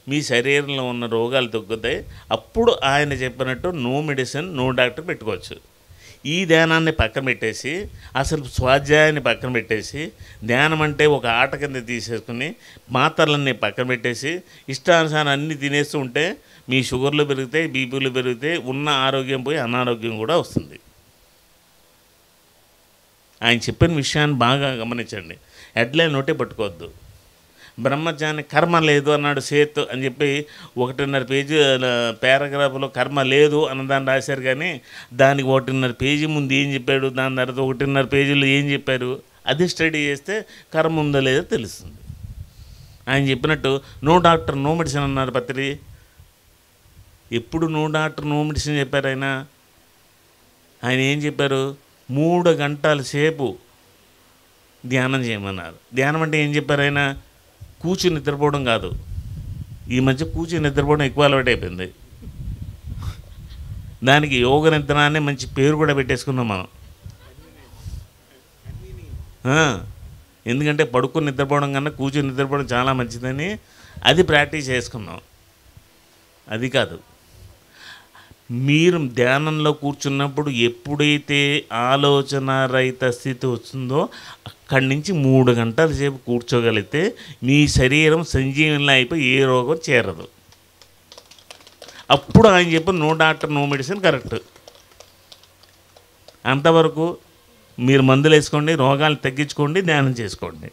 మీ శరీరంలో ఉన్న రోగాలు తగ్గుతాయి. అప్పుడు ఆయన చెప్పినట్టు నో మెడిసిన్ నో డాక్టర్ పెట్టుకోవచ్చు. ఈ ధ్యానాన్ని పక్కన పెట్టేసి, అసలు స్వాధ్యాయాన్ని పక్కన పెట్టేసి, ధ్యానం అంటే ఒక ఆట కింద తీసేసుకుని మాత్రలన్నీ పక్కన పెట్టేసి ఇష్టానుసారం అన్నీ తినేస్తూ ఉంటే మీ షుగర్లు పెరుగుతాయి, బీపీలు పెరుగుతాయి, ఉన్న ఆరోగ్యం పోయి అనారోగ్యం కూడా వస్తుంది. ఆయన చెప్పిన విషయాన్ని బాగా గమనించండి. హెడ్లైన్ నోటే పట్టుకోవద్దు. బ్రహ్మజ్ఞాని కర్మ లేదు అన్నాడు సేత్ అని చెప్పి 1.5 పేజీ పారాగ్రాఫ్లో కర్మ లేదు అన్నదాన్ని రాశారు. కానీ దానికి 1.5 పేజీ ముందు ఏం చెప్పాడు, దాని తర్వాత 1.5 పేజీలో ఏం చెప్పారు, అది స్టడీ చేస్తే కర్మ ఉందో లేదో తెలుస్తుంది. ఆయన చెప్పినట్టు నో డాక్టర్ నో మెడిసిన్ అన్నారు పత్రి. ఎప్పుడు నో డాక్టర్ నో మెడిసిన్ చెప్పారు ఆయన ఏం చెప్పారు? 3 గంటల సేపు ధ్యానం చేయమన్నారు. ధ్యానం అంటే ఏం చెప్పారు ఆయన? కూర్చుని నిద్రపోవడం కాదు. ఈ మధ్య కూర్చుని నిద్రపోవడం ఎక్కువ అలవాటు అయిపోయింది. దానికి యోగ నిద్ర అనే మంచి పేరు కూడా పెట్టేసుకున్నాం మనం. ఎందుకంటే పడుకొని నిద్రపోవడం కన్నా కూర్చుని నిద్రపోవడం చాలా మంచిదని అది ప్రాక్టీస్ చేసుకున్నాం. అది కాదు, మీరు ధ్యానంలో కూర్చున్నప్పుడు ఎప్పుడైతే ఆలోచన రహిత స్థితి వస్తుందో అక్కడి నుంచి 3 గంటల సేపు కూర్చోగలిగితే మీ శరీరం సంజీవనంలో అయిపోయి ఏ రోగం చేరదు. అప్పుడు ఆయన చెప్పిన no doctor no medicine correct. అంతవరకు మీరు మందులు వేసుకోండి, రోగాలు తగ్గించుకోండి, ధ్యానం చేసుకోండి.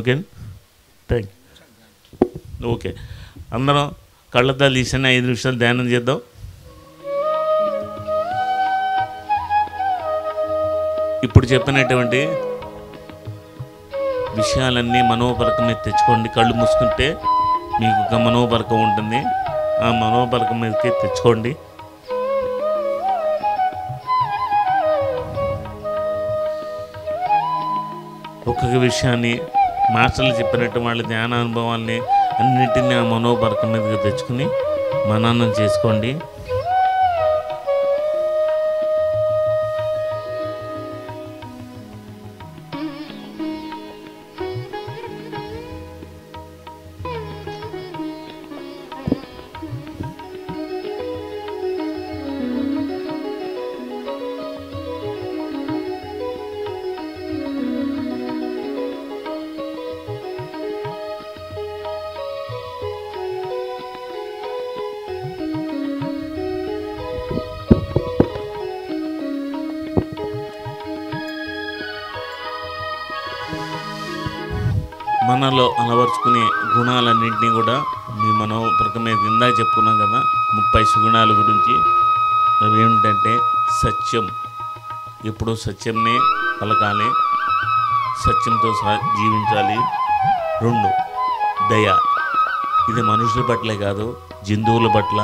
Okay, thank you. ఓకే, అందరం కళ్ళద్దాలు తీసిన 5 నిమిషాలు ధ్యానం చేద్దాం. ఇప్పుడు చెప్పినటువంటి విషయాలన్నీ మనోపరకం మీద తెచ్చుకోండి. కళ్ళు మూసుకుంటే మీకు ఒక మనోపరకం ఉంటుంది, ఆ మనోపరకం మీదకి తెచ్చుకోండి. ఒక్కొక్క విషయాన్ని మాస్టర్లు చెప్పినట్టు వాళ్ళ ధ్యాన అనుభవాల్ని అన్నింటినీ ఆ మనోపరకం మీదకి తెచ్చుకుని మననం చేసుకోండి. మనలో అలవర్చుకునే గుణాలన్నింటినీ కూడా మీ మనోపరకం మీద ఇందాక చెప్పుకున్నాం కదా 30 సుగుణాల గురించి. అవి ఏమిటంటే సత్యం, ఎప్పుడూ సత్యంనే పలకాలి, సత్యంతో జీవించాలి. 2 దయ, ఇది మనుషుల పట్లే కాదు జంతువుల పట్ల,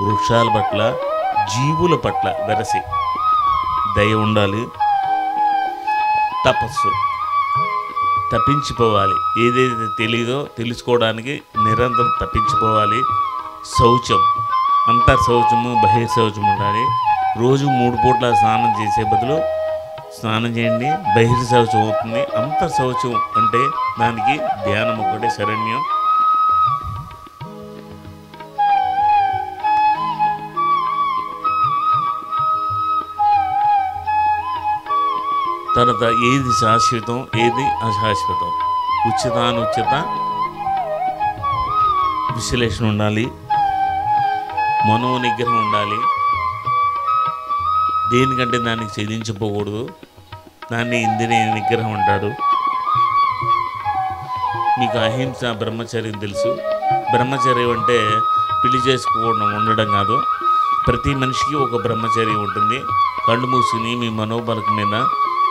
వృక్షాల పట్ల, జీవుల పట్ల వెరసి దయ ఉండాలి. తపస్సు, తప్పించిపోవాలి, ఏదైతే తెలియదో తెలుసుకోవడానికి నిరంతరం తప్పించిపోవాలి. శౌచం, అంతర్శౌచము బహిర్శౌచం ఉండాలి. రోజు 3 పూట్ల స్నానం చేసే బదులు స్నానం చేయండి, బహిర్శౌచం అవుతుంది. అంతర్శౌచం అంటే దానికి ధ్యానం ఒకటే శరణ్యం. తర్వాత ఏది శాశ్వతం ఏది అశాశ్వతం, ఉచితానుచిత విశ్లేషణ ఉండాలి. మనో నిగ్రహం ఉండాలి. దేనికంటే దానికి చెల్లించిపోకూడదు, దాన్ని ఇంద్రియ నిగ్రహం అంటారు. మీకు అహింస బ్రహ్మచర్యం తెలుసు, బ్రహ్మచర్యం అంటే పెళ్లి చేసుకోవడం ఉండడం కాదు. ప్రతి మనిషికి ఒక బ్రహ్మచర్యం ఉంటుంది. కళ్ళు మూసుకుని మీ మనోబలం మీద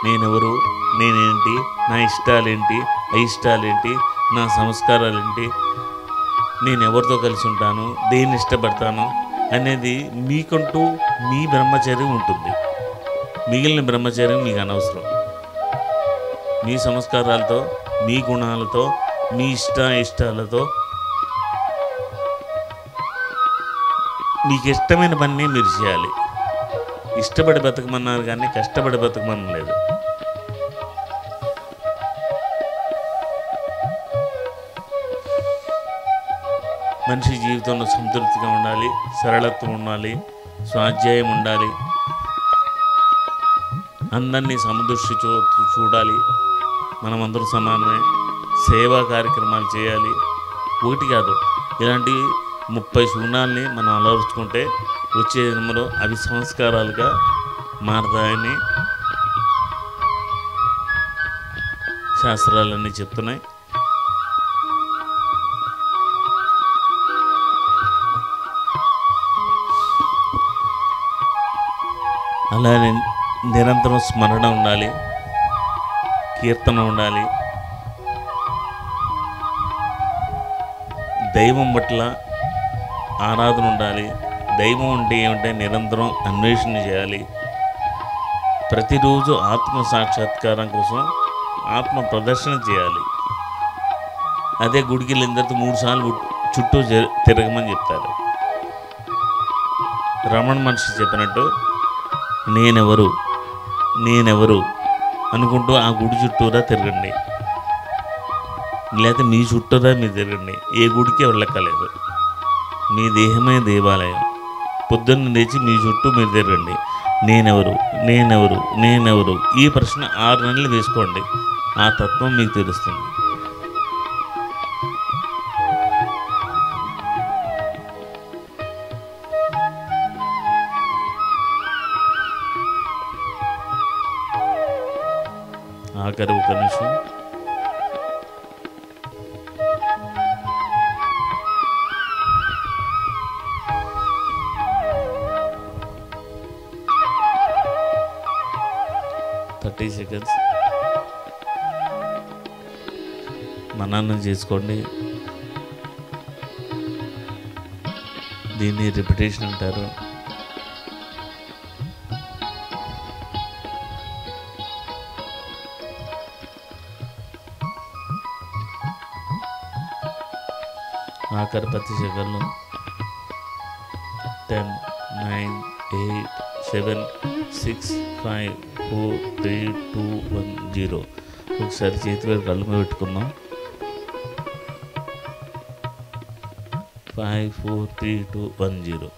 నేనెవరు, నేనేంటి, నా ఇష్టాలేంటి, అయిష్టాలేంటి, నా సంస్కారాలేంటి, నేను ఎవరితో కలిసి ఉంటాను, దేన్ని ఇష్టపడతాను అనేది మీకంటూ మీ బ్రహ్మచర్యం ఉంటుంది. మిగిలిన బ్రహ్మచర్యం మీకు అనవసరం. మీ సంస్కారాలతో, మీ గుణాలతో, మీ ఇష్టాలతో మీకు ఇష్టమైన పని మీరు చేయాలి. ఇష్టపడి బతకమన్నారు కానీ కష్టపడి బతకమని లేదు. మనిషి జీవితంలో సంతృప్తిగా ఉండాలి, సరళత్వం ఉండాలి, స్వాధ్యాయం ఉండాలి, అందరినీ సమదృష్టి చూడాలి. మనమందరం సమానమే. సేవా కార్యక్రమాలు చేయాలి. ఒకటి కాదు, ఇలాంటి 30 శూన్యాల్ని మనం అలవరుచుకుంటే వచ్చే జన్మలో అవి సంస్కారాలుగా మారతాయని శాస్త్రాలన్నీ చెప్తున్నాయి. అలానే నిరంతరం స్మరణ ఉండాలి, కీర్తన ఉండాలి, దైవం పట్ల ఆరాధన ఉండాలి. దైవం అంటే ఏమిటంటే నిరంతరం అన్వేషణ చేయాలి. ప్రతిరోజు ఆత్మ సాక్షాత్కారం కోసం ఆత్మ ప్రదర్శన చేయాలి. అదే గుడికి వెళ్ళిన తర్వాత 3 సార్లు చుట్టూ తిరగమని చెప్తారు. రమణ మహర్షి చెప్పినట్టు నేనెవరు నేనెవరు అనుకుంటూ ఆ గుడి చుట్టూరా తిరగండి, లేకపోతే మీ చుట్టూరా మీరు తిరగండి. ఏ గుడికి వెళ్ళక్కర్లేదు. మీ దేహమే దేవాలయం. పొద్దున్న లేచి మీ చుట్టూ మీరు తిరగండి. నేనెవరు నేనెవరు నేనెవరు ఈ ప్రశ్న 6 నెలలు వేసుకోండి. ఆ తత్వం మీకు తెలుస్తుంది. ఆఖరి ఒక నిమిషం. సెకండ్స్ మననం చేసుకోండి. దీన్ని రిపిటేషన్ అంటారు. ఆఖరి 10 సెకండ్లు. 10, 9, 8, 7, 6, 5, 4, 3, 2, 1, 0. ఒకసారి చేతి మీద కళ్ళు మీద పెట్టుకుందాం. 5, 4, 3, 2, 1, 0.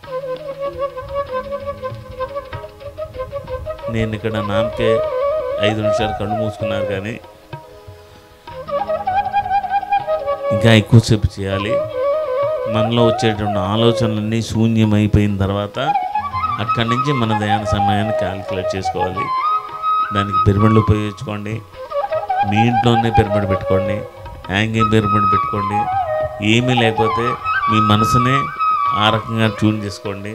నేను ఇక్కడ నామకే 5 నిమిషాలు కళ్ళు మూసుకున్నారు, కానీ ఇంకా ఎక్కువసేపు చేయాలి. మనలో వచ్చేటువంటి ఆలోచనలన్నీ శూన్యమైపోయిన తర్వాత అక్కడి నుంచి మన ధ్యాన సమయాన్ని క్యాలిక్యులేట్ చేసుకోవాలి. దానికి పిరమిడ్లు ఉపయోగించుకోండి. మీ ఇంట్లోనే పిరమిడ్ పెట్టుకోండి, హ్యాంగింగ్ పిరమిడ్ పెట్టుకోండి. ఏమీ లేకపోతే మీ మనసునే ఆ రకంగా ట్యూన్ చేసుకోండి.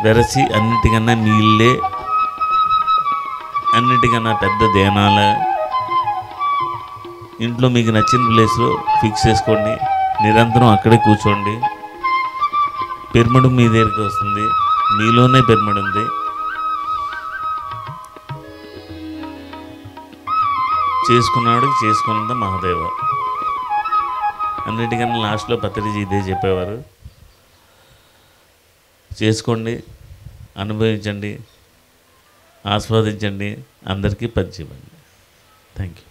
వెరసి అన్నిటికన్నా మీ ఇల్లే అన్నిటికన్నా పెద్ద ధ్యానాల. ఇంట్లో మీకు నచ్చిన ప్లేస్లో ఫిక్స్ చేసుకోండి. నిరంతరం అక్కడే కూర్చోండి. పిరమిడ్ మీ దగ్గరికి వస్తుంది. మీలోనే పిరమిడ్ ఉంది. చేసుకున్నాడు చేసుకున్నంత మహాదేవ. అన్నిటికన్నా లాస్ట్లో పత్రిజీ ఇదే చెప్పేవారు. చేసుకోండి, అనుభవించండి, ఆస్వాదించండి, అందరికీ పంచివ్వండి. Thank you.